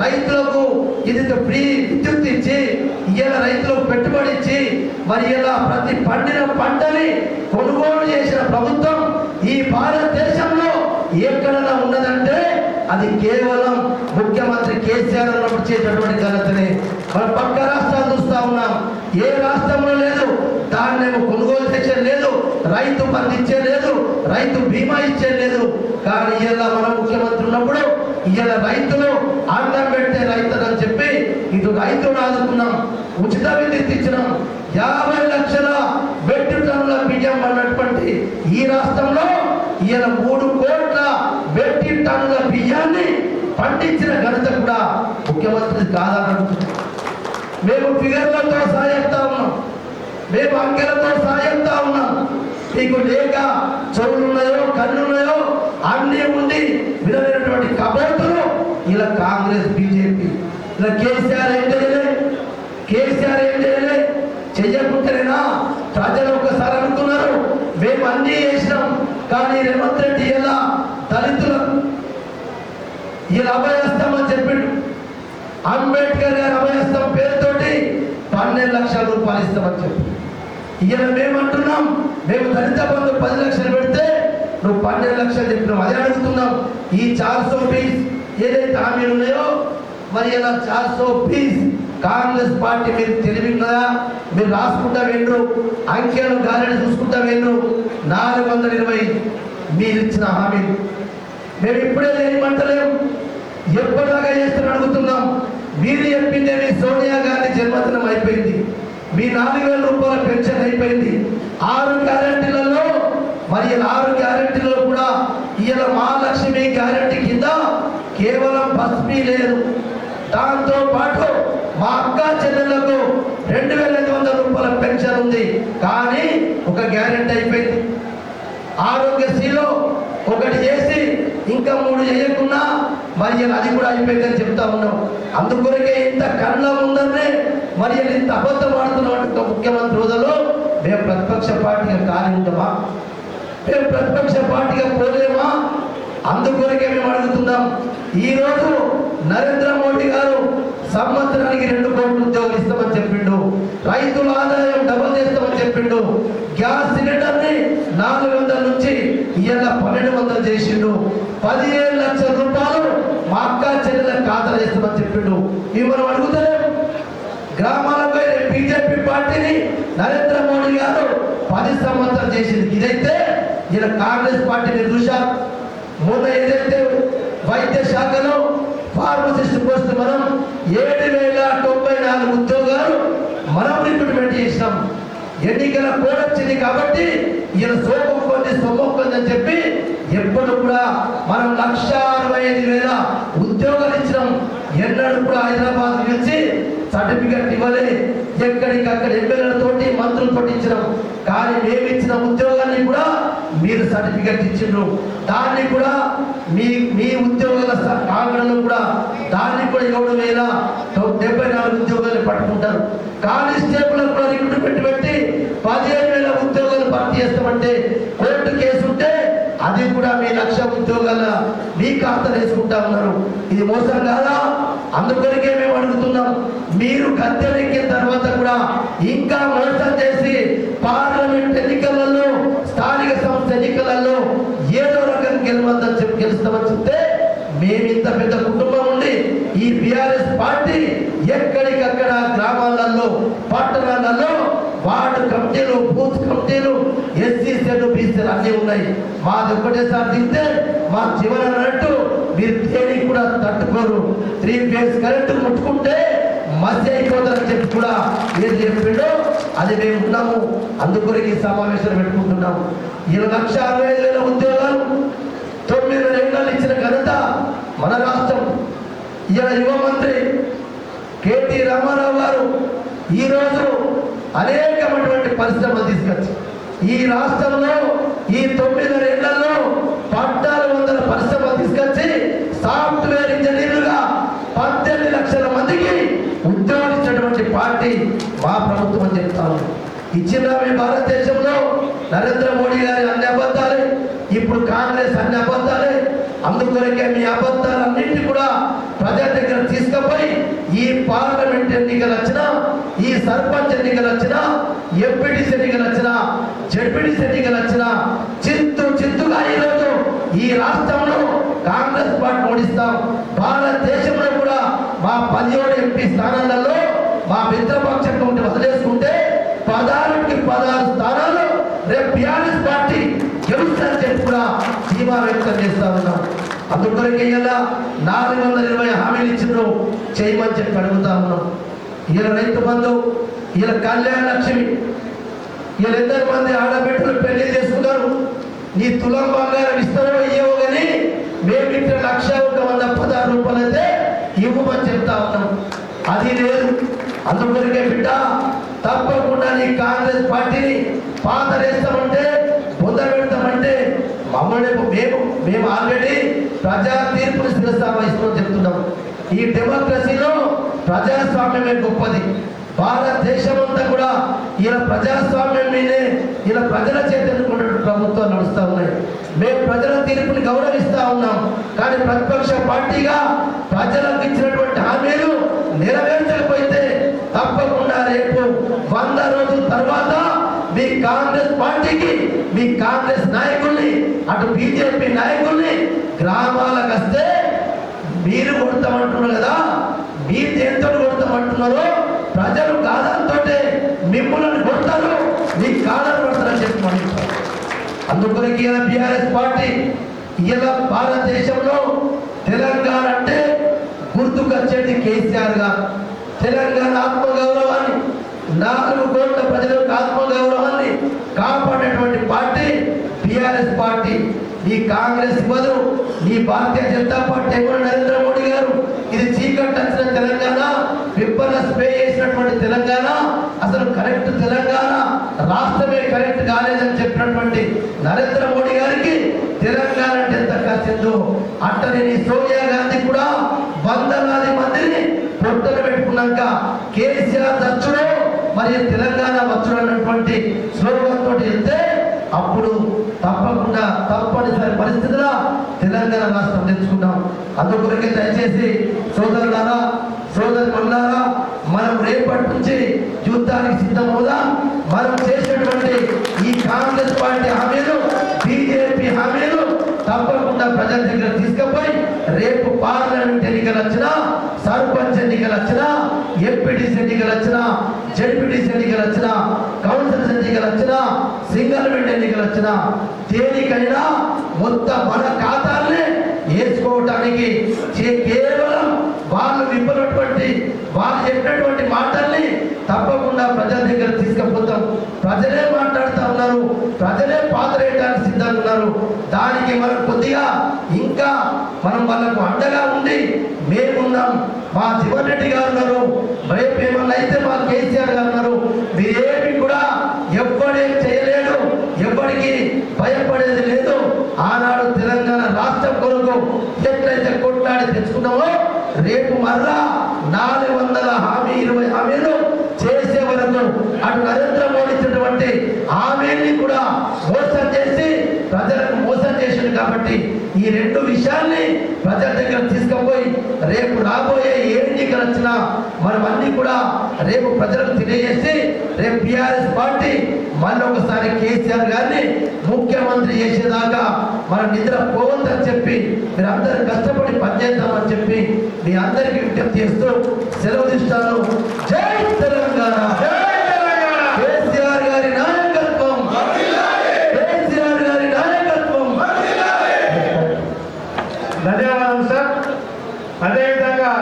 రైతులకు ఇది ఫ్రీ విద్యుత్ ఇచ్చి, ఇలా రైతులకు పెట్టుబడి ఇచ్చి, మరి ఇలా ప్రతి పండిన పంటని కొనుగోలు చేసిన ప్రభుత్వం ఈ భారతదేశంలో ఎక్కడైనా ఉన్నదంటే అది కేవలం ముఖ్యమంత్రి కేసీఆర్ ఉన్నప్పుడు చేసినటువంటి ఘనతనే. మన పక్క రాష్ట్రాలు చూస్తా ఉన్నాం, ఏ రాష్ట్రంలో లేదు, దాన్నేమో కొనుగోలు చేసే లేదు, రైతు బంధు ఇచ్చే లేదు, రైతు బీమా ఇచ్చే లేదు. కానీ ఇలా మన ముఖ్యమంత్రి ఉన్నప్పుడు ఇలా రైతులు అన్నం పెడితే రైతులని చెప్పి ఇటు రైతును ఆదుకున్నాం, ఉచిత విద్యుత్ ఇచ్చినాం, 50 లక్షల మెట్రిక్ టన్నుల బియ్యం అన్నటువంటి ఈ రాష్ట్రంలో ఇలా 3 కోట్ల మెట్రిక్ టన్నుల బియ్యాన్ని పండించిన ఘనత కూడా ముఖ్యమంత్రి కాదనుకుంటున్నాం. మేము ఫిగర్లతో సాగిస్తా ఉన్నాం, మేము అంకెలతో సాగిస్తా ఉన్నాం. మీకు లేక చెవులున్నాయో కన్నున్నాయో అన్నీ ఉండి వినలేనటువంటి కబోతులు ఇలా కాంగ్రెస్ బీజేపీ ఇలా కేసీఆర్ ఏం చేయలే, కేసీఆర్ ఏం చేయలే. చెయ్యకుంటేనేనా ప్రజలు ఒకసారి అనుకున్నారు మేము అన్నీ చేసినాం, కానీ రేవంత్ రెడ్డి ఇలా దళితులకు ఇలా అభయహస్తం అని చెప్పిండు. అంబేద్కర్ గారి అభయహస్తం పేరుతోటి 12 లక్షల రూపాయలు ఇస్తామని చెప్పి ఇలా మేమంటున్నాం, మేము దళిత బంధు 10 లక్షలు పెడితే నువ్వు 12 లక్షలు చెప్పినావు. అదే అడుగుతున్నాం. ఈ 400 పీస్ ఏదైతే హామీలు ఉన్నాయో మరి ఇలా 400 పీస్ కాంగ్రెస్ పార్టీ మీరు తెలివి కదా, మీరు రాసుకుంటా వెండ్రు, అంకెలు గాలిని చూసుకుంటా వెండ్రు. 420 మీరు ఇచ్చిన హామీలు మేము ఇప్పుడే లేమంటలేము, ఎప్పటిదాకా చేస్తున్నా అడుగుతున్నాం. మీరు చెప్పిందేమి సోనియా గాంధీ జన్మదినం అయిపోయింది, మీ 4000 రూపాయల పెన్షన్ అయిపోయింది. 6 గ్యారెంటీలలో మరి 6 గ్యారెంటీలలో కూడా ఇలా మహాలక్ష్మి గ్యారెంటీ కింద కేవలం బస్ ఫీ లేదు. దాంతో పాటు మా అక్క చెల్లెళ్లకు 2500 రూపాయల పెన్షన్ ఉంది. కానీ ఒక గ్యారెంటీ అయిపోయింది. ఆరోగ్యశ్రీలో ఒకటి చేసి ఇంకా 3 చేయకున్నా మరి అది కూడా అయిపోయిందని చెప్తా ఉన్నాం. అందుకొరకే ఇంత కళ్ళ ఉందనే మరి ఇంత అబద్ధం ఆడుతున్నటువంటి ముఖ్యమంత్రి రోజుల్లో మేము ప్రతిపక్ష పార్టీగా కాలి ఉంటామా? మేము ప్రతిపక్ష పార్టీగా పోలేమా? అందుకొరకే మేము అడుగుతున్నాం. ఈరోజు నరేంద్ర మోడీ గారు సంవత్సరానికి 2 కోట్ల ఉద్యోగాలు ఇస్తామని చెప్పిండు, రైతుల ఆదాయం డబుల్ చేస్తామని చెప్పిండు, గ్యాస్ సిలిండర్ని 400 నుంచి ఇవాళ 1200 చేసిండు, 17 లక్షల రూపాయలు మా అక్క చెల్లెల ఖాతాలు చేస్తామని చెప్పిండు. ఇవి మనం అడుగుతలేము. గ్రామాలపై బీజేపీ పార్టీని నరేంద్ర మోడీ గారు 10 సంవత్సరాలు చేసింది. ఇదైతే ఇలా కాంగ్రెస్ పార్టీని చూశారు. మొన్న ఏదైతే వైద్య శాఖలో ఫార్మసిస్ట్ పోస్ట్ మనం 7,094 ఉద్యోగాలు మనం రిక్రూట్మెంట్ చేసినాం. ఎన్నికల కోడ్ వచ్చింది కాబట్టి ఈయన సోమొక్కొంది సొమ్మొక్కొంది అని చెప్పి ఎప్పుడు కూడా మనం 1,65,000 ఉద్యోగాలు ఇచ్చినాం. ఎన్నడూ కూడా హైదరాబాద్ నుంచి సర్టిఫికెట్ ఇవ్వలే. ఎక్కడికక్కడ ఎమ్మెల్యేలతోటి మంత్రులతోటి ఇచ్చినాం. కానీ మేము ఇచ్చిన ఉద్యోగాన్ని కూడా మీరు సర్టిఫికెట్ ఇచ్చిండ్రు. దాన్ని కూడా మీ ఉద్యోగాల ఆంగణంలో కూడా దాన్ని కూడా 7,074 ఉద్యోగాలు పట్టుకుంటారు. కానిస్టేబుల్ కూడా రిక్రూట్మెంట్ పెట్టి 15,000 ఉద్యోగాలు భర్తీ చేస్తామంటే కోర్టు కేసు ఉంటే అది కూడా మీ 1,00,000 ఉద్యోగాల మీ ఖాతాలు వేసుకుంటా ఉన్నారు. ఇది మోసం కాదా? అందుకొరికే మేము అడుగుతున్నాం, మీరు గద్దెనెక్కిన తర్వాత కూడా ఇంకా మోసం చేసి పార్లమెంట్ ఎన్నికలలో స్థానిక సంస్థ ఎన్నికలలో ఏదో రకం గెలుస్తామని చెప్తే మేము ఇంత పెద్ద కుటుంబం ఉండి ఈ బీఆర్ఎస్ పార్టీ ఎక్కడికక్కడ గ్రామాలలో పట్టణాలలో వార్డు కమిటీలు బూత్ కమిటీలు ఎస్సీ సెల్ బీసీలు అన్నీ ఉన్నాయి. మాది ఒక్కటేసారి దిగితే మా జీవన అన్నట్టు మీరు దేనికి కూడా తట్టుకోరు. 3 ఫేజ్ కరెంటు ముట్టుకుంటే మధ్య అయిపోతారని చెప్పి కూడా ఏది చెప్పిండో అది మేము ఉన్నాము. అందుకొరకు ఈ సమావేశాలు పెట్టుకుంటున్నాము. 1,65,000 ఉద్యోగాలు 9 ఏళ్ళు ఇచ్చిన ఘనత మన రాష్ట్రం. ఇలా యువ మంత్రి కేటీ రామారావు గారు ఈరోజు అనేకమైనటువంటి పరిశ్రమలు తీసుకొచ్చి ఈ రాష్ట్రంలో ఈ 9 ఏళ్లలో 1,400 పరిశ్రమలు తీసుకొచ్చి సాఫ్ట్వేర్ ఇంజనీర్లుగా 18 లక్షల మందికి ఉద్యోగాలు ఇచ్చినటువంటి పార్టీ మా ప్రభుత్వం అని చెప్తాము. ఇచ్చిన మీ భారతదేశంలో నరేంద్ర మోడీ గారి అన్ని అబద్ధాలే, ఇప్పుడు కాంగ్రెస్ అన్ని అబద్ధాలే. అందుకొరకే మీ అబద్ధాలన్నింటినీ కూడా ప్రజల దగ్గర తీసుకుపోయి ఈ పార్లమెంట్ ఎన్నికలు వచ్చినా, ఈ సర్పంచ్ ఎన్నికలు వచ్చినా, ఎంపీటీసీ ఎన్నికలు వచ్చినా, జడ్పీటీసీ ఎన్నికలు వచ్చినా చిత్తుగా ఈరోజు ఈ రాష్ట్రంలో కాంగ్రెస్ పార్టీ ఓడిస్తాం. భారతదేశంలో కూడా మా 17 ఎంపీ స్థానాలలో మా మిత్రపక్షం ఉంటే వదిలేసుకుంటే 16కి 16 స్థానాలు రేపు బీఆర్ఎస్ పార్టీ గెలుస్తుందని చెప్పి కూడా ధీమా వ్యక్తం చేస్తా ఉన్నాం. అందుకొరకే ఇలా 420 హామీలు ఇచ్చిండ్రు చేయమని చెప్పి అడుగుతా ఉన్నాం. ఇలా రైతు బంధు, ఇలా కళ్యాణ లక్ష్మి, ఇలా 2 మంది ఆడబిడ్డలు పెళ్లి చేసుకున్నారు. నీ తులం బంగారం ఇస్తారో ఇవ్వవు కానీ మేము ఇక్కడ 1,116 రూపాయలు అయితే ఇవ్వమని చెప్తా ఉన్నాం. అది లేదు. అందుకొరకే బిడ్డ తప్పకుండా నీ కాంగ్రెస్ పార్టీని పాతరేస్తామంటే పొందబెడతామంటే మమ్మల్ని మేము ఆల్రెడీ ప్రజా తీర్పుని శిరస్థాపిస్తామని చెప్తున్నాం. ఈ డెమోక్రసీలో ప్రజాస్వామ్యమే గొప్పది. భారతదేశం అంతా కూడా ఇలా ప్రజాస్వామ్యం మీదే ఇలా ప్రజల చేత ఎన్నుకున్నటువంటి ప్రభుత్వాలు నడుస్తూ ఉన్నాయి. మేము ప్రజల తీర్పుని గౌరవిస్తూ ఉన్నాం. కానీ ప్రతిపక్ష పార్టీగా ప్రజలకు ఇచ్చినటువంటి హామీలు నెరవేర్చకపోతే తప్పకుండా రేపు 100 రోజుల తర్వాత మీ కాంగ్రెస్ పార్టీకి మీ కాంగ్రెస్ నాయకుల్ని అటు బీజేపీ నాయకుల్ని గ్రామాలకు వస్తే మీరు కొడతామంటున్నారు కదా, మీరు దేంతో కొడతామంటున్నారో ప్రజలు కాదంతో మిమ్మల్ని కొడతారు, మీ కాలం పడతారని చెప్పి మనం. అందుకొరకు ఇలా బీఆర్ఎస్ పార్టీ ఇలా భారతదేశంలో తెలంగాణ అంటే గుర్తుకొచ్చేది కేసీఆర్ గారు. తెలంగాణ ఆత్మగౌరవాన్ని 4 కోట్ల ప్రజలకు ఆత్మగౌరవాన్ని కాపాడేటువంటి పార్టీ బీఆర్ఎస్ పార్టీ. ఈ కాంగ్రెస్ ఇవ్వదు, ఈ భారతీయ జనతా పార్టీ కూడా నరేంద్ర మోడీ గారు ఇది చీకటి వచ్చిన తెలంగాణ, విప్పన స్ప్రే చేసినటువంటి తెలంగాణ, అసలు కరెక్ట్ తెలంగాణ రాష్ట్రమే కరెక్ట్ కాలేదని చెప్పినటువంటి నరేంద్ర మోడీ గారికి తెలంగాణ అంటే ఎంత కష్టందో అట్టనే సోనియా గాంధీ కూడా 100 మందిని పొట్టలు పెట్టుకున్నాక కేసీఆర్ దచ్చుడు మరియు తెలంగాణ వచ్చుడు అన్నటువంటి స్లోగన్ తోటి వెళ్తే అప్పుడు తప్పకుండా తప్పనిసరి పరిస్థితుల్లో తెలంగాణ రాష్ట్రం తెచ్చుకున్నాం. అందుకొరకే దయచేసి సోదరులారా సోదరులారా మనం రేపటి నుంచి యుద్ధానికి సిద్ధమవుదాం. మనం చేసినటువంటి ఈ కాంగ్రెస్ పార్టీ హామీలు, బీజేపీ హామీలు తప్పకుండా ప్రజల దగ్గర తీసుకుపోయి రేపు పార్లమెంట్ ఎన్నికలు వచ్చినా, సర్పంచ్ ఎన్నికలు వచ్చినా, ఎంపీటీసీ ఎన్నికలు వచ్చినా, జడ్పీటీసీ ఎన్నికలు వచ్చినా, కౌన్సిల్స్ ఎన్నికలు వచ్చినా, సింగల్మెంట్ ఎన్నికలు వచ్చినా దేనికైనా మొత్తం మన ఖాతాల్ని వేసుకోవటానికి కేవలం దానికి మనం కొద్దిగా ఇంకా మనం వాళ్ళకు అండగా ఉండి మేమున్నాం. మా జీవన్ రెడ్డి గారు ఉన్నారు, రేపు ఏమన్నా అయితే మా కేసీఆర్ గారు ఉన్నారు. మీరేమి కూడా ఎవ్వడేం చేయలేడు, ఎవ్వడికి భయపడేది లేదు. ఆనాడు తెలంగాణ రాష్ట్రం కొరకు ఎట్లయితే కొట్లాడి తెచ్చుకున్నామో రేపు మరలా 400 హామీ 20 హామీలు చేసే వరకు అటు నరేంద్ర మోడీ ఇచ్చినటువంటి హామీల్ని కూడా మోసం చేసి ప్రజలకు మోసం చేసింది. కాబట్టి ఈ 2 విషయాల్ని ప్రజల దగ్గర తీసుకుపోయి రేపు రాబోయే ఏ ఎన్నికలు వచ్చినా మనం అన్ని కూడా రేపు ప్రజలకు తెలియజేసి రేపు బీఆర్ఎస్ పార్టీ మళ్ళీ ఒకసారి కేసీఆర్ గారిని ముఖ్యమంత్రి చేసేదాకా మన నిద్ర పోవద్దని చెప్పి మీరందరూ కష్టపడి పనిచేద్దామని చెప్పి మీ అందరికీ విజ్ఞప్తి చేస్తూ సెలవు తీస్తాను. జై తెలంగాణ, కేసీఆర్ గారి నాయకత్వం, కేసీఆర్ గారి నాయకత్వం. ధన్యవాదాలు సార్. అదేవిధంగా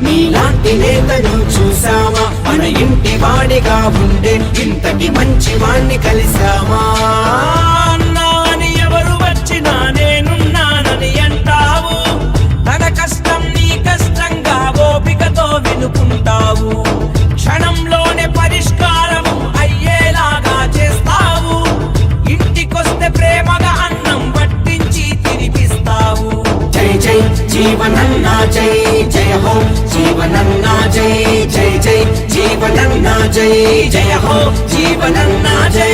నీలాంటి నేతను చూసావా, మన ఇంటి వాడిగా ఉండే ఇంతటి మంచి వాణ్ణి కలిసామా. అన్నా అని ఎవరు వచ్చినా నేనున్నానని అంటావు, తన కష్టం నీ కష్టంగా ఓపికతో వినుకుంటావు, క్షణంలోనే పరిష్కారము అయ్యేలాగా చేస్తావు, ఇంటికొస్తే ప్రేమగా అన్నం వడ్డించి తినిపిస్తావు. జై జై జీవనన్నా జై జయ హో జీవనన్నా జై జై జై జీవనన్నా జై జయ హో జీవనన్నా జై.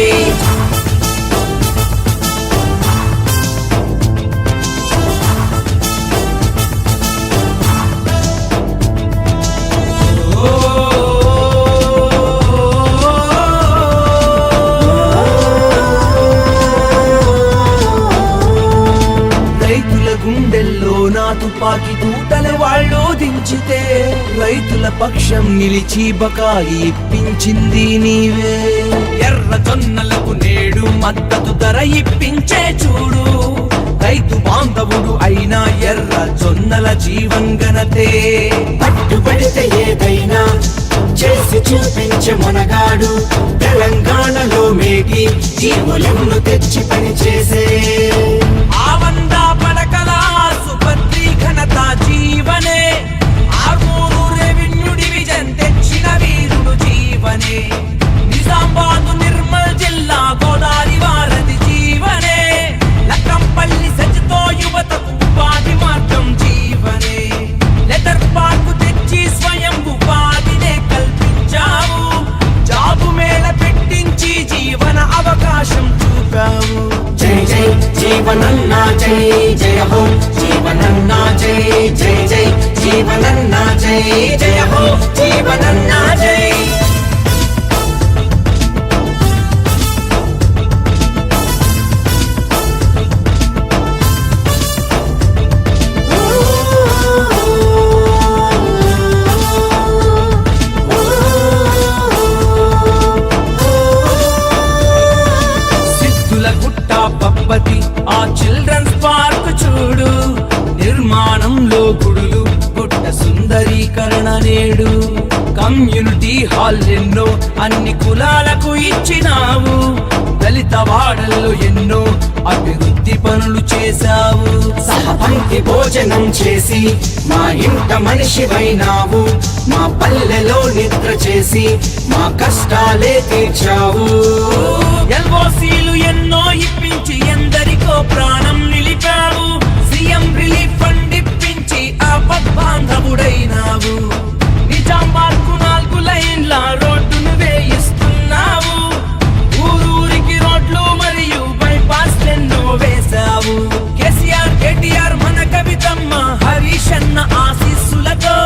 గుండెల్లో నా తుపాకి తూటలు వాళ్ళు దించితే రైతుల పక్షం నిలిచి బకాయి ఇప్పించింది నీవే. ఎర్ర జొన్నలకు నేడు మద్దతు ధర ఇప్పించే చూడు, రైతు బాంధవుడు అయినా ఎర్ర జొన్నల జీవంగనతే. పట్టుబడితే ఏదైనా చేసి చూపించే మొనగాడు, తెలంగాణలో మేటి జీవులను తెచ్చి పని చేసే. ఆవందా పడకల సుపత్రి ఘనత జీవనే, ఆర్మూరు రెవెన్యూ డివిజన్ తెచ్చిన వీరుడు జీవనే, నిజామాబాదు నిర్మల్ జిల్లా గోదావరి వారధి జీవనే, లక్కంపల్లి సజ్జతో యువతకు ఉపాధి మార్గం జీవనే, లెదర్ పార్కు తెచ్చి స్వయం ఉపాధినే కల్పించావు, జాబు మేళ పెట్టించి జీవన అవకాశం చూపావు. జై జై జీవనన్నా జై జయ హో జీవనన్నా జై జై జై జీవనన్నా జై జయ హో జీవనన్నా జై. ఆ చిల్డ్రన్స్ పార్క్ చూడు, నిర్మాణంలో గుడులు గుడ్డ సుందరీకరణ నేడు కమ్యూనిటీ హాల్ ఎన్నో అన్ని కులాలకు ఇచ్చినావు దళిత వాడల్లో ఎన్నో అభివృద్ధి పనులు చేశావు సహపంక్తి భోజనం చేసి మా ఇంట మనిషివైనావు మా పల్లెలో నిద్ర చేసి మా కష్టాలే తీర్చావు ఎల్ఓసీలు ఎన్నో ఇప్పించి ఎందరికో ప్రాణం నిలిపావు సీఎం రిలీఫ్ ఫండ్ ఇప్పించి ఆపద్బాంధవుడైనావు నిజామాబాద్కు 4 లైన్ల రోడ్డును వేయిస్తున్నావు ఊరూరికి రోడ్లు మరియు బైపాస్ ఎన్నో వేశావు కేసీఆర్ కేటీఆర్ మన కవితమ్మ హరీష్ అన్న ఆశీస్సులతో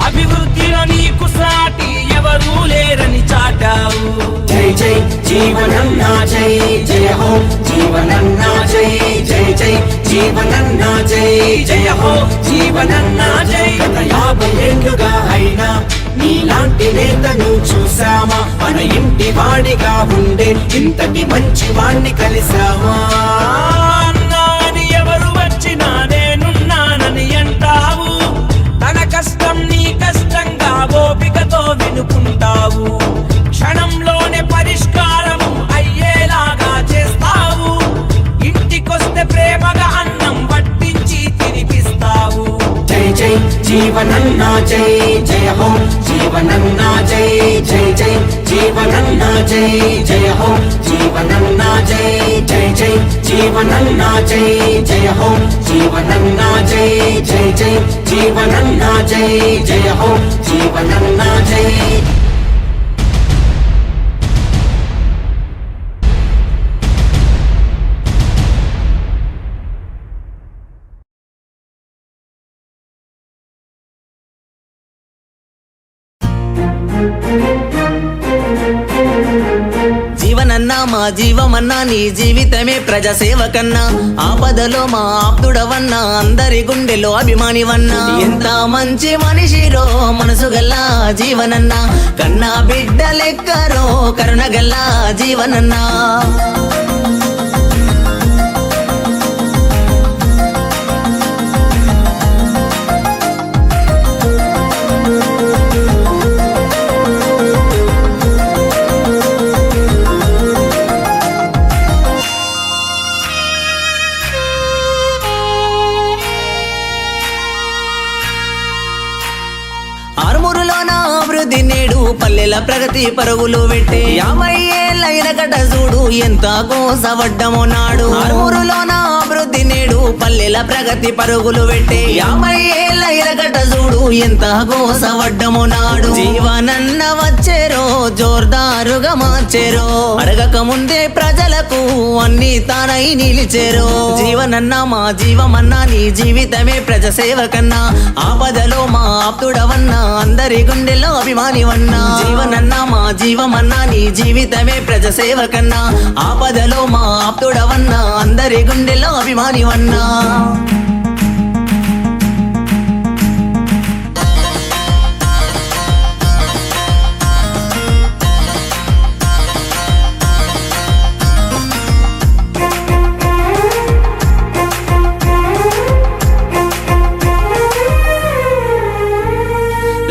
అభివృద్ధిలో నీకు సాటి ఎవరూ లేరని చాటావు జై జై జీవనన్నా జై జయ హో జీవనన్నా జై జై జై జీవనన్నా జై జయ హో జీవనన్నా జై గత 50 ఏళ్లుగా అయినా నీలాంటి నేతను చూసామా మన ఇంటి వాడిగా ఉండే ఇంతటి మంచి వాణ్ణి కలిసామా అన్నాని ఎవరు వచ్చినా నేనున్నానని అంటావు తన కష్టం నీ కష్టంగా ఓపికతో వినుకుంటావు క్షణంలోనే పరిష్కారము అయ్యేలాగా చేస్తావు ఇంటికొస్తే ప్రేమగా అన్నం వడ్డించి తినిపిస్తావు జై జై జీవనన్నా జై జయ హో జీవనన్నా జై జై జై జీవనన్నా జై జయ హో జీవనన్నా జై జై జై జీవనన్నా జై జయ హో జీవనన్నా జై జై జై జీవనన్నా జై జయ హో జీవనన్నా జై జీవనన్నా మా జీవమన్నా నీ జీవితమే ప్రజాసేవకన్నా ఆపదలో మా ఆప్తుడవన్నా అందరి గుండెలో అభిమానివన్నా ఎంత మంచి మనిషిరో మనసు గల్లా జీవనన్నా కన్నా బిడ్డ లెక్కరో కరుణ గల్లా జీవనన్నా నేడు పల్లెల ప్రగతి పరుగులు పెట్టే 50 ఏళ్ళైన గడ్డ చూడు ఎంత కోసవడ్డమో నాడు ఆరుమూరులోన అభివృద్ధి నేడు పల్లెల ప్రగతి పరుగులు పెట్టే 50 ఏళ్ళైన గడ్డ చూడు ఎంత కోసవడ్డమో నాడు జీవనన్న వచ్చేరో జోర్దారుగా మార్చేరో అడగక ముందే ప్రజలకు అన్ని తానై నిలిచేరో జీవనన్న మా జీవమన్నా నీ జీవితమే ప్రజాసేవకన్నా ఆపదలో మా ఆప్తుడవన్నా అందరి గుండెల్లో అభిమానివన్నా జీవనన్నా మా జీవమన్నా నీ జీవితమే ప్రజాసేవకన్నా ఆపదలో మా ఆప్తుడవన్నా అందరి గుండెల్లో అభిమానివన్నా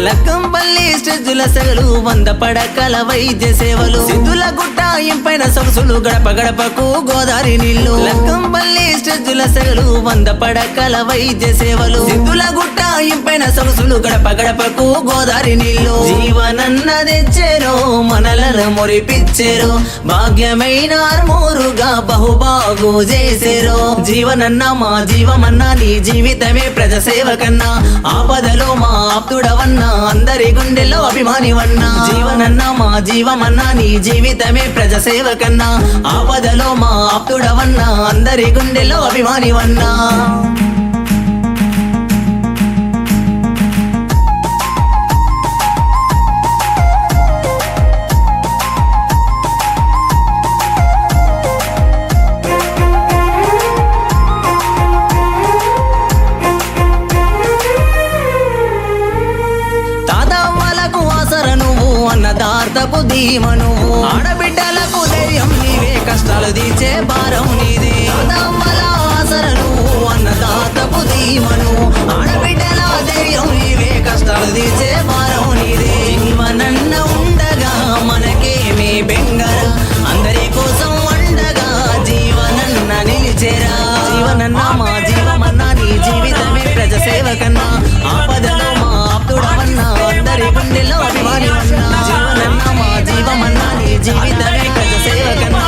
లక్కంపల్లి స్టెజ్జుల సెగలు 100 పడకల వైద్య సేవలు సిద్ధుల గుట్ట ఇంపైన సొగసులు గడప గడపకు గోదావరి నీళ్లు లక్కంపల్లి స్టెజ్జుల సెగలు 100 పడకల వైద్య సేవలు సిద్ధుల గుట్ట ఇంపైన సొగసులు గడప గడపకు గోదావరి నీళ్లు జీవనన్న తెచ్చేరో మనలను మురిపిచ్చేరో భాగ్యమైన ఆర్మూరుగా బహుబాగు చేసేరో జీవనన్న మా జీవమన్నా నీ జీవితమే ప్రజాసేవకన్నా ఆపదలో మా ఆప్తుడవన్నా అందరి గుండెల్లో అభిమానివన్నా జీవనన్నా మా జీవమన్నా నీ జీవితమే ప్రజాసేవకన్నా ఆపదలో మా ఆప్తుడవన్నా అందరి గుండెల్లో అభిమానివన్నా అన్నదార్థపు ధీమను ఆడబిడ్డలకు ధైర్యం నీవే కష్టాలు తీర్చే భారం నీదే ఆసర నువ్వు అన్నదార్థపు ధీమను ఆడబిడ్డల ధైర్యం నీవే తీర్చే వారం నీదే జీవనన్న ఉండగా మనకేమీ బెంగరా అందరి కోసం అండగా జీవనన్న నిలిచేరా జీవనన్న మా జీవమన్నా నీ జీవితమే ప్రజాసేవకన్నా ఆపదలో మా ఆప్తుడమన్నా అందరి గుండెలో అభిమానివన్నా జీవనన్న మా జీవమన్నా నీ జీవితమే ప్రజాసేవకన్నా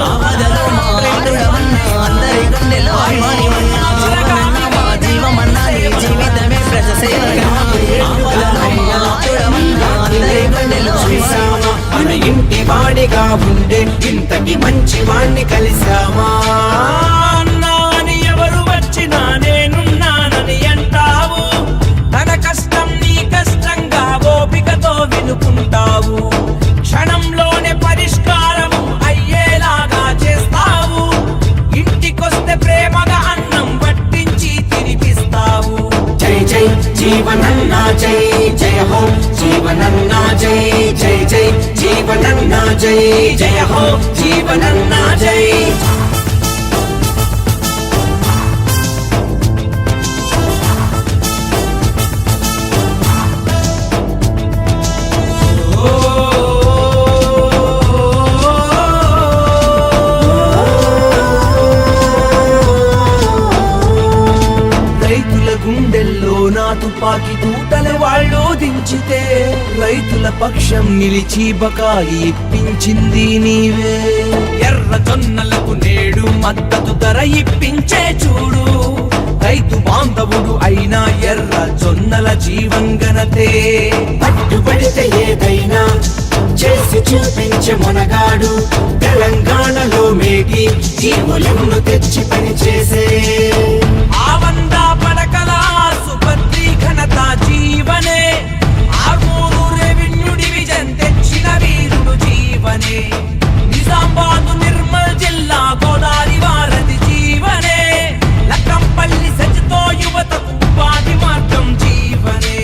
ఆపదలో మా ఆప్తుడమన్నా అందరి గుండెలో అభిమానివన్నా జీవనన్న మా జీవమన్నా నీ జీవితమే ప్రజాసేవకన్నా ఆపదలో మా ఆప్తుడమన్నా అందరి గుండెలో అభిమానివన్నా మన ఇంటి వాడిగా ఉండే ఇంతటి మంచి వాణ్ణి కలిసామా నాని ఎవరు వచ్చినా నేనున్నానని అంటావు తన కష్టం నీ కష్టంగా ఓపికతో వినుకుంటావు క్షణంలోనే పరిష్కారం అయ్యేలాగా చేస్తావు ఇంటికొస్తే ప్రేమగా అన్నం పట్టించి తినిపిస్తావు జై జై జీవనన్నా జై జయ హో జీవనన్నా జై జై జై జీవనన్నా జై జయ హో జీవనన్నా జై రైతుల గుండెల్లో నా తుపాకి తూటల వాళ్ళు దించితే రైతుల పక్షం నిలిచి బకాయి ఇప్పించింది నీవే ఎర్ర జొన్నలకు నేడు మద్దతు ధర ఇప్పించే చూడు రైతు బాంధవుడు అయినా ఎర్ర జొన్నల జీవంగనతే పట్టుబడితే ఏదైనా చేసి చూపించే మొనగాడు తెలంగాణలో మేటి జీవులను తెచ్చి పని చేసే ఆవంద పడకల సుభద్రి ఘనత జీవనే ఆర్మూరు రెవెన్యూ డివిజన్ తెచ్చిన వీరుడు జీవనే నిజామాబాదు నిర్మల్ జిల్లా గోదావరి వారధి జీవనే లక్కంపల్లి సజ్జతో యువతకు ఉపాధి మార్గం జీవనే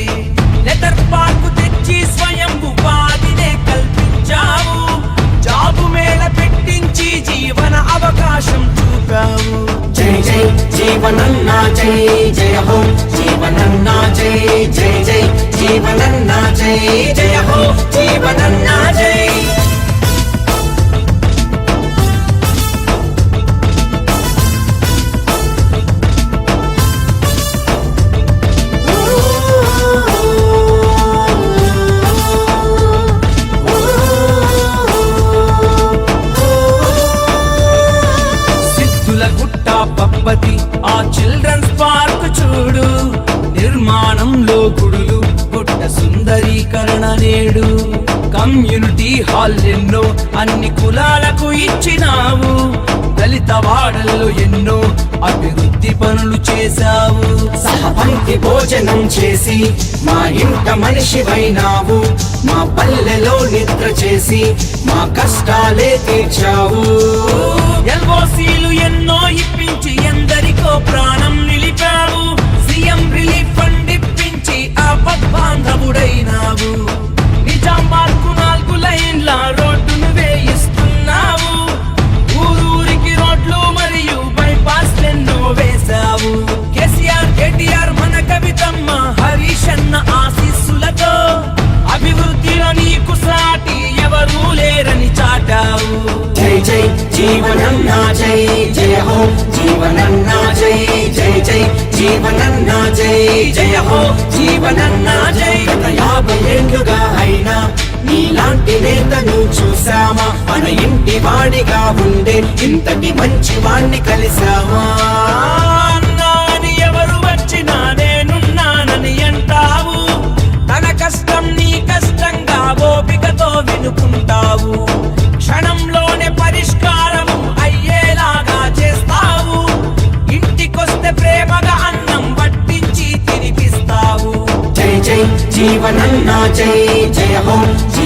లెటర్ పార్కు తెచ్చి స్వయం ఉపాధినే కల్పించావు జాబు మేళ పెట్టించి జీవన అవకాశం చూపావు జై జై జీవనన్నా జై జయ హో జీవనన్నా జై జై జై జీవనన్నా జై జయ హో జీవనన్నా జై పబ్బతి ఆ చిల్డ్రన్స్ పార్క్ చూడు నిర్మాణంలో గుడులు గుట్ట సుందరీకరణ నేడు కమ్యూనిటీ హాల్ ఎన్నో అన్ని కులాలకు ఇచ్చినావు దళిత వాడల్లో ఎన్నో అభివృద్ధి పనులు చేశావు సహపంక్తి భోజనం చేసి మా ఇంట మనిషివైనావు మా పల్లెలో నిద్ర చేసి మా కష్టాలే తీర్చావు ఎల్ఓసీలు ఎన్నో ఇప్పించి ఎందరికో ప్రాణం నిలిపావు సీఎం రిలీఫ్ ఫండ్ ఇప్పించి ఆపద్బాంధవుడైనావు నిజామాబాద్కు 4 లైన్ల రోడ్డును వేయిస్తున్నావు ఊరూరికి రోడ్లు మరియు బైపాస్ ఎన్నో వేశావు కేసీఆర్ కేటీఆర్ మన కవితమ్మ హరీష్ అన్న ఆశీస్సులతో అభివృద్ధిలో నీకు సాటి ఎవరూ లేరని చాటావు జై జై జీవనన్నా జై జయ హో జీవనన్నా జై జై జై జీవనన్నా జై జయ హో జీవనన్నా జై గత 50 ఏళ్లుగా అయినా నీలాంటి నేతను చూసామా మన ఇంటి వాడిగా ఉండే ఇంతటి మంచి వాణ్ణి కలిసామా నాని ఎవరు వచ్చినా నేనున్నానని అంటావు తన కష్టం నీ కష్టంగా ఓపికతో వినుకుంటావు క్షణంలోనే పరిష్కారం అయ్యేలాగా చేస్తావు ఇంటికొస్తే ప్రేమగా అన్నం పట్టించి తినిపిస్తావు జై జై జీవనన్నా జై జయ హో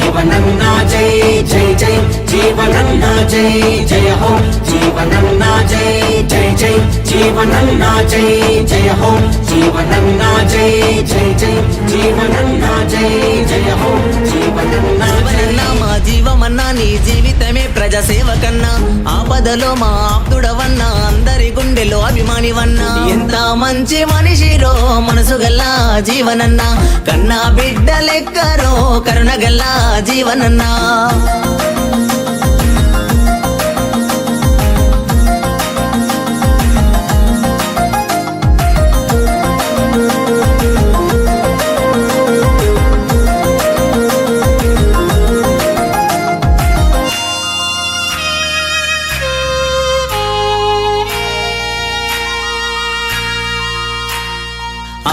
జీవనన్నా జై జై జై జీవనన్నా జై జయ హో జీవనన్నా జై జై జై జీవనన్నా జై జయ హో జీవనన్నా జై జై జై జీవనన్నా జై జయ హో జీవనన్నా జీవనన్నా మా జీవమన్నా నీ జీవితమే ప్రజా సేవకన్నా ఆపదలో మా ఆప్తుడవన్నా అందరి గుండెలో అభిమానివన్నా ఎంత మంచి మనిషిరో మనసు గల్లా జీవనన్నా కన్నా బిడ్డ లెక్కరో కరుణ గల్లా జీవనన్నా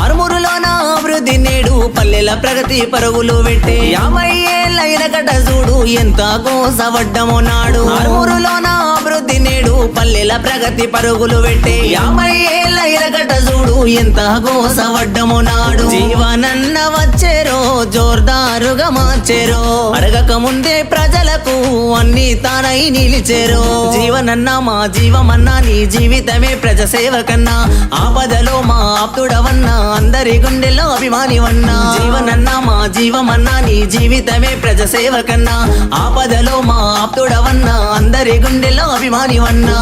ఆరుమూరులోన అభివృద్ధి నేడు పల్లెల ప్రగతి పరుగులు పెట్టే 50 ఏళ్ళ ఇరగట చూడు ఎంత కోసవడ్డమో నాడు ఆరుమూరులోన అభివృద్ధి నేడు పల్లెల ప్రగతి పరుగులు పెట్టే 50 ఏళ్ళ ఇరగట చూడు ఎంత కోసవడ్డమో నాడు జీవనన్న వచ్చేరో జోర్దారుగా మార్చేరో అడగక ముందే ప్రజలకు అన్ని తానై నిలిచేరో జీవనన్న మా జీవమన్నా నీ జీవితమే ప్రజా సేవకన్నా ఆపదలో మా ఆప్తుడవన్నా అందరి గుండెల్లో అభిమానివన్నా జీవనన్నా మా జీవమన్నా నీ జీవితమే ప్రజా సేవకన్నా ఆపదలో మా ఆప్తుడవన్నా అందరి గుండెల్లో అభిమానివన్నా